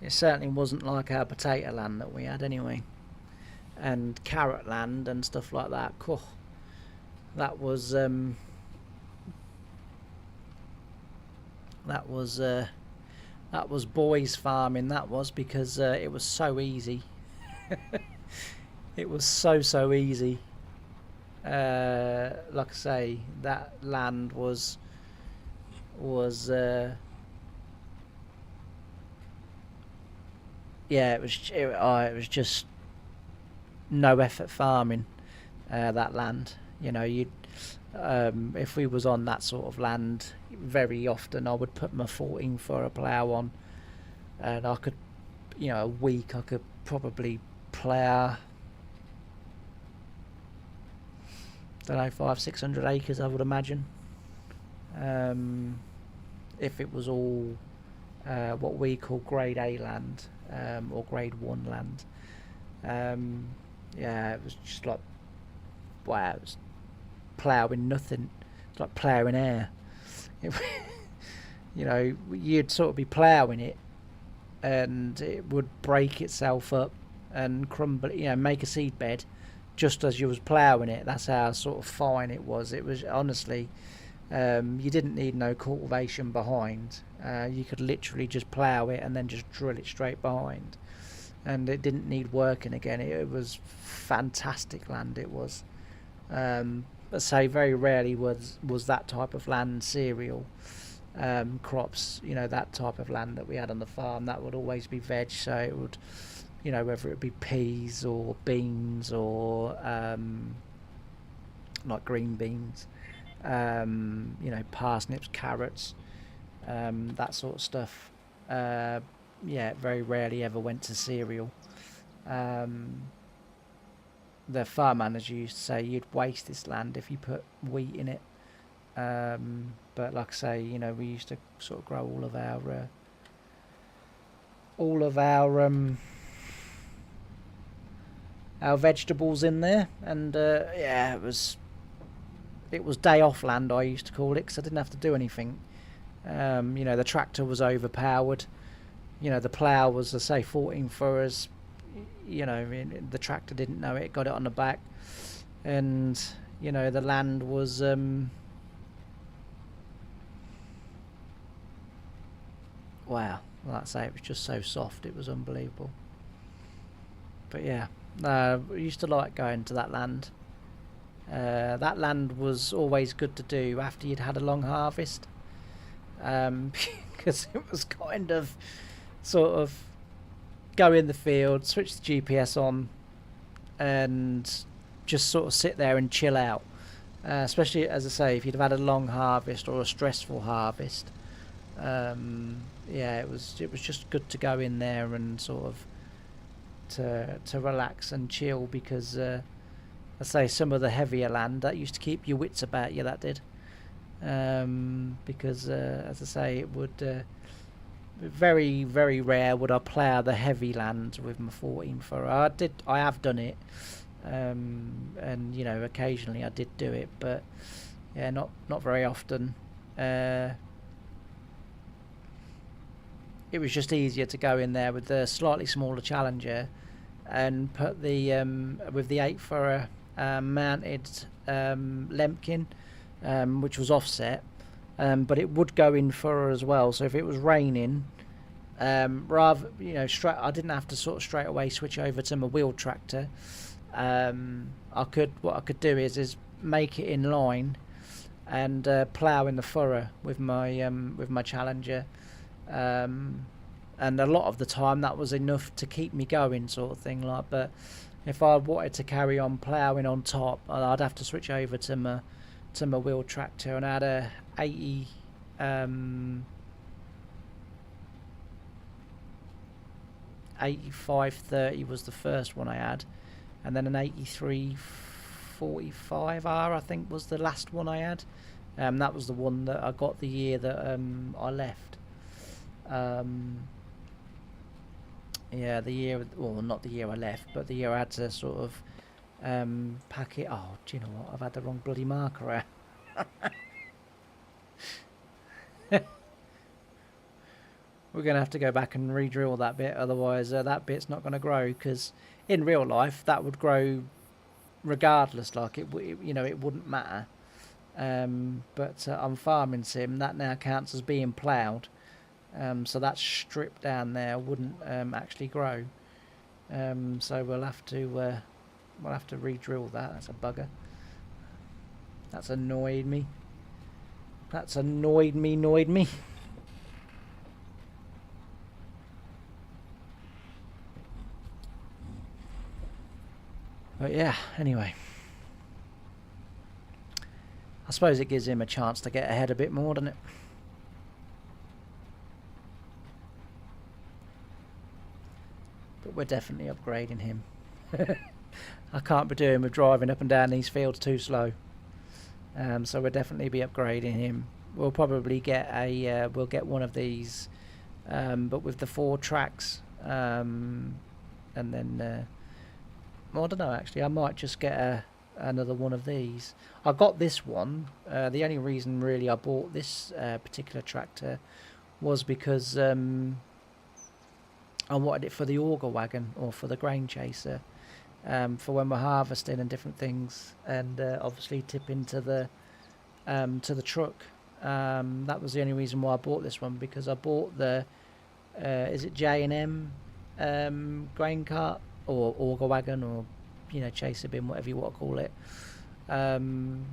it certainly wasn't like our potato land that we had anyway, and carrot land and stuff like that. Cool. That was that was uh, that was boys farming. That was because it was so easy. It was so easy. Like I say, that land was yeah, it was just no effort farming that land. You if we was on that sort of land, very often I would put my 14 for a plough on, and I could, a week I could probably plough, don't know, 500-600 acres, I would imagine. If it was all what we call grade A land, or grade 1 land. Yeah, it was just like, wow, it was ploughing nothing. It's like ploughing air. It, you'd sort of be ploughing it, and it would break itself up and crumble. Make a seed bed, just as you was ploughing it. That's how sort of fine it was. It was honestly, you didn't need no cultivation behind. You could literally just plough it and then just drill it straight behind, and it didn't need working again. It was fantastic land. It was. But say very rarely was that type of land cereal crops. That type of land that we had on the farm, that would always be veg. So it would, whether it be peas or beans or like green beans, parsnips, carrots, that sort of stuff. Yeah, very rarely ever went to cereal. The farm manager used to say you'd waste this land if you put wheat in it. But like I say, we used to sort of grow all of our vegetables in there, and yeah, it was day off land, I used to call it, because I didn't have to do anything. The tractor was overpowered. The plough was, I say, 14 for us. The tractor didn't know it, got it on the back, and the land was wow, like I say, it was just so soft, it was unbelievable. But yeah, we used to like going to that land. That land was always good to do after you'd had a long harvest, because it was kind of sort of go in the field, switch the GPS on, and just sort of sit there and chill out. Especially, as I say, if you'd have had a long harvest or a stressful harvest, yeah, it was just good to go in there and sort of to relax and chill, because I say some of the heavier land, that used to keep your wits about you, that did, because as I say, it would. Very, very rare would I plough the heavy land with my 14 furrow. I have done it, and occasionally I did do it, but yeah, not very often. It was just easier to go in there with the slightly smaller Challenger and put the with the 8 furrow mounted Lempkin, which was offset. But it would go in furrow as well. So if it was raining, rather I didn't have to sort of straight away switch over to my wheel tractor. What I could do is make it in line and plough in the furrow with my Challenger, and a lot of the time that was enough to keep me going, sort of thing. Like, but if I wanted to carry on ploughing on top, I'd have to switch over to my wheel tractor, and I had a 80 8530 was the first one I had, and then an 8345R I think was the last one I had. That was the one that I got the year that I left. Yeah, the year, well, not the year I left, but the year I had to sort of pack it. Oh, do you know what? I've had the wrong bloody marker out. We're going to have to go back and re-drill that bit, otherwise that bit's not going to grow, because in real life that would grow regardless, like it you know, it wouldn't matter. But on Farming Sim, that now counts as being ploughed, so that strip down there wouldn't actually grow. So we'll have to re-drill that. That's a bugger. That's annoyed me. That's annoyed me. But yeah, anyway. I suppose it gives him a chance to get ahead a bit more, doesn't it? But we're definitely upgrading him. I can't be doing with driving up and down these fields too slow. So we'll definitely be upgrading him. We'll probably get a we'll get one of these, but with the 4 tracks, and then well, I don't know, actually I might just get another one of these. I got this one, the only reason really I bought this particular tractor was because I wanted it for the auger wagon, or for the grain chaser, for when we're harvesting and different things, and obviously tip into the truck. That was the only reason why I bought this one, because I bought the is it J&M grain cart, or auger wagon, or, you know, chaser bin, whatever you want to call it. I'm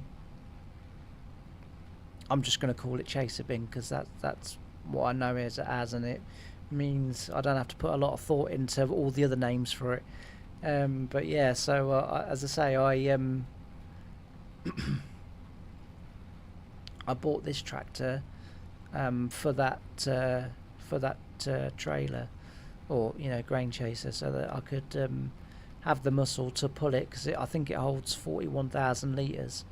just going to call it chaser bin, because that's what I know it as, and it means I don't have to put a lot of thought into all the other names for it. But yeah, so as I say, I I bought this tractor for that trailer, or, you know, grain chaser, so that I could have the muscle to pull it, because I think it holds 41,000 litres.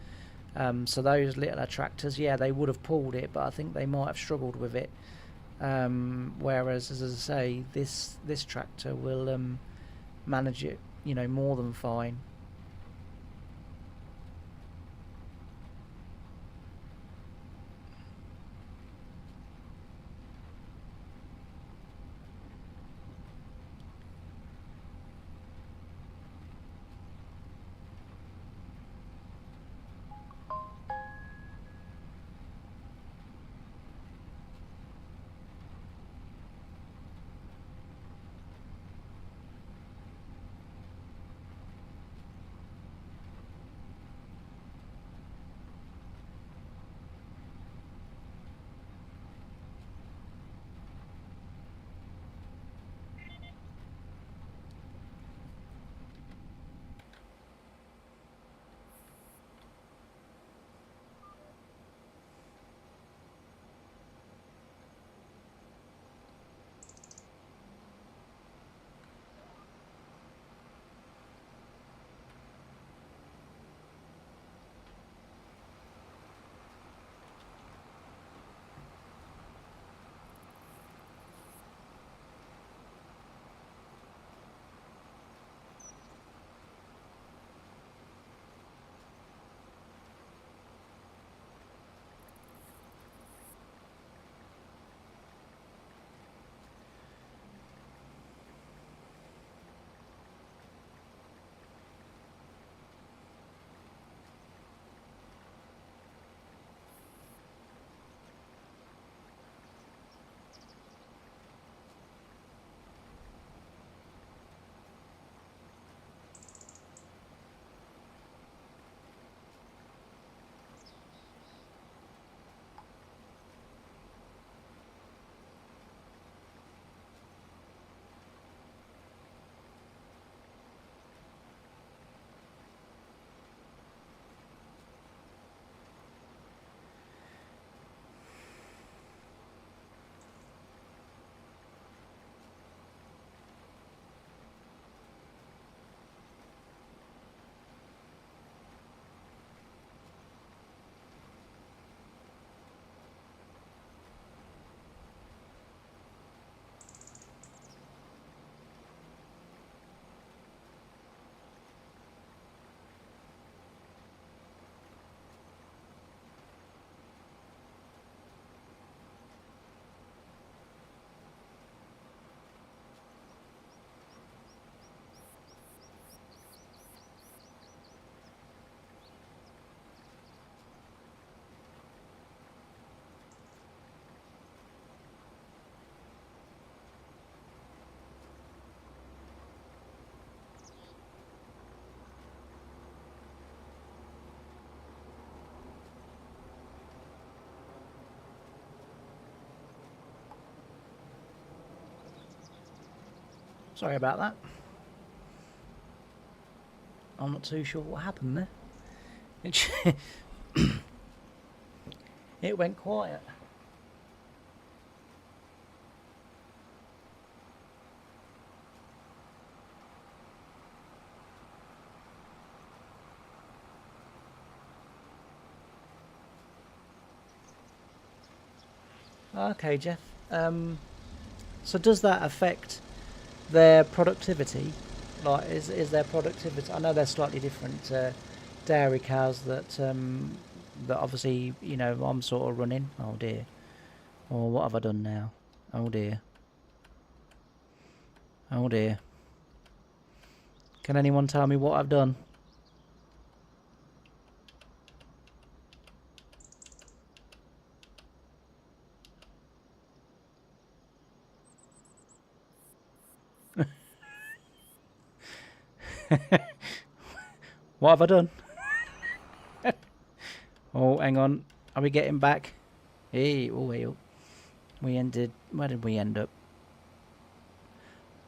So those little tractors, yeah, they would have pulled it, but I think they might have struggled with it. Whereas, as I say, this tractor will manage it, you know, more than fine. Sorry about that. I'm not too sure what happened there. It went quiet. Okay, Jeff. So does that affect their productivity? Like, is their productivity? I know they're slightly different dairy cows that obviously, you know, I'm sort of running. Oh dear. Or what have I done now? Oh dear. Oh dear. Can anyone tell me what I've done? What have I done? Oh, hang on. Are we getting back? Hey, oh, hey, oh. We ended... Where did we end up?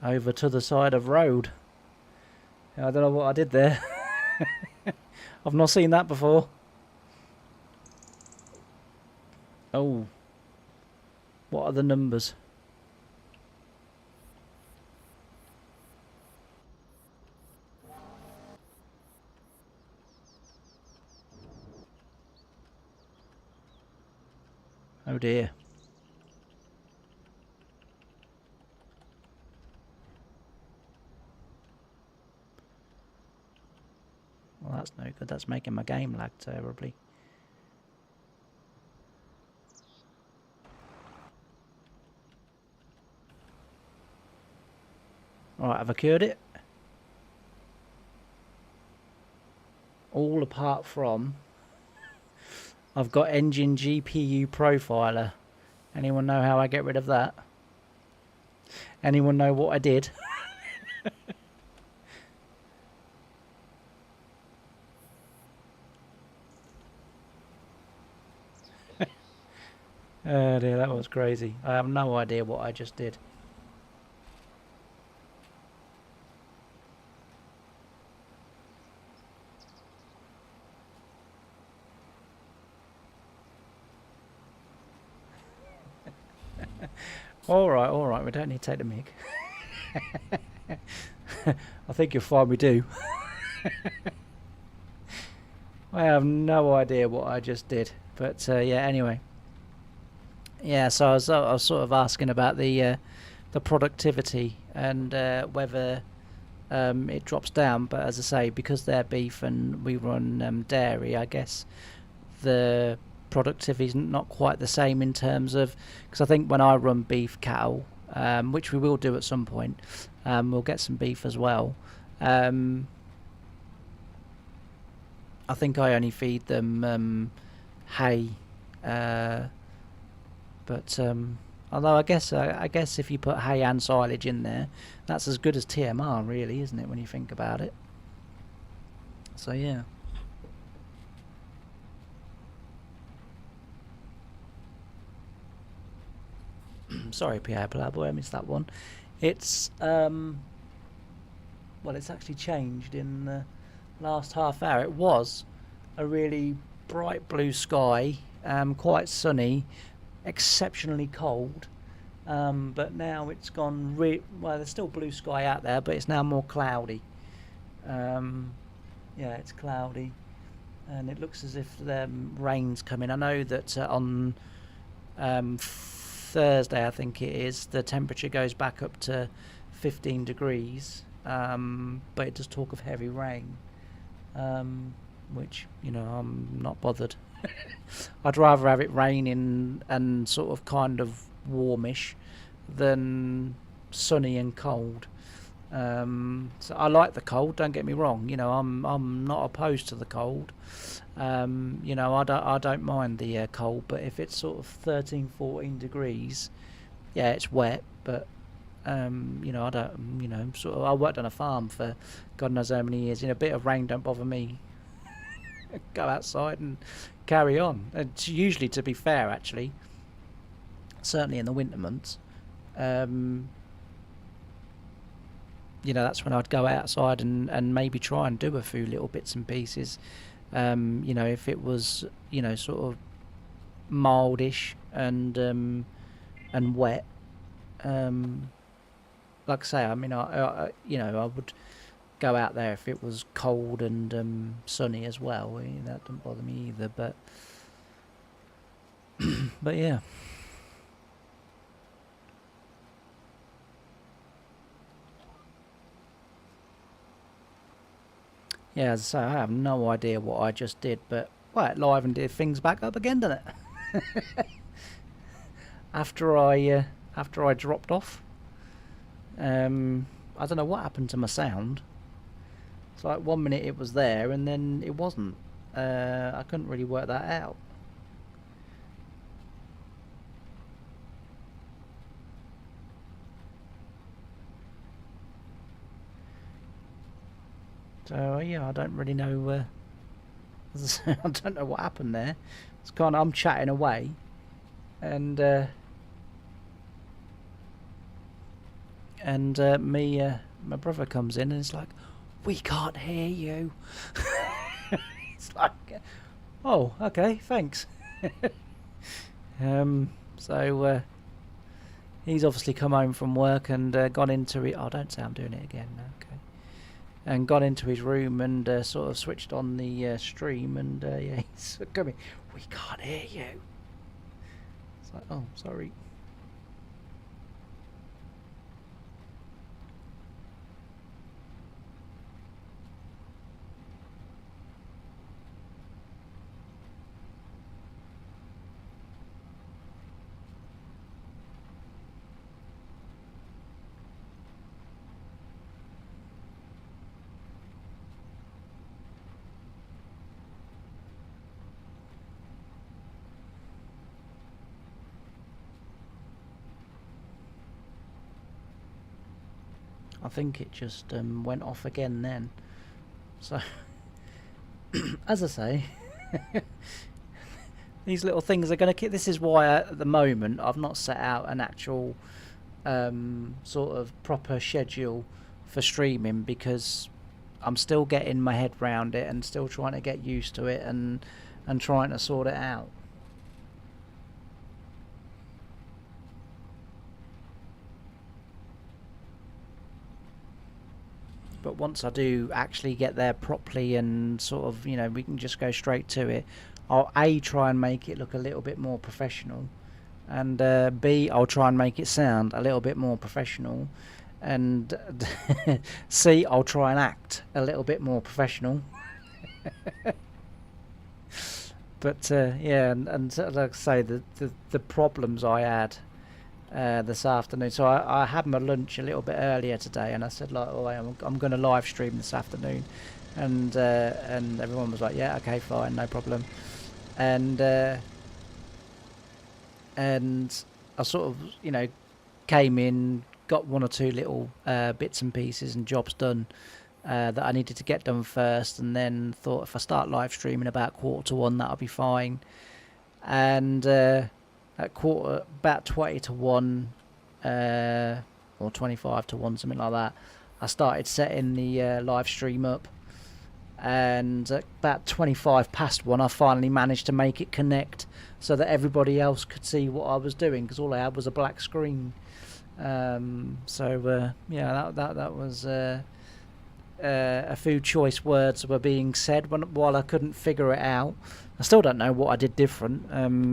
Over to the side of road. I don't know what I did there. I've not seen that before. Oh. What are the numbers? Oh dear. Well, that's no good. That's making my game lag terribly. Alright, have I cured it? All apart from... I've got engine GPU profiler. Anyone know how I get rid of that? Anyone know what I did? Oh dear, that was crazy. I have no idea what I just did. Alright, we don't need to take the mic. I think you'll find we do. I have no idea what I just did. But yeah, anyway. Yeah, so I was sort of asking about the productivity and whether it drops down. But as I say, because they're beef and we run dairy, I guess the productivity is not quite the same in terms of, because I think when I run beef cattle, which we will do at some point, we'll get some beef as well. I think I only feed them hay, but although I guess if you put hay and silage in there, that's as good as TMR, really, isn't it, when you think about it? So yeah. Sorry, Pierre Playboy, I missed that one. It's well, it's actually changed in the last half hour. It was a really bright blue sky, quite sunny, exceptionally cold, but now it's gone well, there's still blue sky out there, but it's now more cloudy. Yeah, it's cloudy and it looks as if the rain's coming. I know that on Thursday, I think it is, the temperature goes back up to 15 degrees, but it does talk of heavy rain, which, you know, I'm not bothered. I'd rather have it raining and sort of kind of warmish than sunny and cold. So I like the cold, don't get me wrong, you know, I'm not opposed to the cold. You know, I don't mind the cold, but if it's sort of 13-14 degrees, yeah, it's wet, but you know, I don't, you know, sort of, I worked on a farm for God knows how many years. You know, a bit of rain don't bother me. Go outside and carry on. It's usually, to be fair, actually, certainly in the winter months, you know, that's when I'd go outside and maybe try and do a few little bits and pieces. You know, if it was, you know, sort of mildish and wet. Like I say, I mean, you know, I would go out there if it was cold and sunny as well. That didn't bother me either. But yeah. Yeah, as I say, I have no idea what I just did, but well, it livened things back up again, didn't it? after I dropped off. I don't know what happened to my sound. It's like 1 minute it was there and then it wasn't. I couldn't really work that out. So yeah, I don't really know. I don't know what happened there. It's kind of, I'm chatting away, and my brother comes in and it's like, we can't hear you. It's like, oh, okay, thanks. So he's obviously come home from work and gone into it. Oh, don't say I'm doing it again. Okay. And gone into his room and sort of switched on the stream, and yeah, he's coming. We can't hear you. It's like, oh, sorry. I think it just went off again then. So, as I say, these little things are going to keep. This is why at the moment I've not set out an actual sort of proper schedule for streaming, because I'm still getting my head round it and still trying to get used to it and trying to sort it out. But once I do actually get there properly and sort of, you know, we can just go straight to it, I'll A, try and make it look a little bit more professional, and B, I'll try and make it sound a little bit more professional, and C, I'll try and act a little bit more professional. But yeah, and like I say, the problems I had this afternoon. So I had my lunch a little bit earlier today, and I said, like, oh, I'm going to live stream this afternoon, and everyone was like, yeah, okay, fine, no problem, and I sort of, you know, came in, got one or two little bits and pieces and jobs done that I needed to get done first, and then thought if I start live streaming about 1:45, that'll be fine, and at about 20 to 1 or 25 to 1, something like that, I started setting the live stream up, and at about 25 past 1 I finally managed to make it connect so that everybody else could see what I was doing, because all I had was a black screen. So yeah, that was a few choice words were being said while I couldn't figure it out. I still don't know what I did different.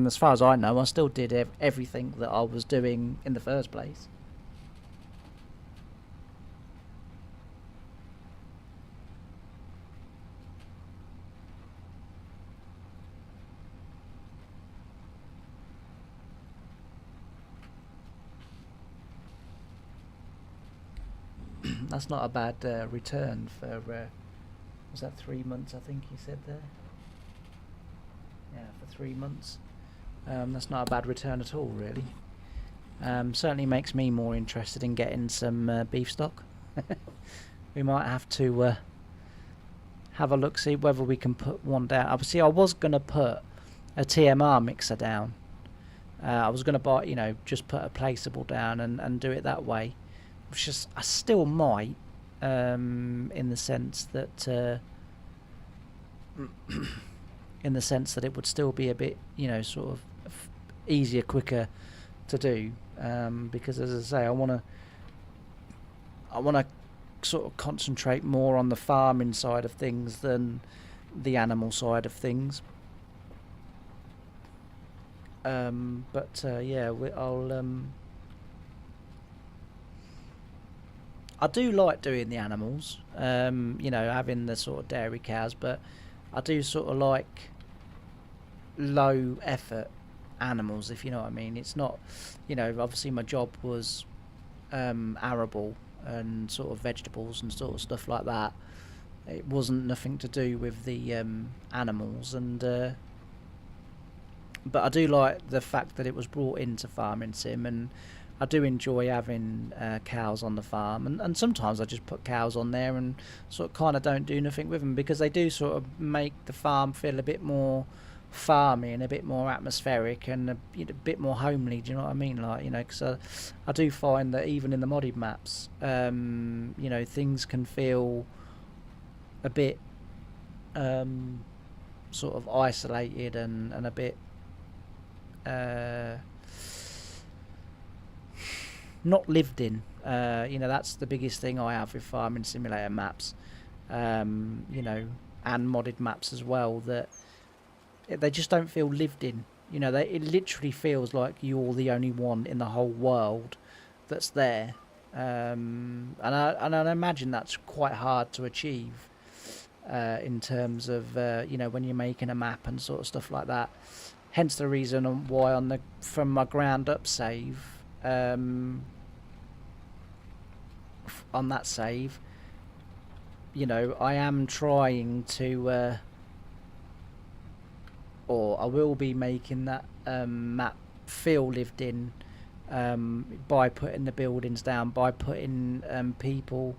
As far as I know, I still did everything that I was doing in the first place. That's not a bad return for, was that 3 months, I think he said there? Yeah, for 3 months. That's not a bad return at all, really. Certainly makes me more interested in getting some beef stock. We might have to have a look, see whether we can put one down. Obviously, I was going to put a TMR mixer down. I was going to buy, you know, just put a placeable down and do it that way. Which is, I still might, in the sense that it would still be a bit, sort of easier, quicker to do, because as I say, I want to sort of concentrate more on the farming side of things than the animal side of things. Yeah, I do like doing the animals, having the sort of dairy cows, but I do sort of like low effort animals, if you know what I mean. It's not, obviously my job was arable and sort of vegetables and sort of stuff like that. It wasn't nothing to do with the animals, and but I do like the fact that it was brought into Farming Sim, and I do enjoy having cows on the farm, and sometimes I just put cows on there and sort of kind of don't do nothing with them, because they do sort of make the farm feel a bit more farmy and a bit more atmospheric and a bit more homely. Do you know what I mean? Like, because I do find that even in the modded maps, things can feel a bit sort of isolated and a bit not lived in. That's the biggest thing I have with Farming Simulator maps, and modded maps as well, that they just don't feel lived in. It literally feels like you're the only one in the whole world that's there, and I imagine that's quite hard to achieve in terms of when you're making a map and sort of stuff like that. Hence the reason why from my ground up save, on that save, I am trying to, or I will be making that map feel lived in, by putting the buildings down, by putting people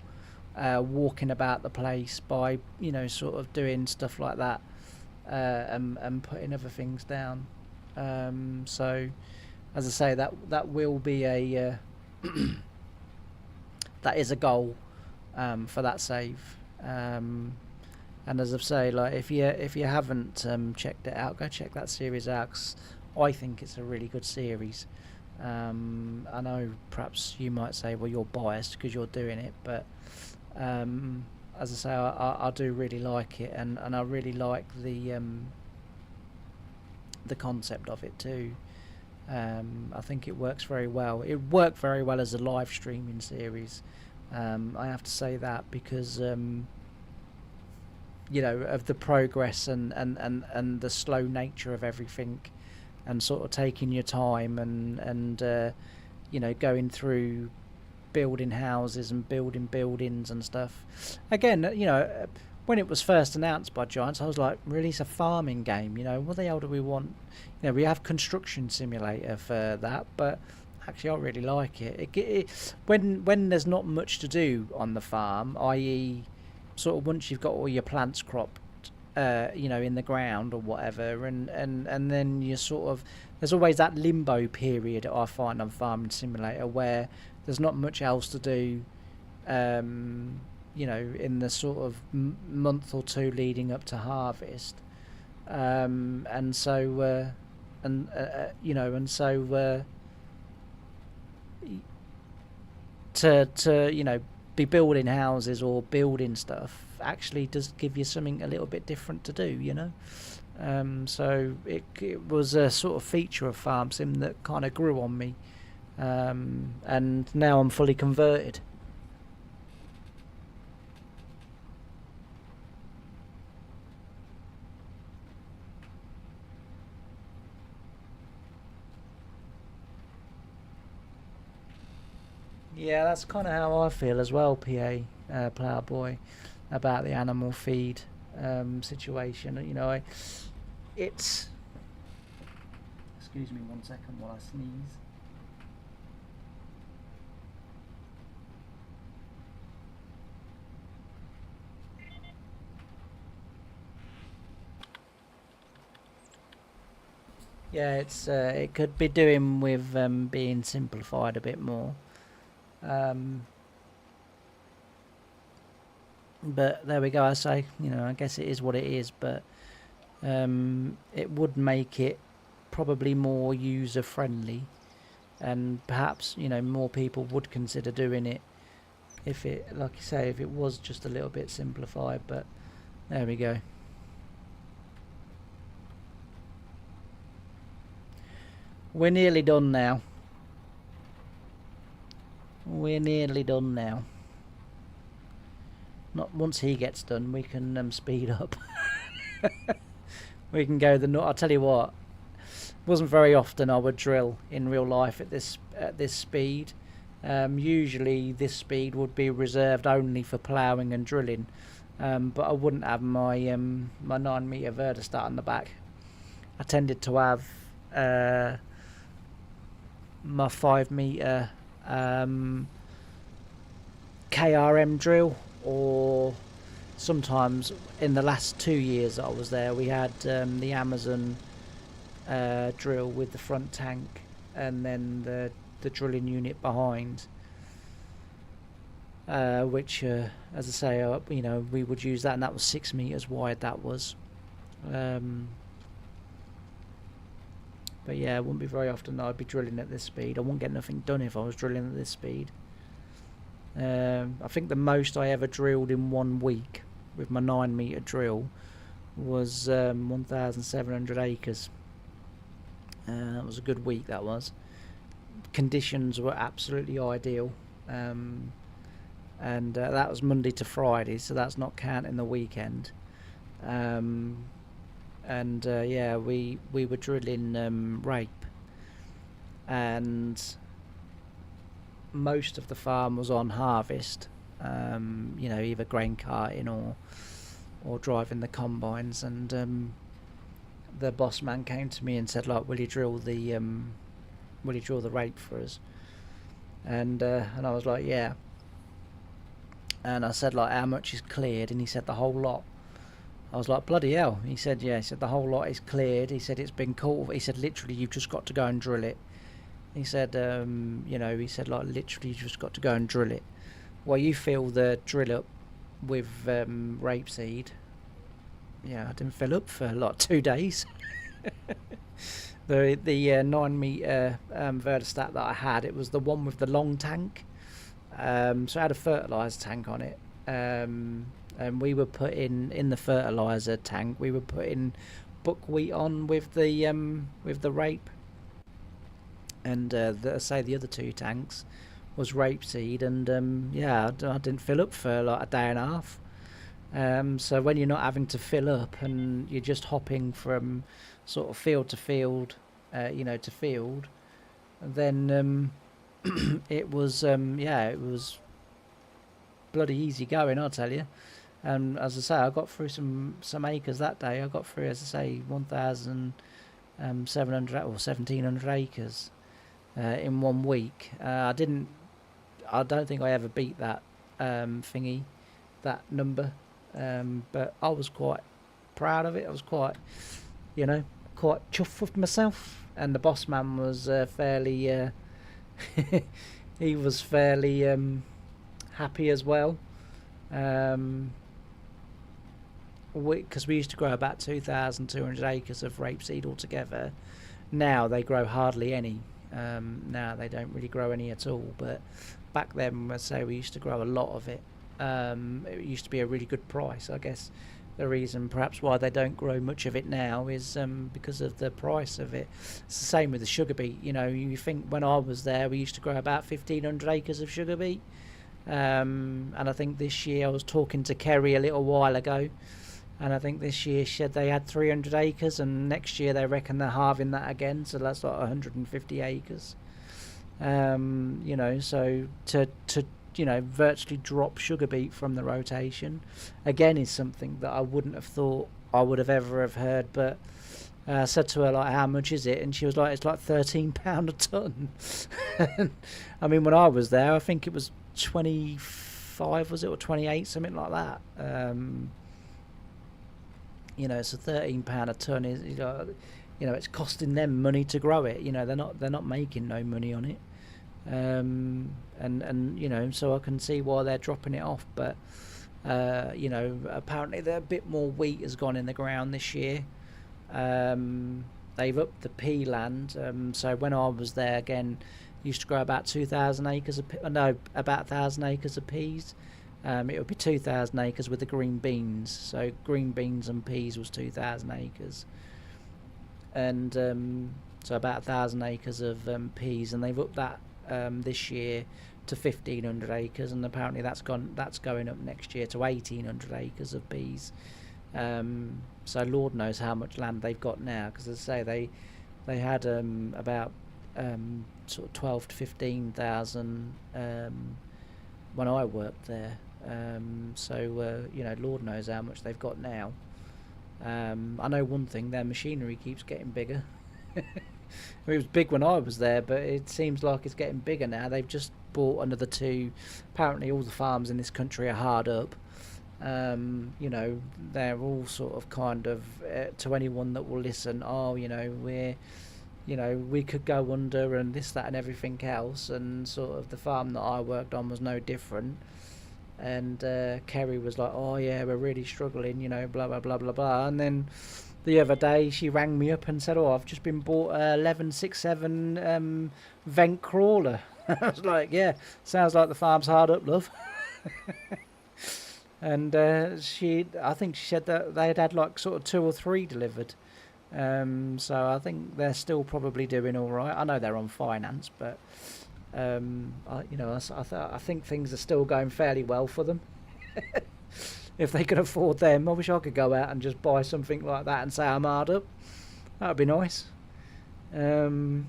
walking about the place, by sort of doing stuff like that, and putting other things down. So, as I say, that will be a that is a goal for that save. And as I say, like, if you haven't checked it out, go check that series out, 'cause I think it's a really good series. I know perhaps you might say, well, you're biased because you're doing it, but as I say, I do really like it, and I really like the concept of it too. I think it works very well. It worked very well as a live streaming series. I have to say that, because of the progress and the slow nature of everything, and sort of taking your time and going through building houses and building buildings and stuff. Again, when it was first announced by Giants, I was like, release a farming game, what the hell do we want? We have construction simulator for that, but actually I really like it. When there's not much to do on the farm, i.e. sort of once you've got all your plants cropped, in the ground or whatever, and then you sort of, there's always that limbo period I find on Farming Simulator where there's not much else to do, in the sort of month or two leading up to harvest, and so to be building houses or building stuff actually does give you something a little bit different to do. So it was a sort of feature of Farm Sim that kind of grew on me, and now I'm fully converted. Yeah, that's kind of how I feel as well, Ploughboy, about the animal feed situation. It's. Excuse me 1 second while I sneeze. Yeah, it could be doing with being simplified a bit more. But there we go. I say, I guess it is what it is. But it would make it probably more user friendly, and perhaps more people would consider doing it if it, like you say, if it was just a little bit simplified. But there we go. We're nearly done now. We're nearly done now. Not once he gets done, we can speed up. We can go I'll tell you what. Wasn't very often I would drill in real life at this speed. Usually this speed would be reserved only for ploughing and drilling. But I wouldn't have my 9-metre Verdestat on the back. I tended to have my 5-metre KRM drill, or sometimes in the last 2 years that I was there, we had the Amazon drill with the front tank and then the drilling unit behind, which as I say, we would use that, and that was 6 meters wide. That was but yeah, it wouldn't be very often that I'd be drilling at this speed. I wouldn't get nothing done if I was drilling at this speed. I think the most I ever drilled in 1 week with my 9-metre drill was 1,700 acres. That was a good week, that was. Conditions were absolutely ideal. And that was Monday to Friday, so that's not counting the weekend. Yeah, we were drilling rape, and most of the farm was on harvest, either grain carting or driving the combines. And the boss man came to me and said, like, will you drill the rape for us? And I was like, yeah. And I said, like, how much is cleared? And he said the whole lot. I was like, bloody hell. He said, yeah. He said the whole lot is cleared. He said it's been caught. He said literally you've just got to go and drill it. He said, he said, like, literally you just got to go and drill it. Well, you fill the drill up with rapeseed. Yeah, I didn't fill up for like 2 days. The 9-metre Verdestat that I had, it was the one with the long tank. So I had a fertiliser tank on it. And we were putting in the fertiliser tank, we were putting buckwheat on with the rape. And the other 2 tanks was rapeseed, and yeah, I didn't fill up for like a day and a half. So when you're not having to fill up and you're just hopping from sort of field to field, to field, then it was it was bloody easy going, I'll tell you. And as I say, I got through some acres that day. I got through, as I say, 1,700 or 1,700 acres in 1 week. I don't think I ever beat that that number. But I was quite proud of it. I was quite chuffed with myself. And the boss man was fairly he was fairly happy as well. Because we used to grow about 2,200 acres of rapeseed altogether. Now they grow hardly any. Now they don't really grow any at all. But back then, I'd say we used to grow a lot of it. It used to be a really good price. I guess the reason perhaps why they don't grow much of it now is because of the price of it. It's the same with the sugar beet. You think when I was there, we used to grow about 1,500 acres of sugar beet. And I think this year, I was talking to Kerry a little while ago, and I think this year she said they had 300 acres, and next year they reckon they're halving that again, so that's like 150 acres. So to virtually drop sugar beet from the rotation again is something that I wouldn't have thought I would have ever have heard. But I said to her, like, how much is it? And she was like, it's like £13 a tonne. I mean, when I was there, I think it was 25, was it, or 28, something like that. So £13 a tonne is, it's costing them money to grow it. They're not making no money on it. And so I can see why they're dropping it off. But Apparently a bit more wheat has gone in the ground this year. They've upped the pea land. So when I was there again, used to grow about 2,000 acres of about 1,000 acres of peas. It would be 2,000 acres with the green beans. So green beans and peas was 2,000 acres, and so about 1,000 acres of peas, and they've upped that this year to 1,500 acres, and apparently that's going up next year to 1,800 acres of peas. So Lord knows how much land they've got now, because as I say, they had about sort of 12 to 15,000 when I worked there. Lord knows how much they've got now. I know one thing: their machinery keeps getting bigger. It was big when I was there, but it seems like it's getting bigger now. They've just bought another two. Apparently, all the farms in this country are hard up. They're all sort of kind of to anyone that will listen. Oh, we could go under and this, that, and everything else. And sort of the farm that I worked on was no different. And Kerry was like, oh yeah, we're really struggling, blah blah blah blah blah. And then the other day she rang me up and said, oh, I've just been bought a 1167 vent crawler. I was like, yeah, sounds like the farm's hard up, love. And I think she said that they had like sort of 2 or 3 delivered. So I think they're still probably doing all right. I know they're on finance, but I think things are still going fairly well for them. If they can afford them, I wish I could go out and just buy something like that and say I'm hard up. That would be nice. But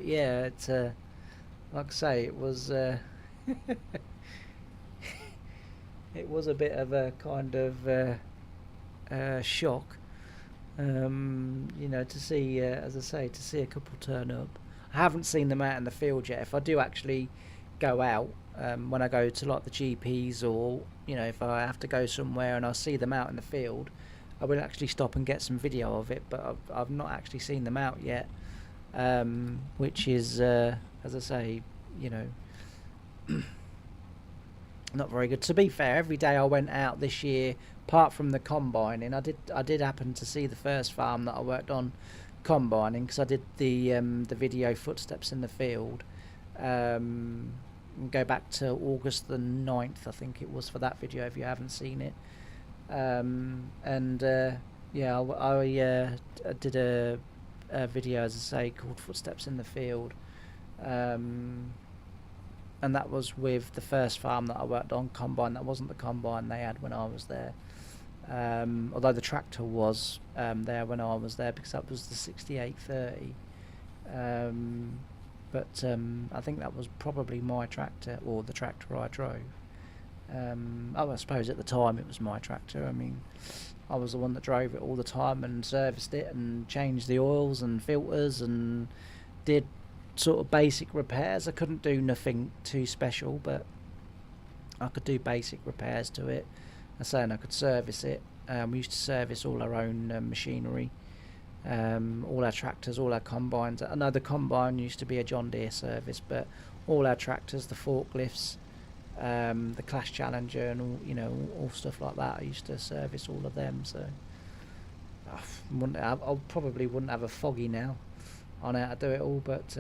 yeah, it's like I say, it was it was a bit of a kind of shock, to see, as I say, to see a couple turn up. I haven't seen them out in the field yet. If I do actually go out, when I go to like the GPs, or if I have to go somewhere and I see them out in the field, I will actually stop and get some video of it. But I've not actually seen them out yet, which is, as I say, not very good. To be fair, every day I went out this year, apart from the combining, I did happen to see the first farm that I worked on combining, because I did the video footsteps in the field. Go back to August the 9th, I think it was, for that video if you haven't seen it. I did a video, as I say, called Footsteps in the Field. And that was with the first farm that I worked on, combine. That wasn't the combine they had when I was there. Although the tractor was there when I was there, because that was the 6830. I think that was probably my tractor, or the tractor I drove. I suppose at the time it was my tractor. I mean, I was the one that drove it all the time and serviced it and changed the oils and filters and did sort of basic repairs. I couldn't do nothing too special, but I could do basic repairs to it. I could service it. We used to service all our own machinery, all our tractors, all our combines. I know the combine used to be a John Deere service, but all our tractors, the forklifts, the Clash Challenger, and all stuff like that, I used to service all of them. So I probably wouldn't have a foggy now on how to do it all, but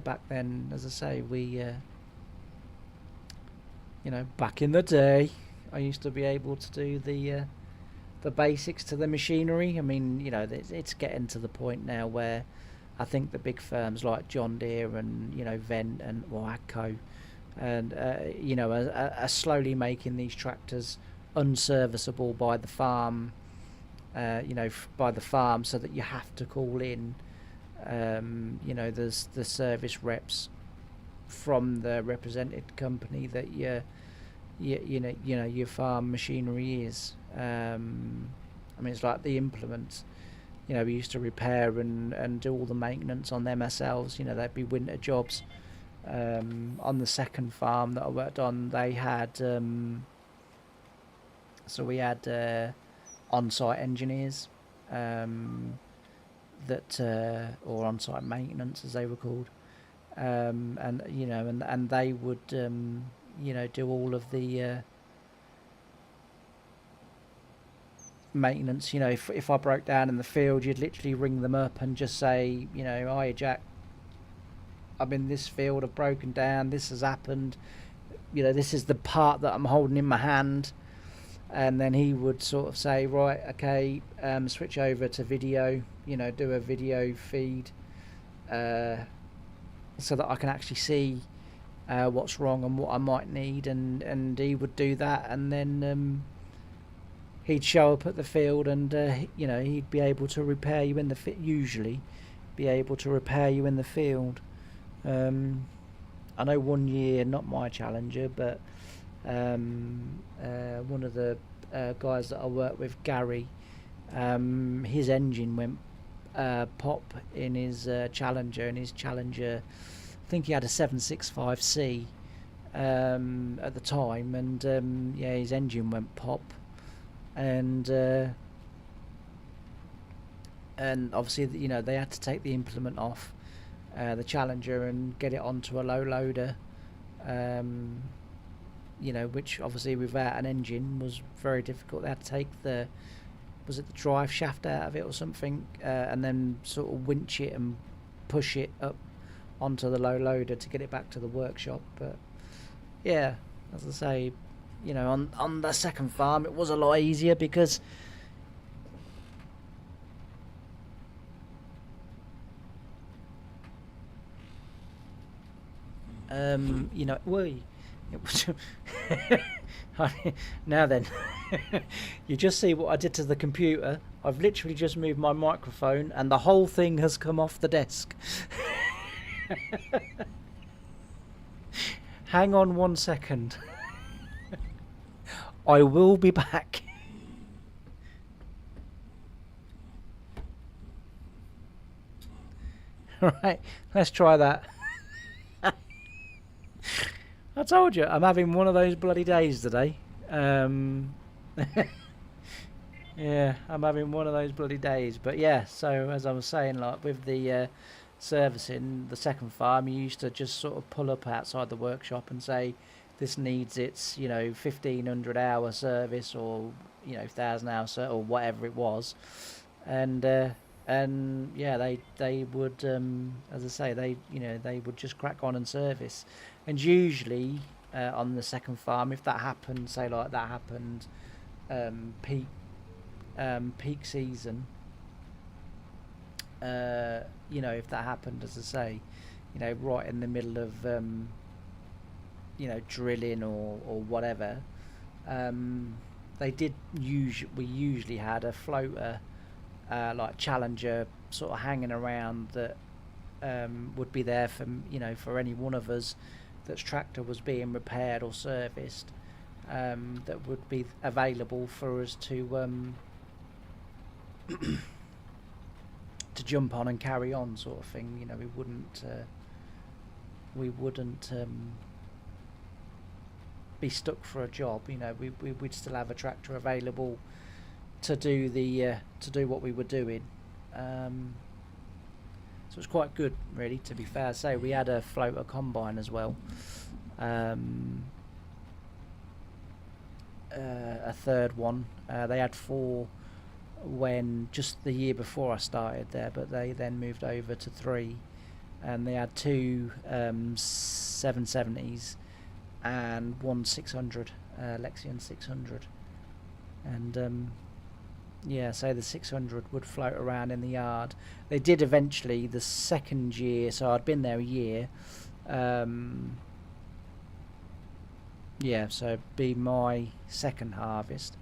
back then, as I say, we back in the day, I used to be able to do the basics to the machinery. I mean, it's getting to the point now where I think the big firms like John Deere and Vent and Agco and are slowly making these tractors unserviceable by the farm, so that you have to call in there's the service reps from the represented company that your farm machinery is. I mean, it's like the implements. We used to repair and do all the maintenance on them ourselves. They'd be winter jobs. On the second farm that I worked on, they had we had on-site engineers, that or on-site maintenance, as they were called, and they would do all of the maintenance. You know, if I broke down in the field, you'd literally ring them up and just say, you know, "Hiya, Jack, I'm in this field. I've broken down. This has happened. You know, this is the part that I'm holding in my hand." And then he would sort of say, "Right, okay, switch over to video. You know, do a video feed, so that I can actually see what's wrong and what I might need." And he would do that, and then he'd show up at the field, and you know, he'd be able to repair you in the usually be able to repair you in the field. I know one year, not my Challenger, but one of the guys that I work with, Gary, his engine went pop in his Challenger, and his Challenger, I think he had a 765C at the time, and yeah, his engine went pop, and obviously, you know, they had to take the implement off the Challenger and get it onto a low loader, you know, which obviously without an engine was very difficult. They had to take the drive shaft out of it or something, and then sort of winch it and push it up onto the low loader to get it back to the workshop. But yeah, as I say, you know, on the second farm it was a lot easier because you know, it was now then, you just see what I did to the computer. I've literally just moved my microphone and the whole thing has come off the desk. Hang on 1 second. I will be back. Right, let's try that. I told you, I'm having one of those bloody days today. Yeah, I'm having one of those bloody days. But yeah, so as I was saying, like with the servicing, the second farm, you used to just sort of pull up outside the workshop and say, this needs its, you know, 1,500-hour service, or, you know, 1,000-hour service, or whatever it was. And yeah, they would, as I say, they would just crack on and service. And usually on the second farm, if that happened, say like that happened peak season, you know, if that happened, as I say, you know, right in the middle of you know, drilling or whatever, they did we usually had a floater like Challenger sort of hanging around that would be there for, you know, for any one of us that's tractor was being repaired or serviced, that would be available for us to to jump on and carry on, sort of thing. You know, we wouldn't be stuck for a job. You know, we'd still have a tractor available to do the to do what we were doing. So it's quite good, really, to be fair. So we had a floater combine as well, a third one. They had 4 when just the year before I started there, but they then moved over to 3, and they had 2 770s and 1 600, Lexion 600, and yeah, so the 600 would float around in the yard. They did eventually the second year, so I'd been there a year. Yeah, so it'd be my second harvest.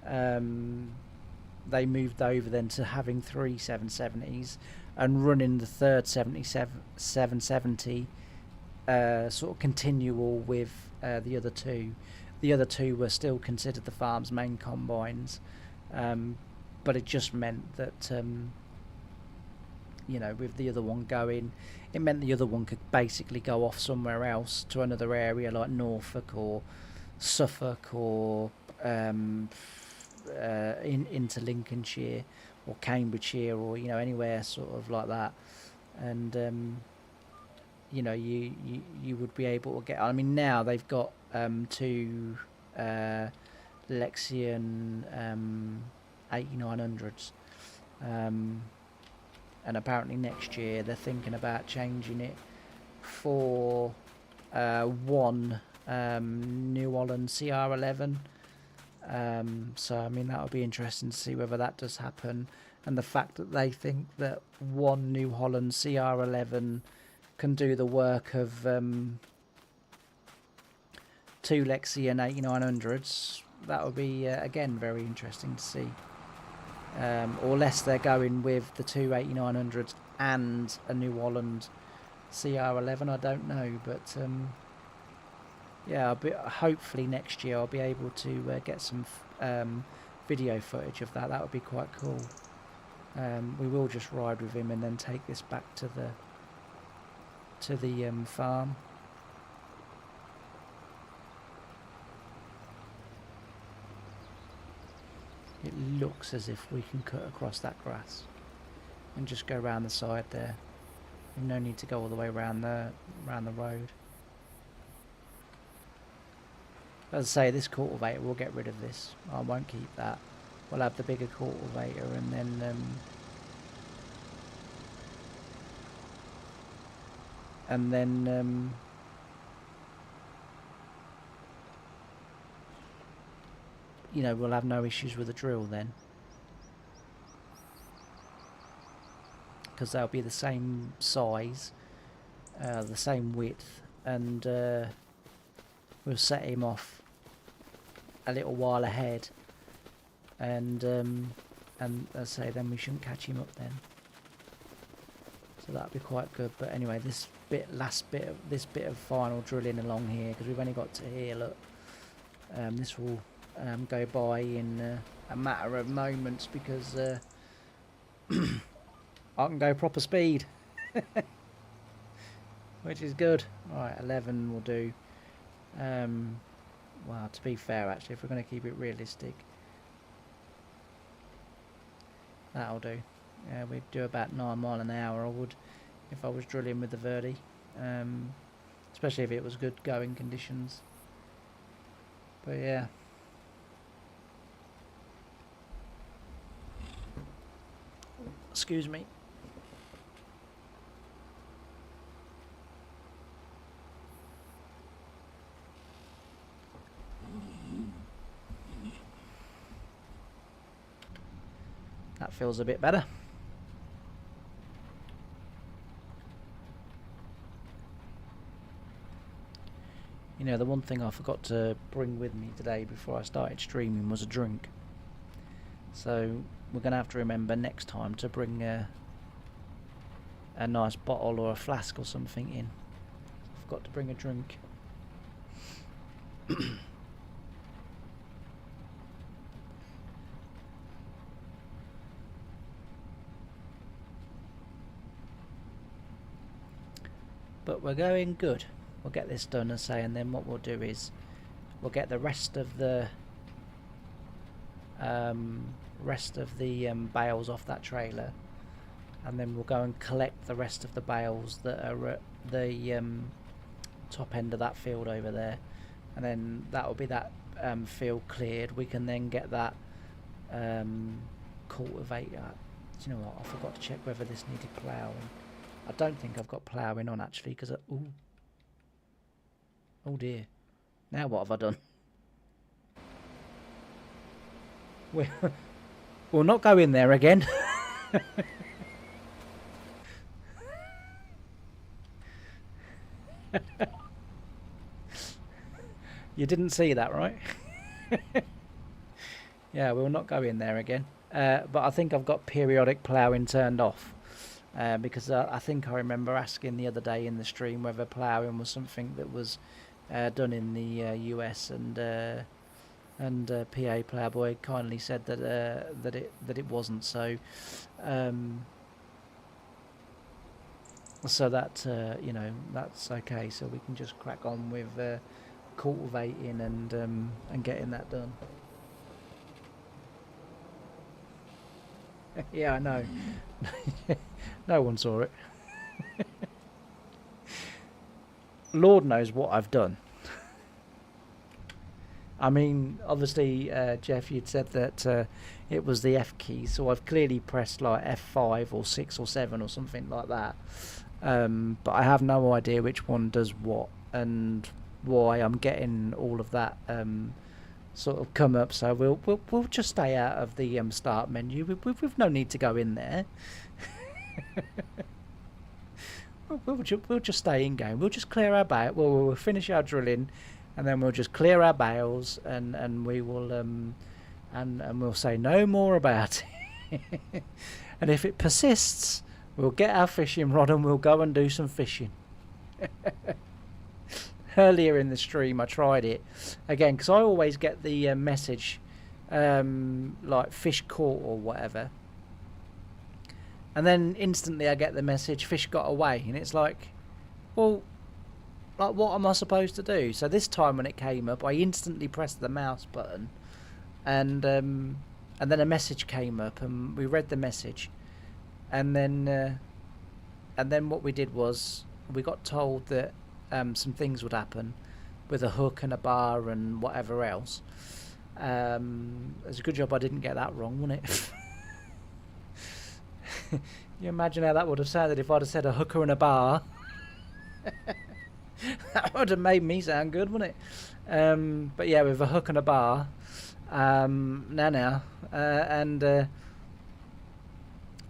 They moved over then to having 3 770s and running the third 770 sort of continual with the other 2. The other 2 were still considered the farm's main combines. But it just meant that you know, with the other one going, it meant the other one could basically go off somewhere else to another area like Norfolk or Suffolk or into Lincolnshire or Cambridgeshire, or, you know, anywhere sort of like that. And you know, you would be able to get, I mean, now they've got 2 Lexion 8900s. And apparently next year they're thinking about changing it for one New Holland CR11. So I mean that would be interesting to see whether that does happen, and the fact that they think that one New Holland CR11 can do the work of two Lexian 8900s, that would be again very interesting to see. Or less they're going with the two 8900s and a New Holland CR11, I don't know, but yeah, hopefully next year I'll be able to get some video footage of that. That would be quite cool. We will just ride with him and then take this back to the farm. It looks as if we can cut across that grass and just go around the side there. No need to go all the way around the road. As I say, this cultivator, we'll get rid of this. I won't keep that. We'll have the bigger cultivator, and then you know, we'll have no issues with the drill then, because they'll be the same size, the same width, and we'll set him off a little while ahead, and as I say, then we shouldn't catch him up then. So that'd be quite good. But anyway, this bit of final drilling along here, because we've only got to here. Look, this will go by in a matter of moments, because I can go proper speed, which is good. Right, 11 will do. Well, to be fair, actually, if we're going to keep it realistic, that'll do. We'd do about 9 miles an hour, I would, if I was drilling with the Verdi, especially if it was good going conditions. But yeah. Excuse me. That feels a bit better. You know, the one thing I forgot to bring with me today before I started streaming was a drink. So we're going to have to remember next time to bring a nice bottle or a flask or something in. I forgot to bring a drink. But we're going good. We'll get this done, and say, and then what we'll do is we'll get the rest of the bales off that trailer, and then we'll go and collect the rest of the bales that are at the top end of that field over there, and then that will be that field cleared. We can then get that cultivator. Do you know what? I forgot to check whether this needed ploughing. I don't think I've got ploughing on, actually, because oh dear. Now what have I done? We'll not go in there again. You didn't see that, right? Yeah, we'll not go in there again. But I think I've got periodic ploughing turned off. Because I think I remember asking the other day in the stream whether ploughing was something that was done in the US, and PA Ploughboy kindly said that it wasn't. So so that you know, that's okay. So we can just crack on with cultivating and getting that done. Yeah, I know. No one saw it. Lord knows what I've done. I mean, obviously, Jeff, you'd said that it was the F key, so I've clearly pressed like F5 or 6 or 7 or something like that. But I have no idea which one does what and why I'm getting all of that sort of come up. So we'll just stay out of the start menu. We've no need to go in there. We'll just stay in game. We'll just clear our bale. We'll finish our drilling, and then we'll just clear our bales, and we will and we'll say no more about it. And if it persists, we'll get our fishing rod and we'll go and do some fishing. Earlier in the stream, I tried it again because I always get the message like fish caught or whatever. And then instantly I get the message, fish got away. And it's like, well, like what am I supposed to do? So this time when it came up, I instantly pressed the mouse button. And then a message came up and we read the message. And then what we did was we got told that some things would happen with a hook and a bar and whatever else. It's a good job I didn't get that wrong, wasn't it? You imagine how that would have sounded if I'd have said a hooker and a bar. That would have made me sound good, wouldn't it? But yeah, with a hook and a bar. And I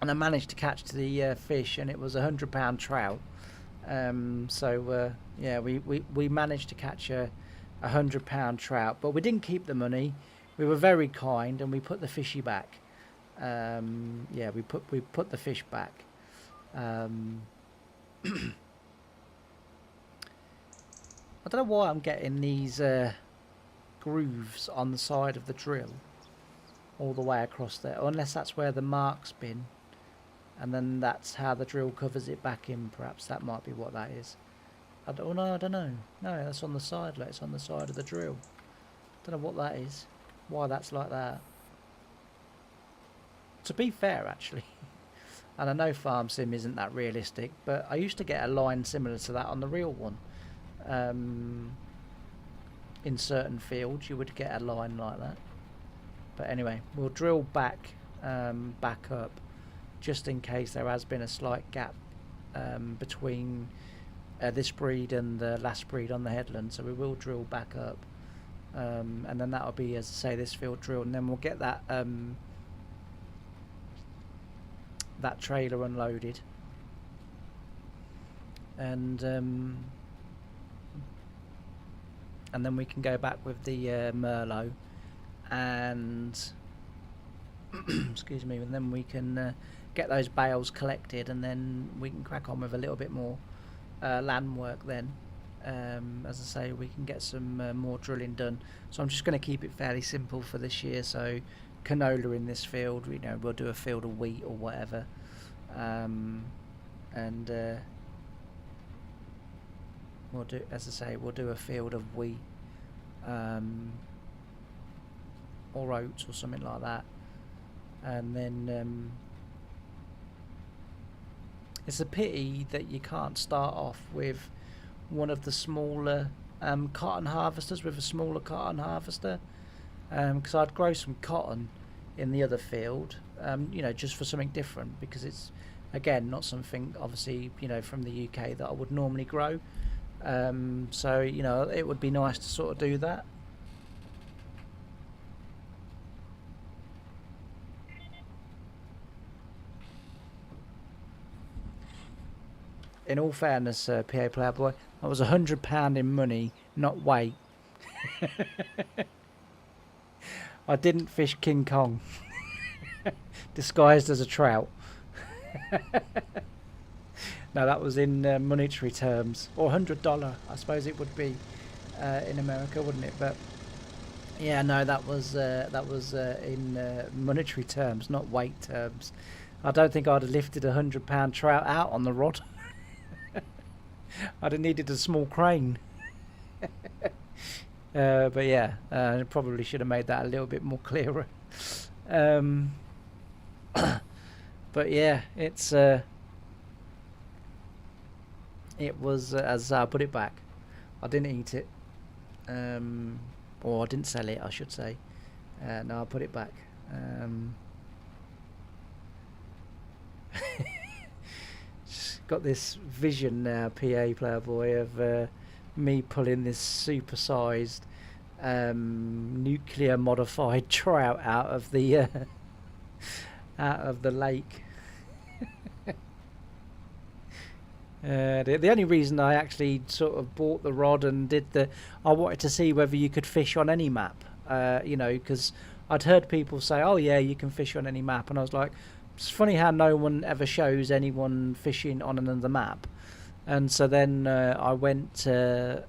managed to catch the fish, and it was £100 trout. Yeah, we managed to catch a £100 trout, but we didn't keep the money. We were very kind, and we put the fishy back. Yeah, we put the fish back. I don't know why I'm getting these grooves on the side of the drill all the way across there, unless that's where the mark's been, and then that's how the drill covers it back in. Perhaps that might be what that is. I don't know. No, that's on the side. It's on the side of the drill. Don't know what that is. Why that's like that. To be fair, actually, and I know Farm Sim isn't that realistic, but I used to get a line similar to that on the real one. In certain fields, you would get a line like that. But anyway, we'll drill back up, just in case there has been a slight gap between this breed and the last breed on the headland. So we will drill back up, and then that'll be, as I say, this field drilled, and then we'll get that that trailer unloaded, and then we can go back with the Merlot, and excuse me, and then we can get those bales collected, and then we can crack on with a little bit more land work then. As I say, we can get some more drilling done. So I'm just going to keep it fairly simple for this year. So canola in this field, you know, we'll do a field of wheat or whatever, and we'll do, as I say, we'll do a field of wheat or oats or something like that, and then it's a pity that you can't start off with one of the smaller cotton harvesters, with a smaller cotton harvester, because I'd grow some cotton in the other field, you know, just for something different, because it's, again, not something, obviously, you know, from the UK that I would normally grow. So, you know, it would be nice to sort of do that. In all fairness, PA Playboy, that was £100 in money, not weight. I didn't fish King Kong, disguised as a trout. No, that was in monetary terms, or $100, I suppose it would be in America, wouldn't it? But yeah, no, that was in monetary terms, not weight terms. I don't think I'd have lifted a £100 trout out on the rod. I'd have needed a small crane. But yeah, I probably should have made that a little bit more clearer. But yeah, it's it was, as I put it back, I didn't eat it. Well, or I didn't sell it, I should say. No, I put it back. Just got this vision now, PA Player Boy, of me pulling this supersized nuclear modified trout out of the lake. The only reason I actually sort of bought the rod and I wanted to see whether you could fish on any map, you know, because I'd heard people say, oh yeah, you can fish on any map, and I was like, it's funny how no one ever shows anyone fishing on another map. And so then I went to,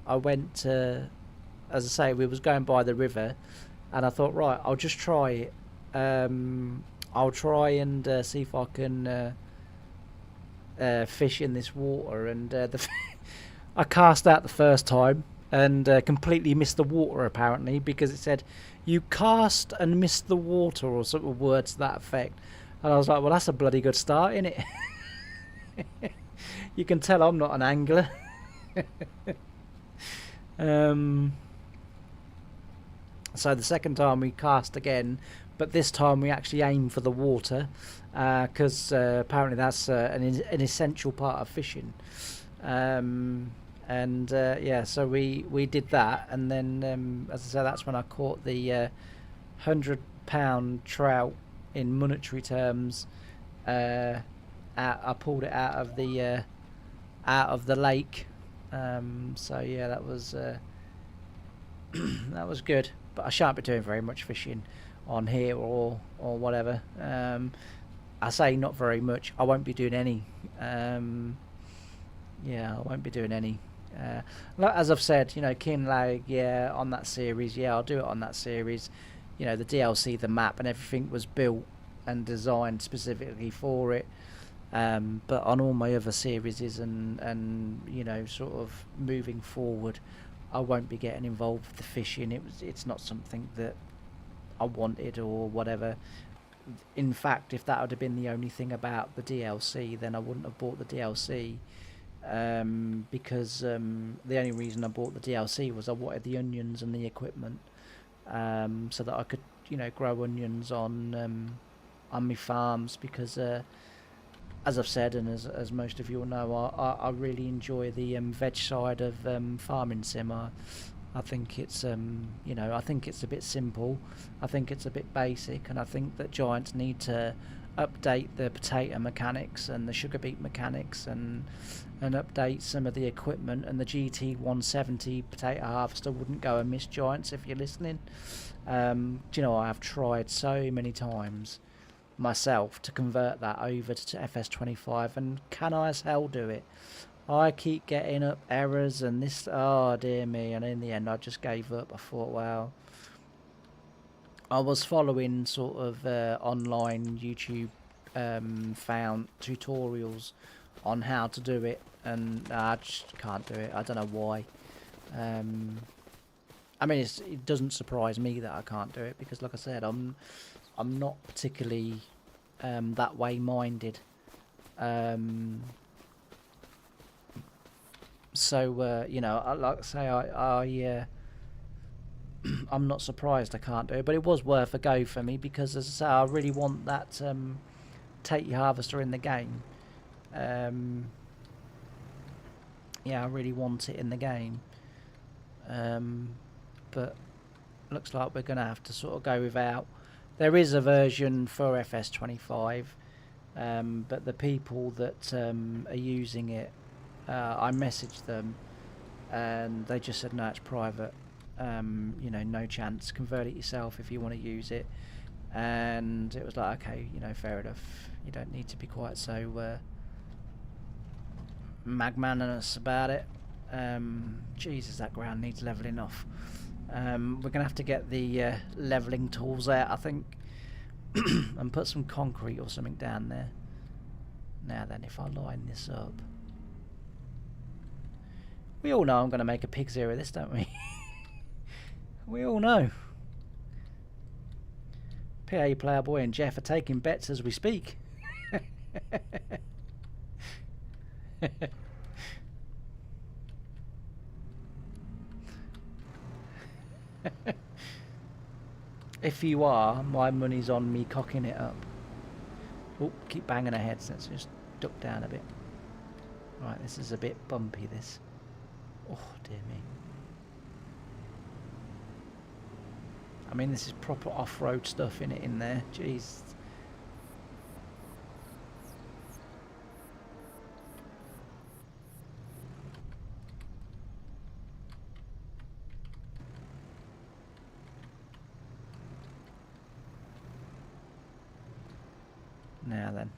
as I say, we was going by the river, and I thought, right, I'll just try it. I'll try and see if I can fish in this water. And I cast out the first time and completely missed the water, apparently, because it said, you cast and missed the water, or sort of words to that effect. And I was like, well, that's a bloody good start, isn't it? You can tell I'm not an angler. So the second time we cast again, but this time we actually aim for the water, because apparently that's an essential part of fishing. Yeah, so we did that, and then as I said, that's when I caught the 100-pound trout in monetary terms. I pulled it out of the lake. So yeah, that was that was good. But I shan't be doing very much fishing on here or whatever. I say not very much. I won't be doing any. Yeah, I won't be doing any. As I've said, you know, Kinlag, yeah, on that series, yeah, I'll do it on that series. You know, the DLC, the map and everything was built and designed specifically for it. But on all my other series and you know, sort of moving forward, I won't be getting involved with the fishing. It's not something that I wanted or whatever. In fact, if that would have been the only thing about the DLC, then I wouldn't have bought the DLC. Because the only reason I bought the DLC was I wanted the onions and the equipment, so that I could, you know, grow onions on my farms. Because as I've said, and as most of you all know, I really enjoy the veg side of farming sim. I think it's you know, I think it's a bit simple. I think it's a bit basic, and I think that Giants need to update the potato mechanics and the sugar beet mechanics, and update some of the equipment. And the GT170 potato harvester wouldn't go amiss, Giants, if you're listening. Do you know, I have tried so many times myself to convert that over to FS25, and can I as hell do it? I keep getting up errors and this, oh dear me, and in the end I just gave up. I thought, well, I was following sort of online YouTube found tutorials on how to do it, and I just can't do it. I don't know why. I mean, it doesn't surprise me that I can't do it, because like I said, I'm not particularly that way minded. So you know, like I say, I'm not surprised I can't do it, but it was worth a go for me, because as I say, I really want that Tatey harvester in the game. Yeah, I really want it in the game. But looks like we're going to have to sort of go without. There is a version for FS25, but the people that are using it, I messaged them and they just said, no, it's private. You know, no chance. Convert it yourself if you want to use it. And it was like, okay, you know, fair enough. You don't need to be quite so magnanimous about it. Jesus, that ground needs levelling off. We're gonna have to get the levelling tools out, I think, and put some concrete or something down there. Now then, if I line this up, we all know I'm gonna make a pig's ear of this, don't we? We all know. PA Player Boy and Jeff are taking bets as we speak. If you are, my money's on me cocking it up. Oh, keep banging our heads. Let's just duck down a bit. Right, this is a bit bumpy, this. Oh, dear me. I mean, this is proper off-road stuff in it in there. Jeez. Now then.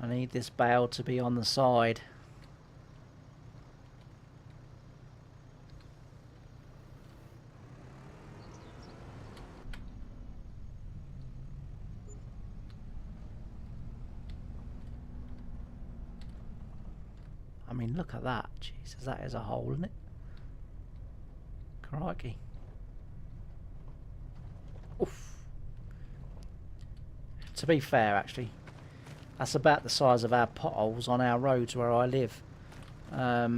I need this bale to be on the side. I mean, look at that. Jesus, that is a hole, isn't it? Crikey. Oof. To be fair, actually, that's about the size of our potholes on our roads where I live. I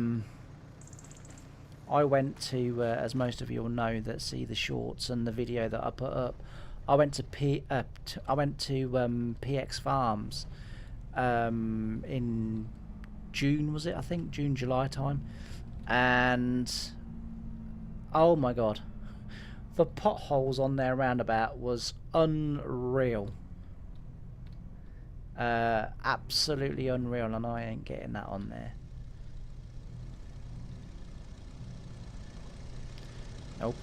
went to, as most of you will know that see the shorts and the video that I put up, I went to PX Farms in June, was it? I think June, July time, and oh my god, the potholes on their roundabout was unreal. Absolutely unreal, and I ain't getting that on there. Nope.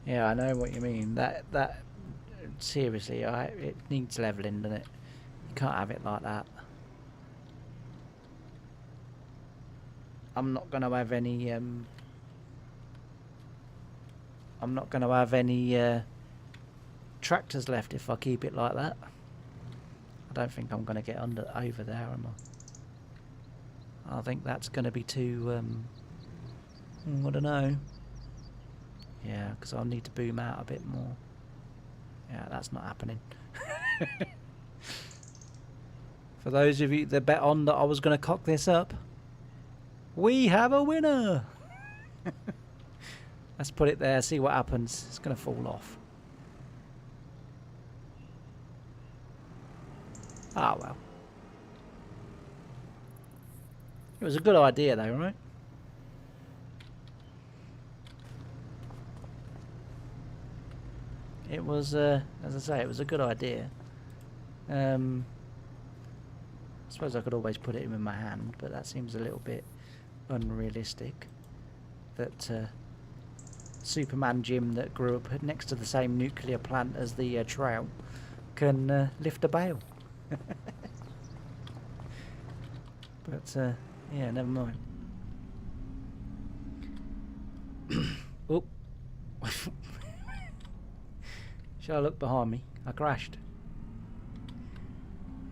Yeah, I know what you mean. That seriously, it needs leveling, doesn't it? You can't have it like that. I'm not going to have any. I'm not going to have any tractors left if I keep it like that. I don't think I'm going to get over there, am I? I think that's going to be too. I don't know. Yeah, because I'll need to boom out a bit more. Yeah, that's not happening. For those of you that bet on that I was going to cock this up, we have a winner! Let's put it there, see what happens. It's going to fall off. Ah, well. It was a good idea though, right? It was, as I say, it was a good idea. I suppose I could always put it in with my hand, but that seems a little bit unrealistic. That Superman Jim that grew up next to the same nuclear plant as the trail can lift a bale. But, yeah, never mind. Oh. Shall I look behind me? I crashed.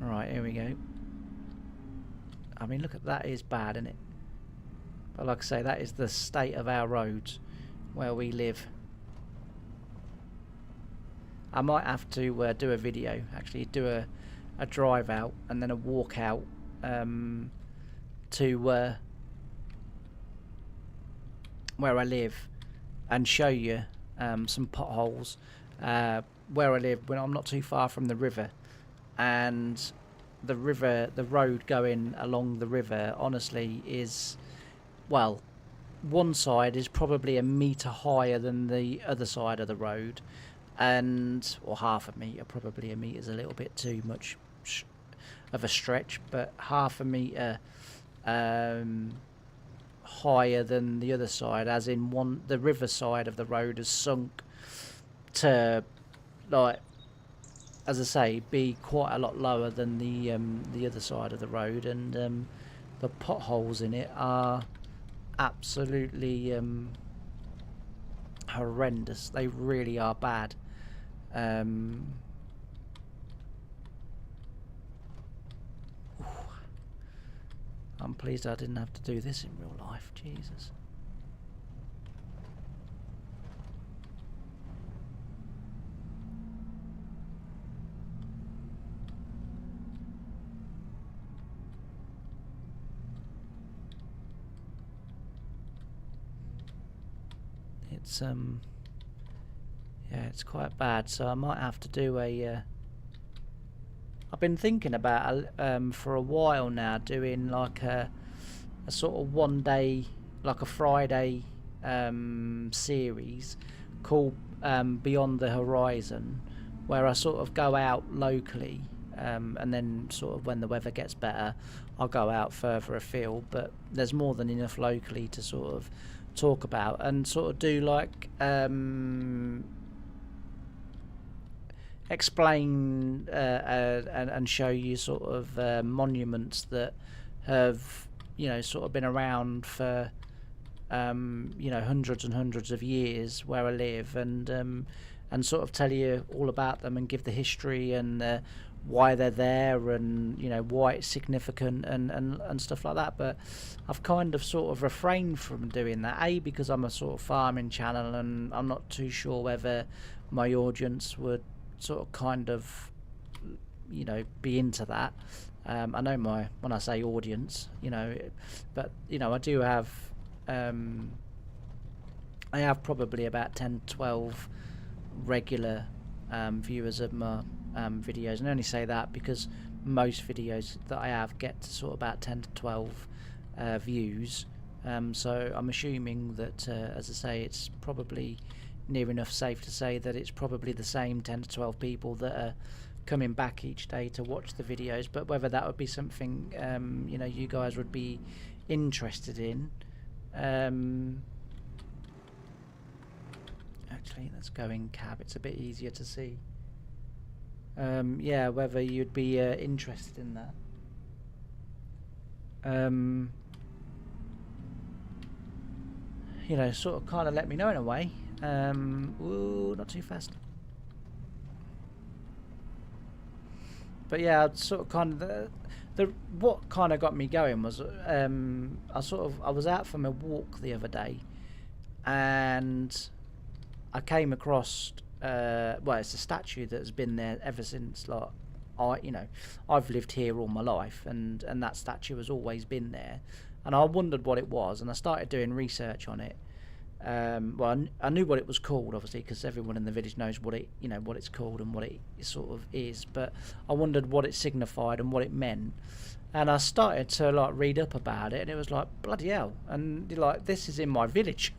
Right, here we go. I mean, look at that, is bad, isn't it? But like I say, that is the state of our roads where we live. I might have to do a video, actually do a drive out and then a walk out to where I live and show you some potholes. Where I live, when I'm not too far from the river, and the road going along the river, honestly, is, well, one side is probably a metre higher than the other side of the road, and, or half a metre, probably a metre's a little bit too much of a stretch, but half a metre higher than the other side, as in the river side of the road has sunk to, like, as I say, be quite a lot lower than the other side of the road, and the potholes in it are absolutely horrendous. They really are bad. I'm pleased I didn't have to do this in real life. Jesus. It's yeah, it's quite bad, so I might have to do a I've been thinking about for a while now doing like a sort of one day, like a Friday series called Beyond the Horizon, where I sort of go out locally and then sort of when the weather gets better I'll go out further afield, but there's more than enough locally to sort of talk about and sort of do like explain and show you sort of monuments that have, you know, sort of been around for you know, hundreds and hundreds of years where I live, and sort of tell you all about them and give the history and why they're there and, you know, why it's significant and stuff like that. But I've kind of sort of refrained from doing that, because I'm a sort of farming channel and I'm not too sure whether my audience would sort of kind of, you know, be into that. I know when I say audience, you know, but you know, I do have I have probably about 10 to 12 regular viewers of my videos, and I only say that because most videos that I have get to sort of about 10 to 12 views, so I'm assuming that as I say, it's probably near enough safe to say that it's probably the same 10 to 12 people that are coming back each day to watch the videos. But whether that would be something you know, you guys would be interested in, actually let's go in cab, it's a bit easier to see. Yeah, whether you'd be interested in that. You know, sort of kind of let me know in a way. Ooh, not too fast. But yeah, I'd sort of kind of the what kind of got me going was I was out for my walk the other day, and I came across well, it's a statue that has been there ever since, like, I've lived here all my life, and that statue has always been there, and I wondered what it was, and I started doing research on it. Well, I knew what it was called, obviously, because everyone in the village knows what it, you know, what it's called and what it sort of is. But I wondered what it signified and what it meant, and I started to like read up about it, and it was like, bloody hell! And like, this is in my village.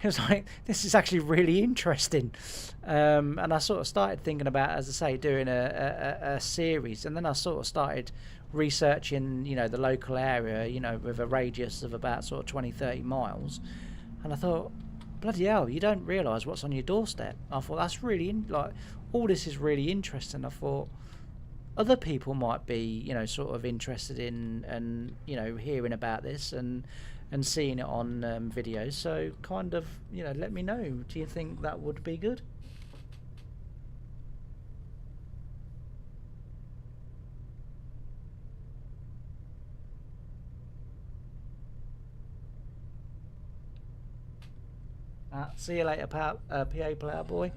It was like, this is actually really interesting, and I sort of started thinking about, as I say, doing a series, and then I sort of started researching, you know, the local area, you know, with a radius of about sort of 20-30 miles. And I thought, bloody hell, you don't realise what's on your doorstep. I thought, that's really, like, all this is really interesting. I thought other people might be, you know, sort of interested in, and, you know, hearing about this and seeing it on videos. So kind of, you know, let me know. Do you think that would be good? See you later, PA Player Boy.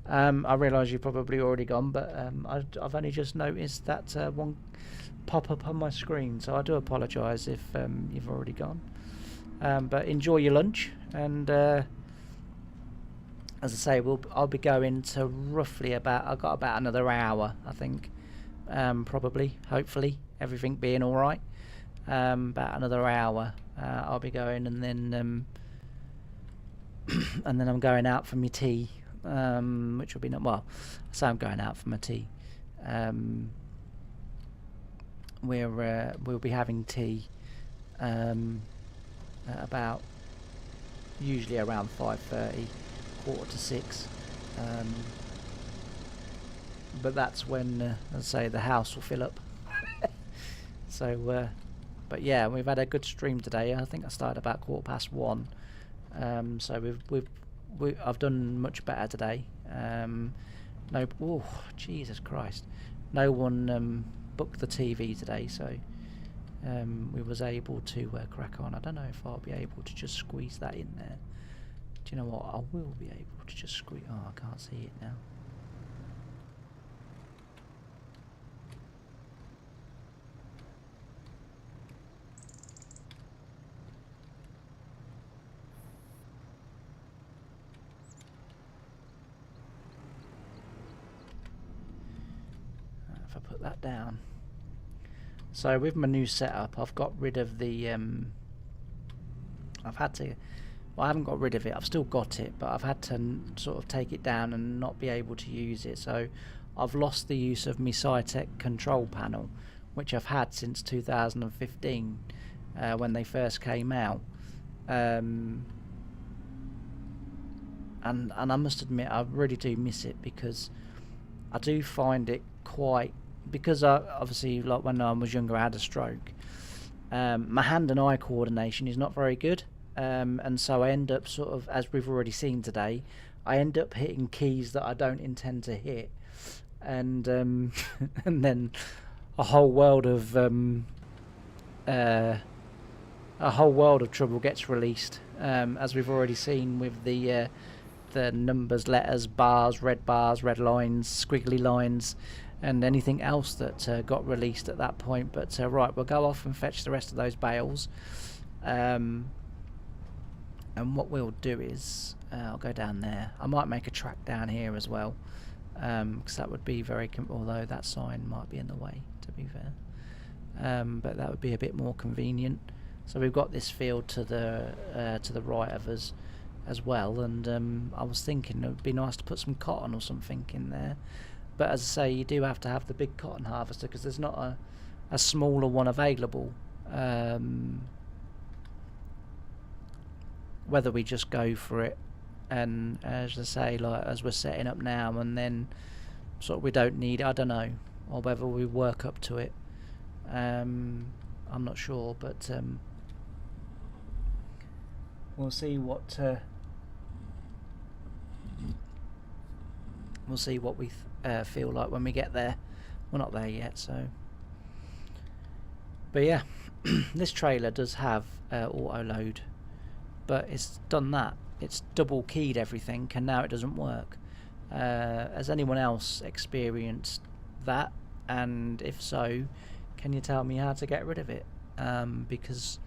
I realise you've probably already gone, but I've only just noticed that one pop up on my screen, so I do apologise if you've already gone. But enjoy your lunch, and as I say, I'll be going to roughly about, I've got about another hour, I think, probably, hopefully, everything being all right. About another hour, I'll be going, and then and then I'm going out for my tea, which will be well. So I'm going out for my tea. We'll be having tea at about, usually around 5:30, 5:45. But that's when, as I say, the house will fill up. So, but yeah, we've had a good stream today. I think I started about 1:15. So I've done much better today. No, oh Jesus Christ, no one booked the TV today, so we was able to crack on. I don't know if I'll be able to just squeeze that in there. Do you know what? I will be able to just squeeze. Oh, I can't see it now. If I put that down. So with my new setup, I've got rid of the. I've had to. Well, I haven't got rid of it. I've still got it, but I've had to sort of take it down and not be able to use it. So I've lost the use of my Cytec control panel, which I've had since 2015 when they first came out. And I must admit, I really do miss it, because I do find it quite, because I obviously, like when I was younger, I had a stroke. My hand and eye coordination is not very good. And so I end up sort of, as we've already seen today, I end up hitting keys that I don't intend to hit, and and then a whole world of trouble gets released, as we've already seen with the numbers, letters, bars, red lines, squiggly lines, and anything else that got released at that point. But right, we'll go off and fetch the rest of those bales. And what we'll do is, I'll go down there. I might make a track down here as well, because that would be very, although that sign might be in the way, to be fair. But that would be a bit more convenient. So we've got this field to the right of us as well, and I was thinking it would be nice to put some cotton or something in there. But as I say, you do have to have the big cotton harvester, because there's not a smaller one available. Whether we just go for it, and as I say, like as we're setting up now, and then sort of we don't need it, I don't know, or whether we work up to it. I'm not sure, but we'll see what we feel like when we get there. We're not there yet, so. But yeah, this trailer does have auto load. But it's done that. It's double keyed everything, and now it doesn't work. Has anyone else experienced that? And if so, can you tell me how to get rid of it? Because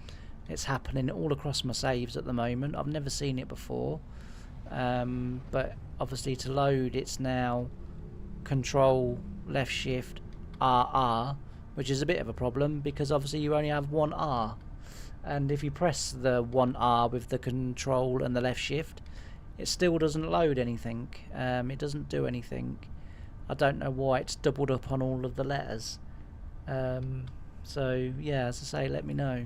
it's happening all across my saves at the moment. I've never seen it before. But obviously to load, it's now Control, Left Shift, RR, which is a bit of a problem, because obviously you only have one R. And if you press the 1R with the control and the left shift, it still doesn't load anything. It doesn't do anything. I don't know why it's doubled up on all of the letters. So yeah, as I say, let me know,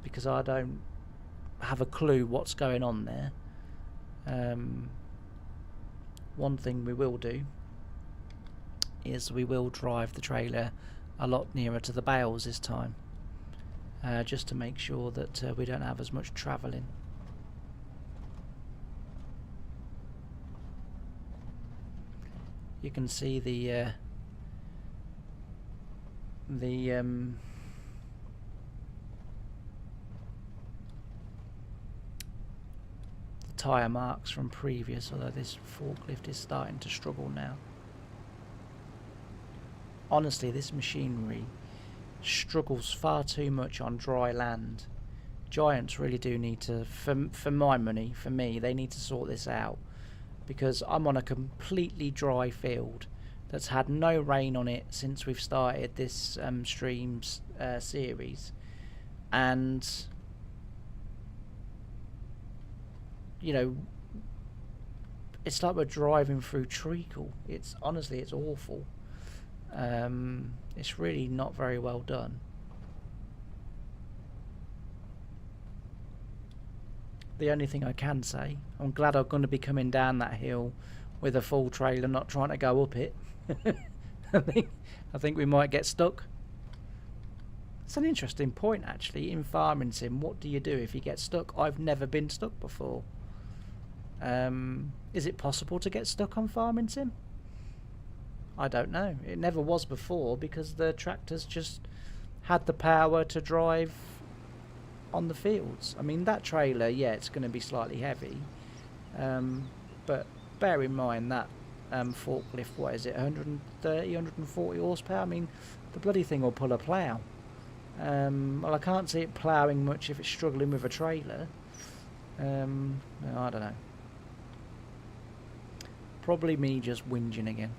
because I don't have a clue what's going on there. One thing we will do is we will drive the trailer a lot nearer to the bales this time. Just to make sure that we don't have as much travelling. You can see the tyre marks from previous, although this forklift is starting to struggle now. Honestly, this machinery struggles far too much on dry land. Giants really do need to, for my money, for me, they need to sort this out, because I'm on a completely dry field that's had no rain on it since we've started this streams series, and you know, it's like we're driving through treacle. It's honestly, it's awful. It's really not very well done. The only thing I can say, I'm glad I'm going to be coming down that hill with a full trailer, not trying to go up it. I think we might get stuck. It's an interesting point, actually. In Farming Sim, what do you do if you get stuck? I've never been stuck before. Is it possible to get stuck on Farming Sim? I don't know. It never was before, because the tractors just had the power to drive on the fields. I mean, that trailer, yeah, it's going to be slightly heavy, but bear in mind that forklift, what is it, 130, 140 horsepower? I mean, the bloody thing will pull a plough. Well, I can't see it ploughing much if it's struggling with a trailer. No, I don't know. Probably me just whinging again.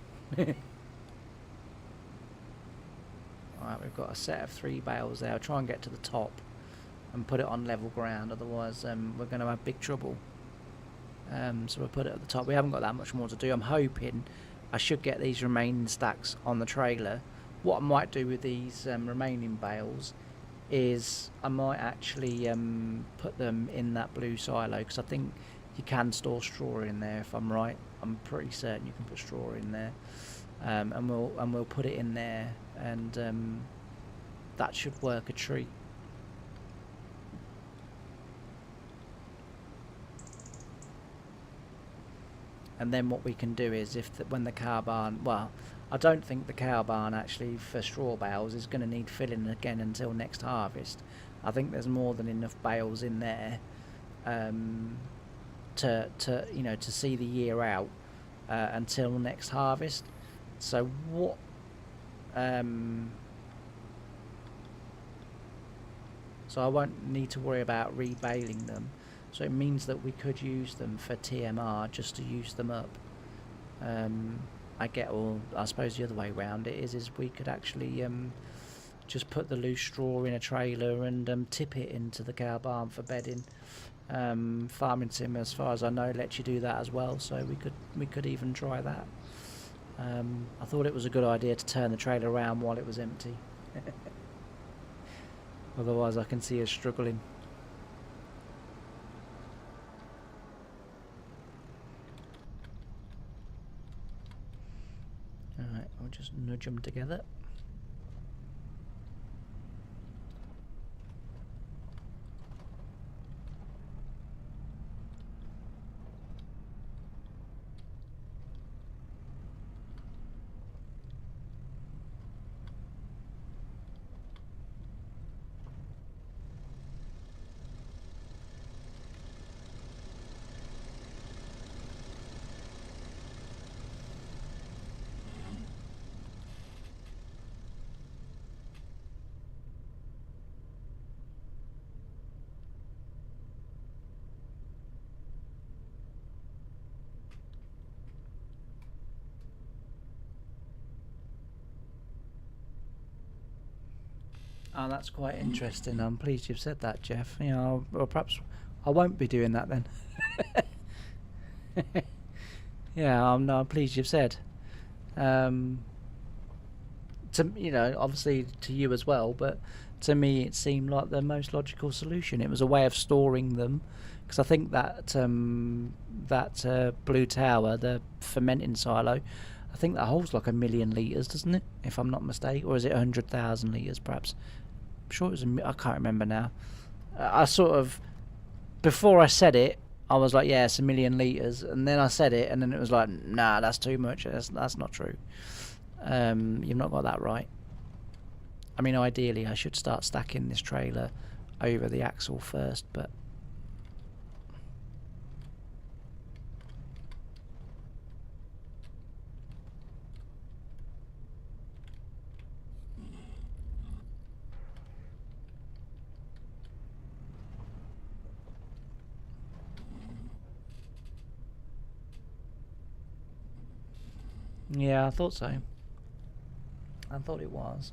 Alright, we've got a set of 3 bales there. I'll try and get to the top and put it on level ground, otherwise we're going to have big trouble. So we'll put it at the top. We haven't got that much more to do. I'm hoping I should get these remaining stacks on the trailer. What I might do with these remaining bales is I might actually put them in that blue silo, because I think you can store straw in there, if I'm right. I'm pretty certain you can put straw in there, and we'll put it in there, and that should work a treat. And then what we can do is, when the cow barn, well, I don't think the cow barn actually for straw bales is going to need filling again until next harvest. I think there's more than enough bales in there to you know, to see the year out until next harvest. So what so I won't need to worry about rebaling them. So it means that we could use them for TMR, just to use them up. I suppose the other way around it is we could actually just put the loose straw in a trailer and tip it into the cow barn for bedding. Farming Sim, as far as I know, lets you do that as well, so we could even try that. I thought it was a good idea to turn the trailer around while it was empty. Otherwise I can see us struggling. Alright, I'll just nudge them together. Oh, that's quite interesting. I'm pleased you've said that, Jeff. You know, or perhaps I won't be doing that then. Yeah, I'm pleased you've said. To you know, obviously to you as well, but to me it seemed like the most logical solution. It was a way of storing them, because I think that blue tower, the fermenting silo, I think that holds like 1 million litres, doesn't it? If I'm not mistaken, or is it 100,000 litres perhaps? I'm sure it was. I can't remember now. I sort of, before I said it, I was like, yeah, it's 1 million litres, and then I said it, and then it was like, nah, that's too much. That's not true. You've not got that right. I mean, ideally, I should start stacking this trailer over the axle first, but yeah, I thought so. I thought it was.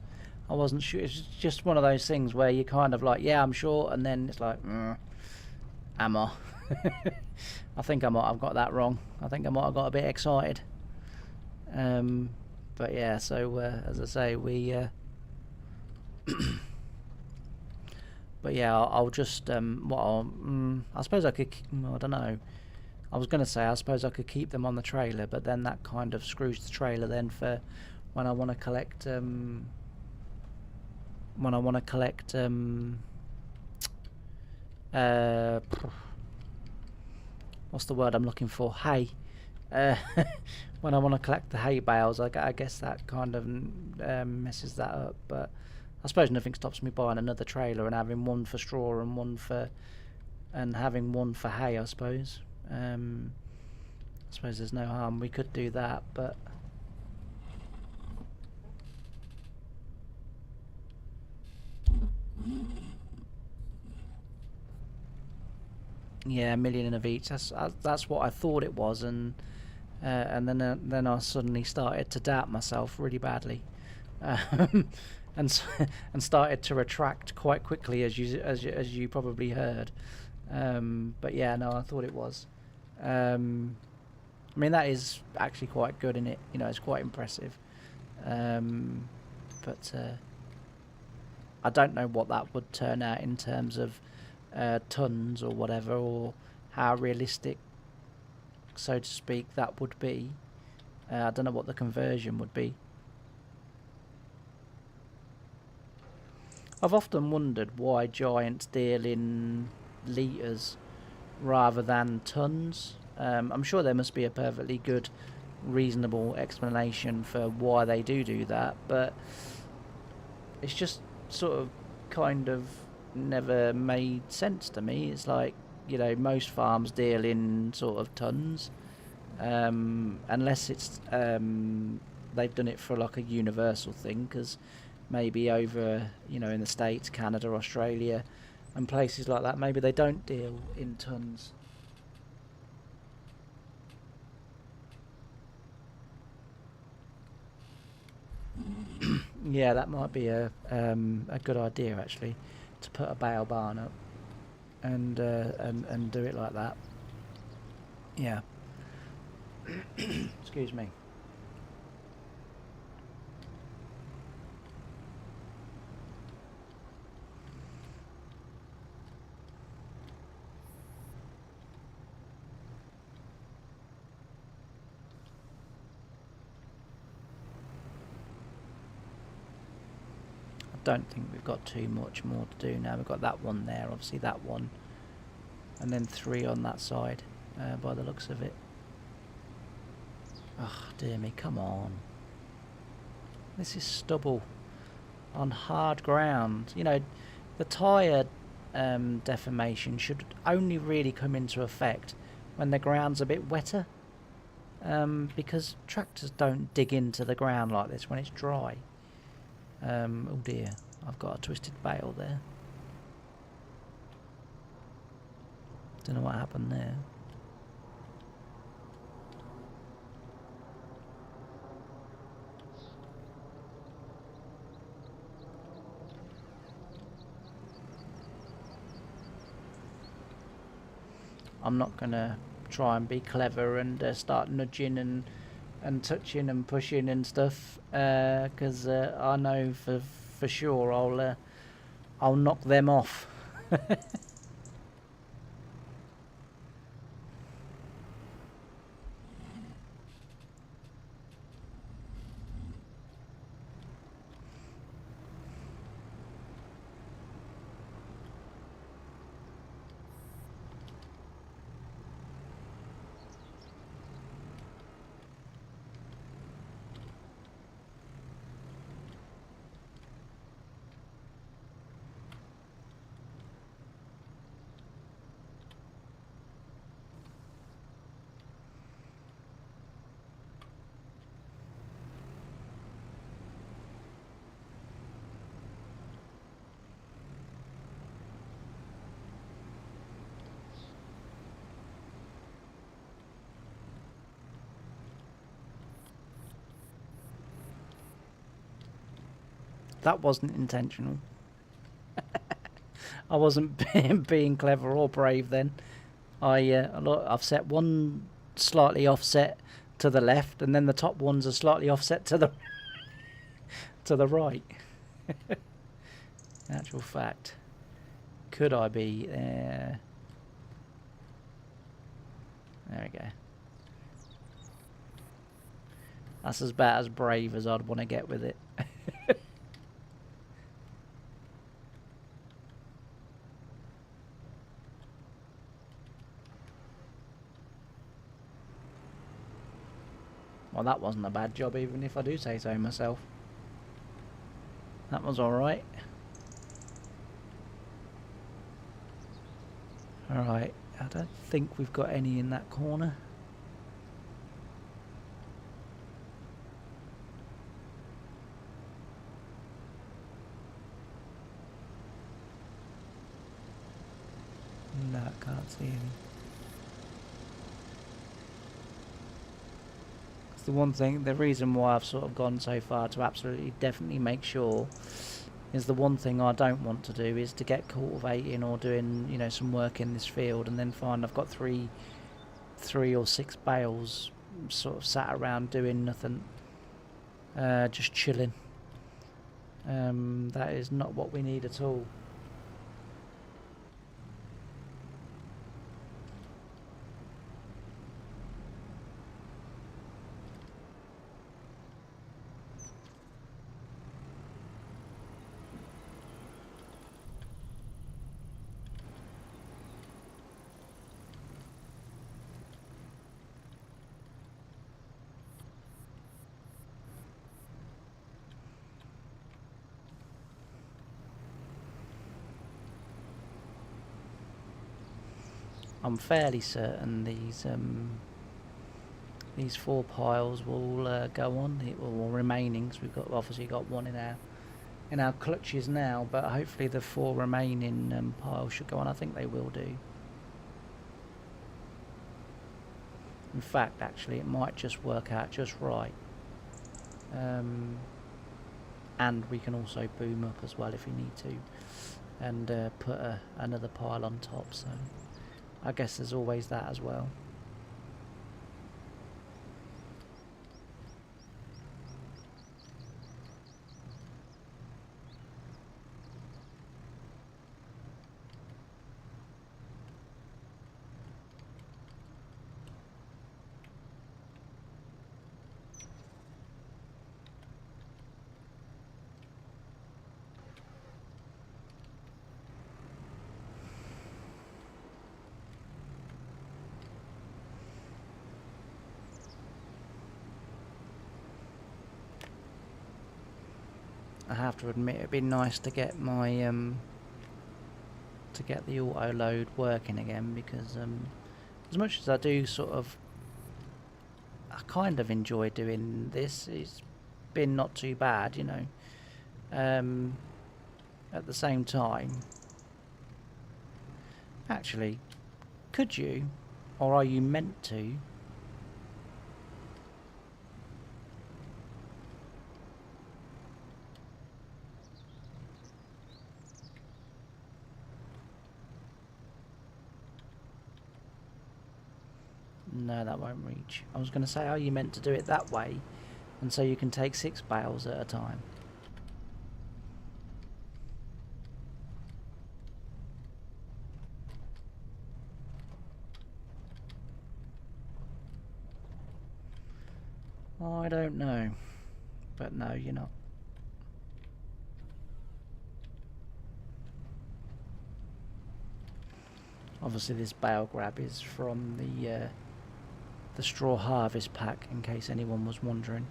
I wasn't sure. It's just one of those things where you kind of like, yeah, I'm sure, and then it's like, am I? I think I might have got that wrong. I think I might have got a bit excited. But yeah, so as I say, we. But yeah, I'll just I suppose I could. I don't know. I was going to say I suppose I could keep them on the trailer, but then that kind of screws the trailer then for when I want to collect what's the word I'm looking for? Hay. When I want to collect the hay bales, I guess that kind of messes that up. But I suppose nothing stops me buying another trailer and having one for straw and having one for hay, I suppose. I suppose there's no harm. We could do that, but yeah, a million of each. That's what I thought it was, and then I suddenly started to doubt myself really badly, and and started to retract quite quickly, as you probably heard. But yeah, no, I thought it was. I mean, that is actually quite good in it. You know, it's quite impressive. But I don't know what that would turn out in terms of tons or whatever, or how realistic, so to speak, that would be. I don't know what the conversion would be. I've often wondered why giants deal in litres rather than tons. I'm sure there must be a perfectly good, reasonable explanation for why they do that, but it's just sort of kind of never made sense to me. It's like, you know, most farms deal in sort of tons, unless it's they've done it for like a universal thing, because maybe over, you know, in the States, Canada, Australia and places like that, maybe they don't deal in tons. Yeah, that might be a good idea actually, to put a bale barn up and do it like that. Yeah. Excuse me. I don't think we've got too much more to do now. We've got that one there, obviously that one, and then 3 on that side, by the looks of it. Oh dear me, come on. This is stubble on hard ground. You know, the tyre deformation should only really come into effect when the ground's a bit wetter, because tractors don't dig into the ground like this when it's dry. Oh dear, I've got a twisted bale there. Don't know what happened there. I'm not gonna try and be clever and start nudging and touching and pushing and stuff, because I know for sure I'll knock them off. That wasn't intentional. I wasn't being clever or brave then. I've set one slightly offset to the left, and then the top ones are slightly offset to the right. In actual fact, could I be there? There we go. That's about as brave as I'd want to get with it. Well, that wasn't a bad job, even if I do say so myself. That was alright. Alright, I don't think we've got any in that corner. No, I can't see any. It's the one thing, the reason why I've sort of gone so far to absolutely definitely make sure is the one thing I don't want to do is to get cultivating or doing, you know, some work in this field and then find I've got three or six bales sort of sat around doing nothing, just chilling. That is not what we need at all. I'm fairly certain these 4 piles will go on. It will remaining because we've got obviously got one in our clutches now, but hopefully the 4 remaining piles should go on. I think they will do. In fact, actually, it might just work out just right. And we can also boom up as well if we need to, and put another pile on top. So I guess there's always that as well. I have to admit it'd be nice to get my to get the auto load working again, because as much as I do sort of, I kind of enjoy doing this. It's been not too bad, you know. At the same time, actually, could you, or are you meant to? No, that won't reach. I was going to say, are you meant to do it that way, and so you can take 6 bales at a time? I don't know, but no, you're not. Obviously, this bale grab is from the straw harvest pack, in case anyone was wondering.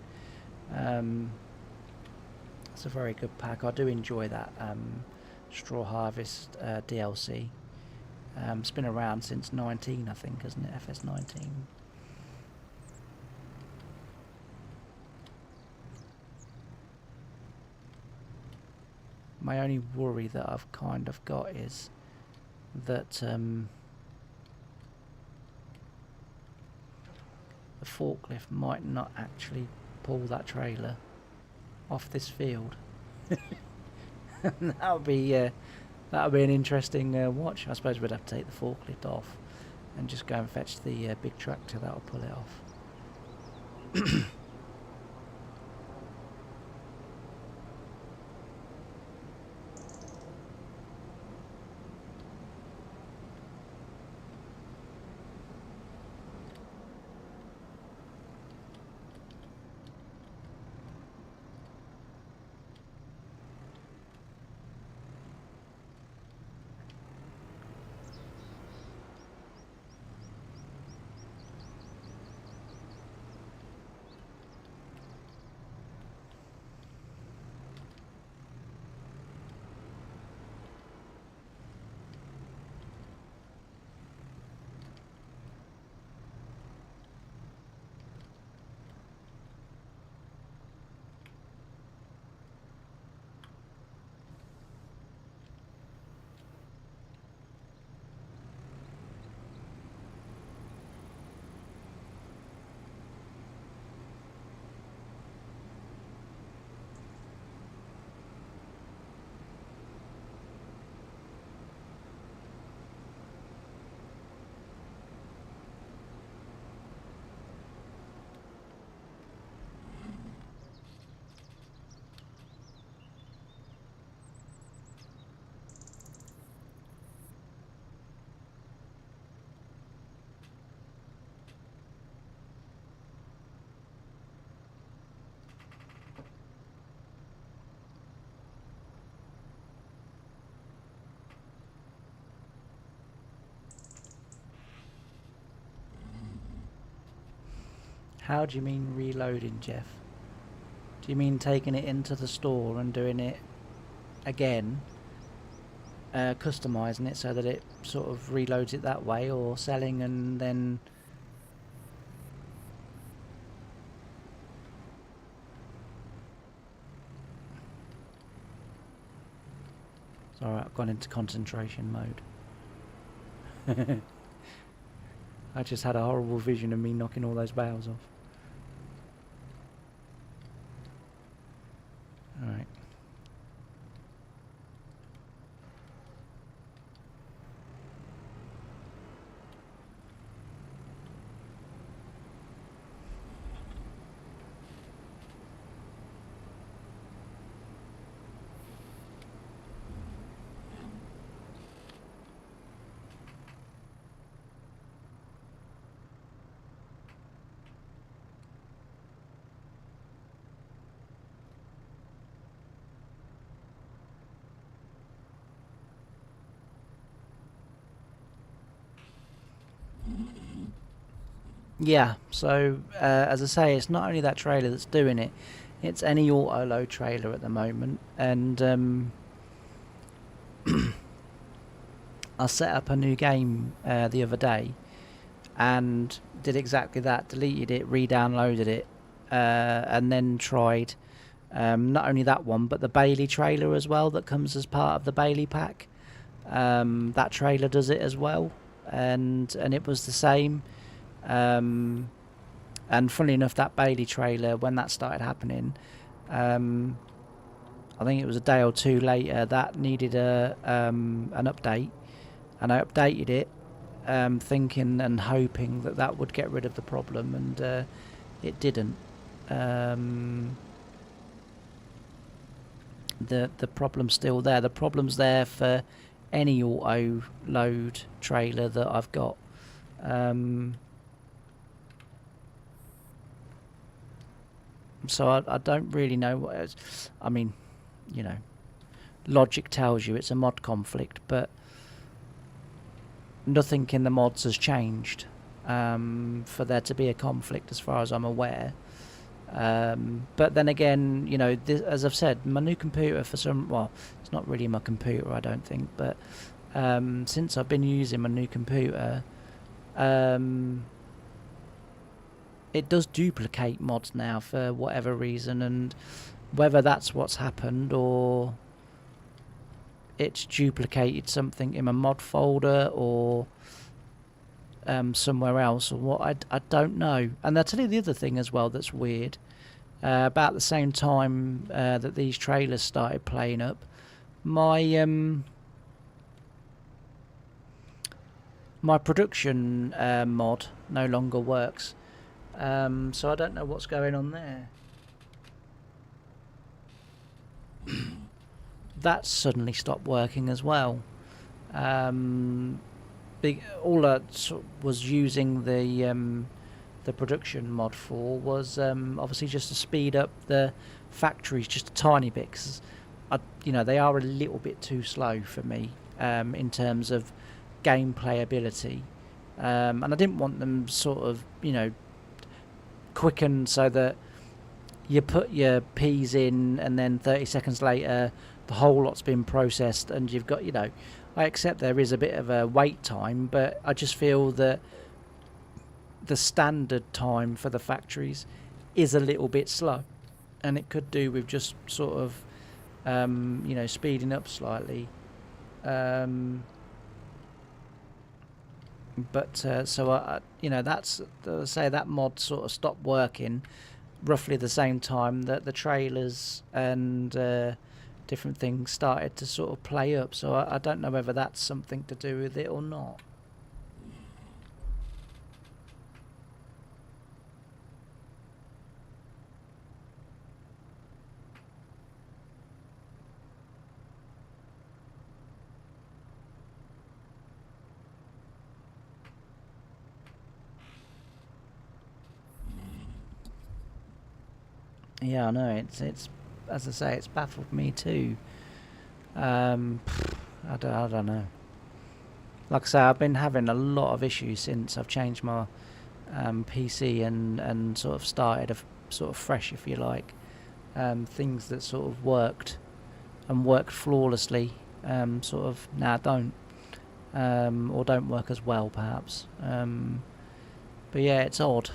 It's a very good pack. I do enjoy that straw harvest DLC. It's been around since 19, I think, isn't it? FS 19. My only worry that I've kind of got is that the forklift might not actually pull that trailer off this field. that would be an interesting watch. I suppose we'd have to take the forklift off and just go and fetch the big tractor that will pull it off. How do you mean reloading, Jeff? Do you mean taking it into the store and doing it again, customizing it so that it sort of reloads it that way, or selling and then... It's alright, I've gone into concentration mode. I just had a horrible vision of me knocking all those bales off. Alright. Yeah, so as I say, it's not only that trailer that's doing it, it's any auto load trailer at the moment. And I set up a new game the other day and did exactly that, deleted it, re-downloaded it, and then tried not only that one, but the Bailey trailer as well that comes as part of the Bailey pack. That trailer does it as well, and it was the same. And funnily enough, that Bailey trailer, when that started happening, I think it was a day or two later, that needed an update, and I updated it, thinking and hoping that that would get rid of the problem, and it didn't. The problem's still there. The problem's there for any auto load trailer that I've got. So I don't really know what it is. I mean, you know, logic tells you it's a mod conflict, but nothing in the mods has changed for there to be a conflict as far as I'm aware. But then again, you know, as I've said, my new computer well, it's not really my computer, I don't think, but since I've been using my new computer, it does duplicate mods now for whatever reason, and whether that's what's happened or it's duplicated something in my mod folder or somewhere else or what, I don't know. And I'll tell you the other thing as well that's weird. About the same time that these trailers started playing up, my my production mod no longer works. So I don't know what's going on there. That suddenly stopped working as well. All I was using the production mod for was obviously just to speed up the factories just a tiny bit, because you know, they are a little bit too slow for me in terms of gameplay ability, and I didn't want them sort of, you know, quicken so that you put your peas in and then 30 seconds later the whole lot's been processed and you've got, you know, I accept there is a bit of a wait time, but I just feel that the standard time for the factories is a little bit slow, and it could do with just sort of you know, speeding up slightly. But so I, you know, that's, say that mod sort of stopped working roughly the same time that the trailers and different things started to sort of play up. So I don't know whether that's something to do with it or not. Yeah, I know, it's as I say, it's baffled me too. I don't know. Like I say, I've been having a lot of issues since I've changed my PC and sort of started sort of fresh, if you like. Things that sort of worked and worked flawlessly sort of now don't, or don't work as well perhaps. But yeah, it's odd.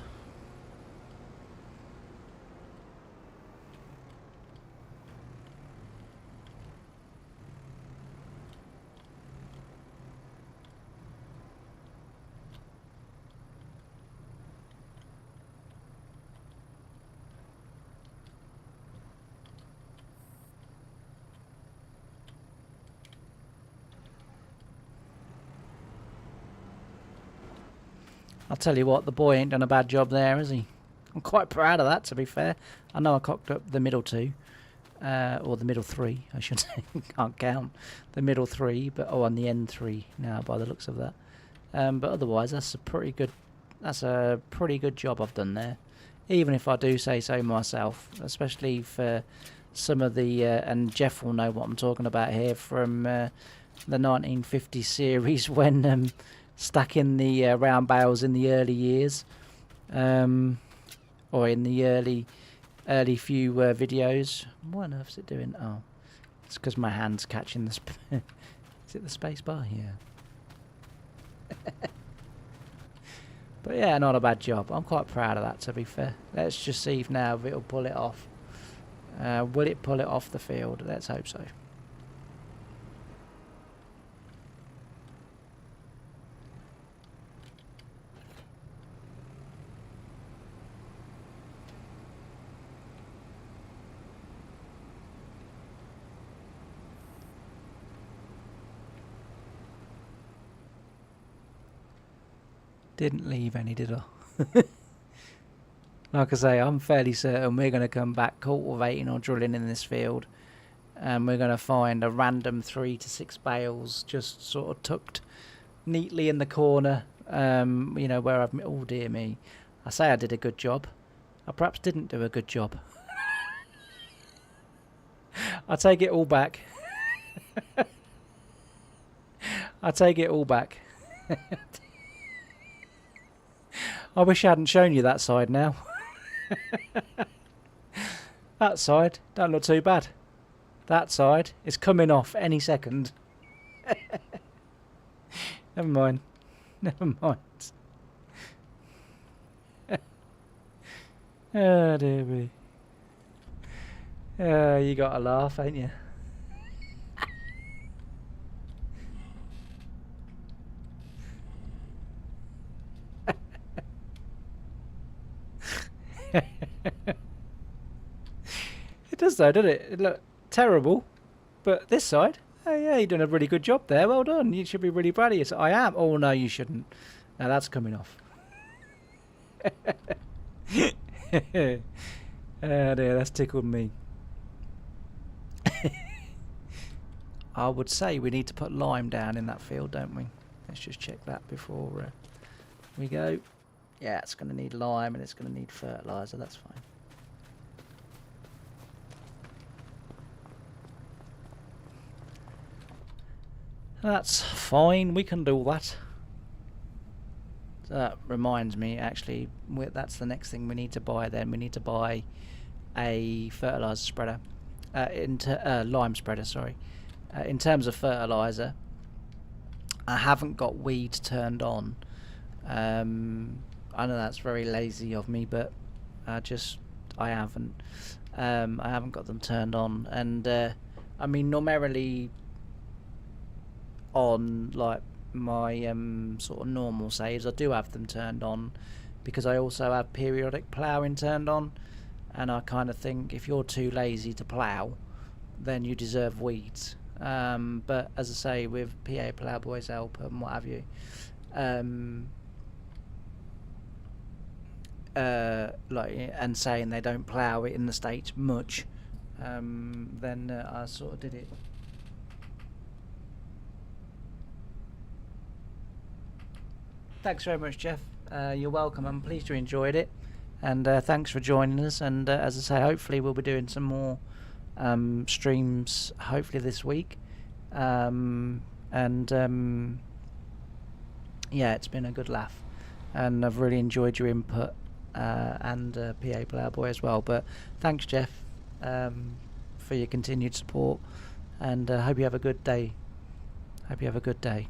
I'll tell you what, the boy ain't done a bad job there, has he? I'm quite proud of that, to be fair. I know I cocked up the middle two, or the middle three, I should say. Can't count the middle three, but on the end three now, by the looks of that. But otherwise, that's a pretty good job I've done there. Even if I do say so myself, especially for some of the, and Jeff will know what I'm talking about here, from the 1950 series when stacking the round barrels in the early years, or in the early few videos. What on earth's it doing? Oh, it's because my hand's catching the is it the space bar? Yeah. But yeah, not a bad job. I'm quite proud of that, to be fair. Let's just see if now it'll pull it off. Will it pull it off the field? Let's hope so. Didn't leave any, did I? Like I say, I'm fairly certain we're going to come back cultivating or drilling in this field, and we're going to find a random 3 to 6 bales just sort of tucked neatly in the corner, you know, where I've... Oh dear me. I say I did a good job. I perhaps didn't do a good job. I take it all back. I take it all back. I wish I hadn't shown you that side now. That side don't look too bad. That side is coming off any second. Never mind. Never mind. Oh dear me. You got to laugh, ain't you? It does though, doesn't it? It look terrible, but this side, oh yeah, you've done a really good job there. Well done. You should be really proud of yourself. I am. Oh no, you shouldn't. Now that's coming off. Oh dear, that's tickled me. I would say we need to put lime down in that field, don't we? Let's just check that before we go. Yeah, it's going to need lime and it's going to need fertiliser, that's fine. That's fine, we can do that. So that reminds me, actually, that's the next thing we need to buy then. We need to buy a fertiliser spreader. Lime spreader, sorry. In terms of fertiliser, I haven't got weeds turned on. I know that's very lazy of me, but I haven't. I haven't got them turned on, and I mean, normally on like my sort of normal saves, I do have them turned on because I also have periodic ploughing turned on, and I kind of think if you're too lazy to plough, then you deserve weeds. But as I say, with PA Ploughboys help and what have you, and saying they don't plough it in the States much, then I sort of did it. Thanks very much, Jeff. You're welcome. I'm pleased you enjoyed it, and thanks for joining us. And as I say, hopefully we'll be doing some more streams hopefully this week. Yeah, it's been a good laugh. and I've really enjoyed your input, and PA Playboy as well. But thanks, Jeff, for your continued support, and hope you have a good day. Hope you have a good day.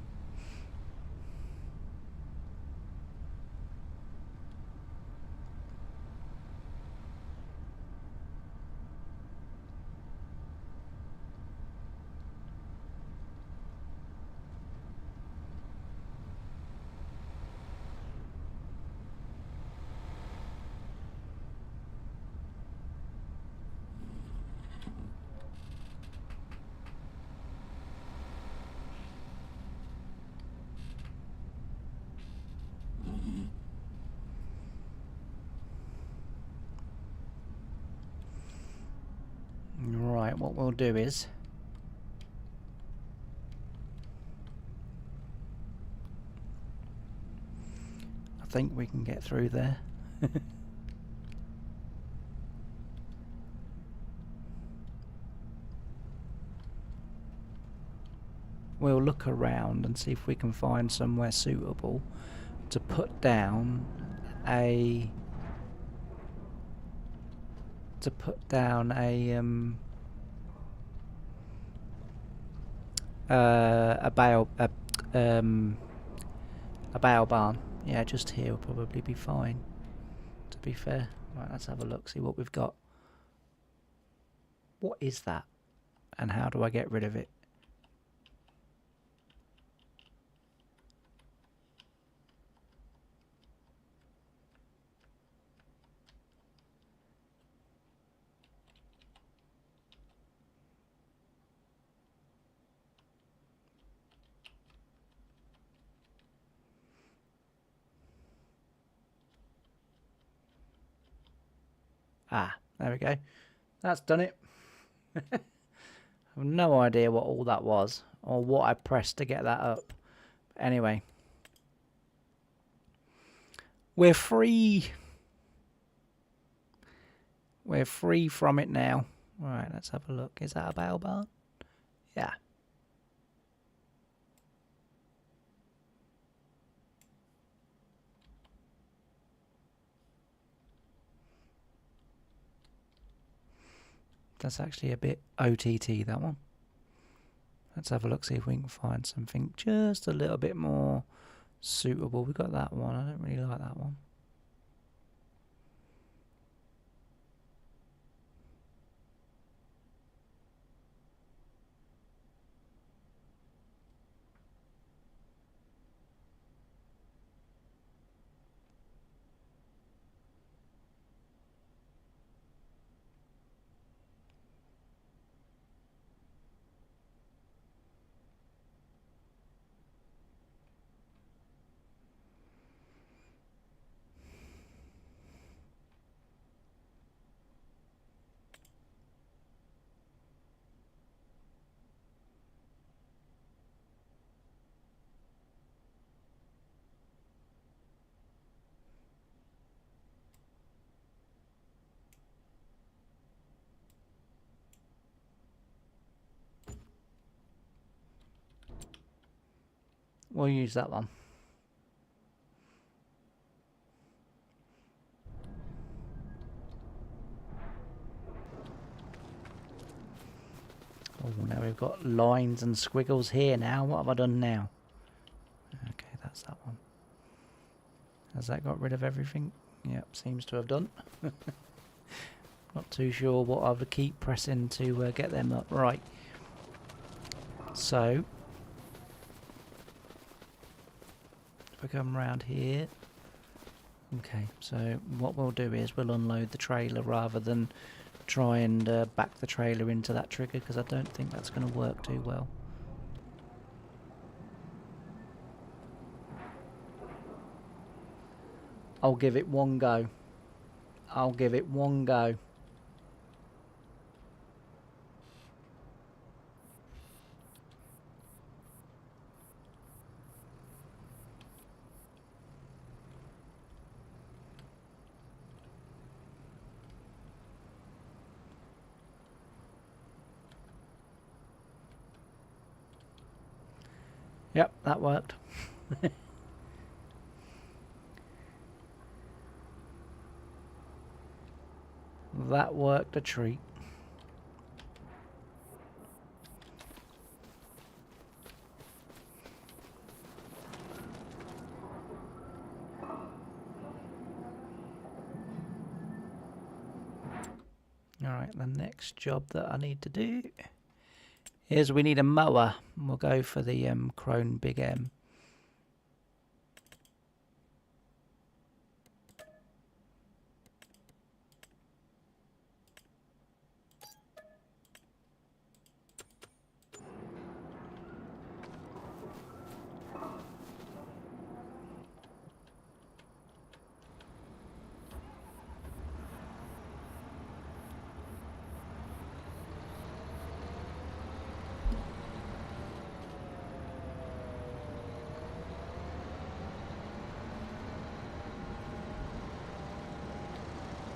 Right, what we'll do is I think we can get through there. We'll look around and see if we can find somewhere suitable to put down a a bale barn. Yeah, just here will probably be fine, to be fair. Right, let's have a look, see what we've got. What is that? And how do I get rid of it? Ah, there we go. That's done it. I have no idea what all that was, or what I pressed to get that up. Anyway. We're free. We're free from it now. Alright, let's have a look. Is that a bale barn? Yeah. That's actually a bit OTT, that one. Let's have a look, see if we can find something just a little bit more suitable. We got that one. I don't really like that one. We'll use that one. Oh, now we've got lines and squiggles here now. What have I done now? Okay, that's that one. Has that got rid of everything? Yep, seems to have done. Not too sure what I would keep pressing to get them up. Right. So, if we come around here. Okay, so what we'll do is we'll unload the trailer rather than try and back the trailer into that trigger, because I don't think that's going to work too well. I'll give it one go. I'll give it one go. Yep, that worked. That worked a treat. Alright, the next job that I need to do is we need a mower. We'll go for the Krone Big M.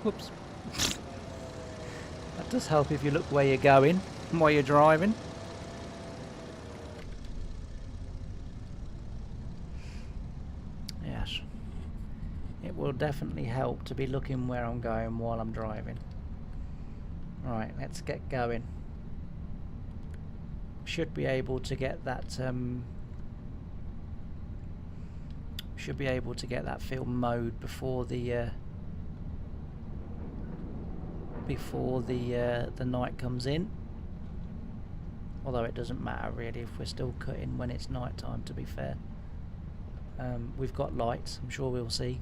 Whoops. That does help if you look where you're going and while you're driving. Yes. It will definitely help to be looking where I'm going while I'm driving. Right, let's get going. Should be able to get that film mode before the the night comes in, although it doesn't matter really if we're still cutting when it's night time, to be fair. We've got lights, I'm sure we'll see.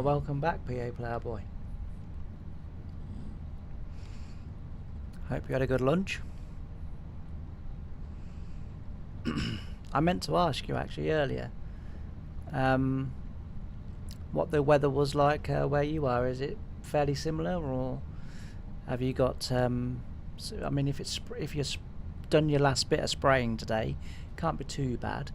Welcome back, PA Ploughboy. Hope you had a good lunch. I meant to ask you actually earlier what the weather was like where you are. Is it fairly similar, or have you got I mean, if you've done your last bit of spraying today, can't be too bad.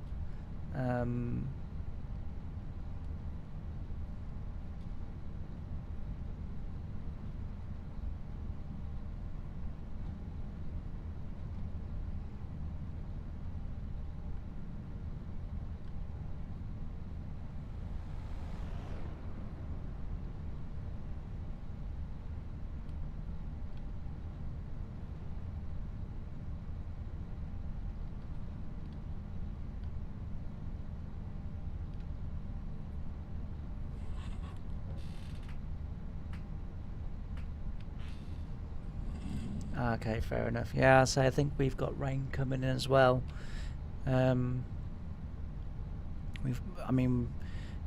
Okay, fair enough. Yeah, so I think we've got rain coming in as well. I mean,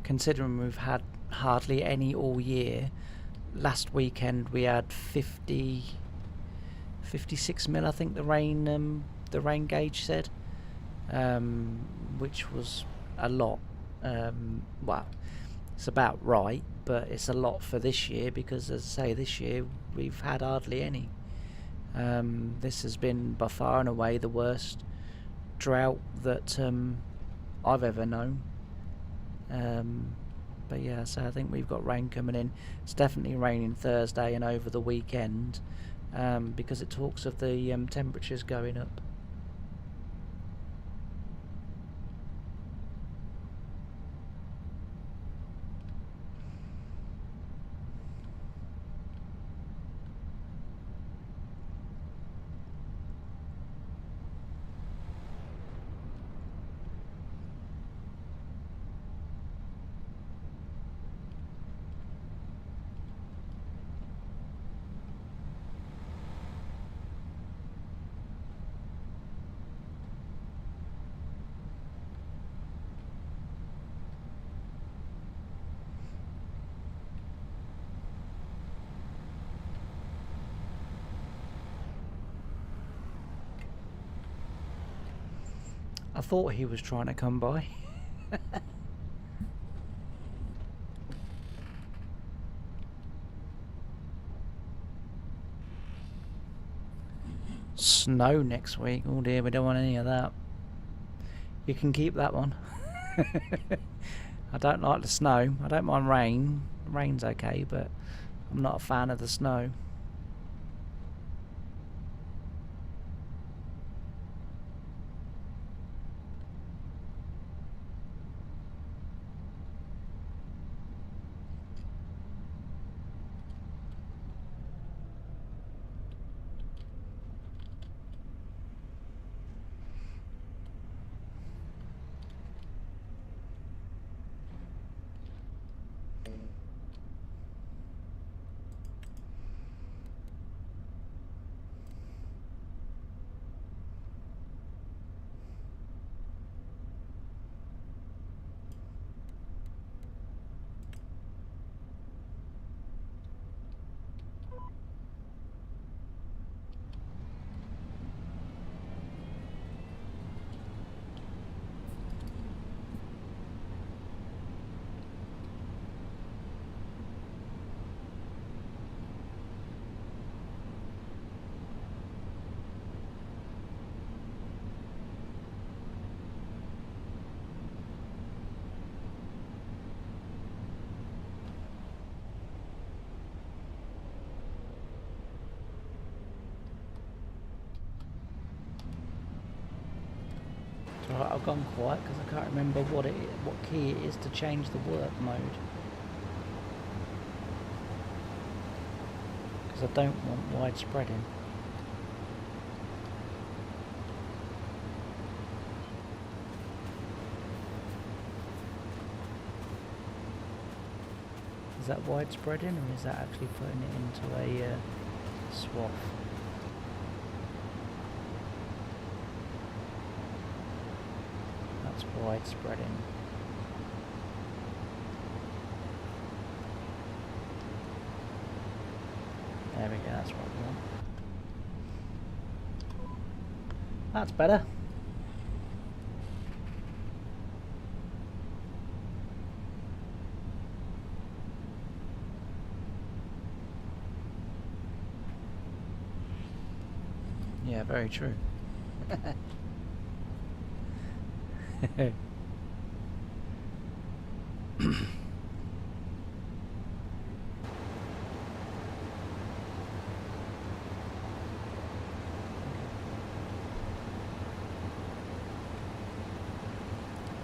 considering we've had hardly any all year, last weekend we had 56 mil, I think the rain gauge said, which was a lot. Well, It's about right, but it's a lot for this year because, as I say, this year we've had hardly any. This has been by far and away the worst drought that I've ever known. But yeah, so I think we've got rain coming in. It's definitely raining Thursday and over the weekend, because it talks of the temperatures going up. I thought he was trying to come by. Snow next week. Oh dear, we don't want any of that. You can keep that one. I don't like the snow. I don't mind rain. Rain's okay, but I'm not a fan of the snow. Right, I've gone quiet because I can't remember what key it is to change the work mode. Because I don't want widespreading. Is that widespreading, or is that actually putting it into a swath? Widespreading. There we go, that's what we want. That's better. Yeah, very true.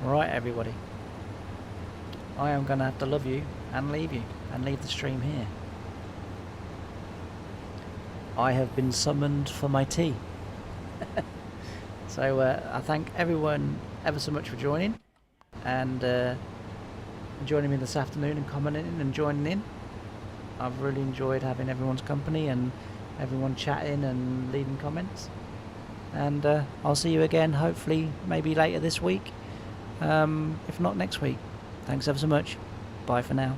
Right, everybody, I am going to have to love you and leave the stream here. I have been summoned for my tea. So I thank everyone ever so much for joining and joining me this afternoon and commenting and joining in. I've really enjoyed having everyone's company and everyone chatting and leaving comments. And I'll see you again, hopefully maybe later this week, if not next week. Thanks ever so much. Bye for now.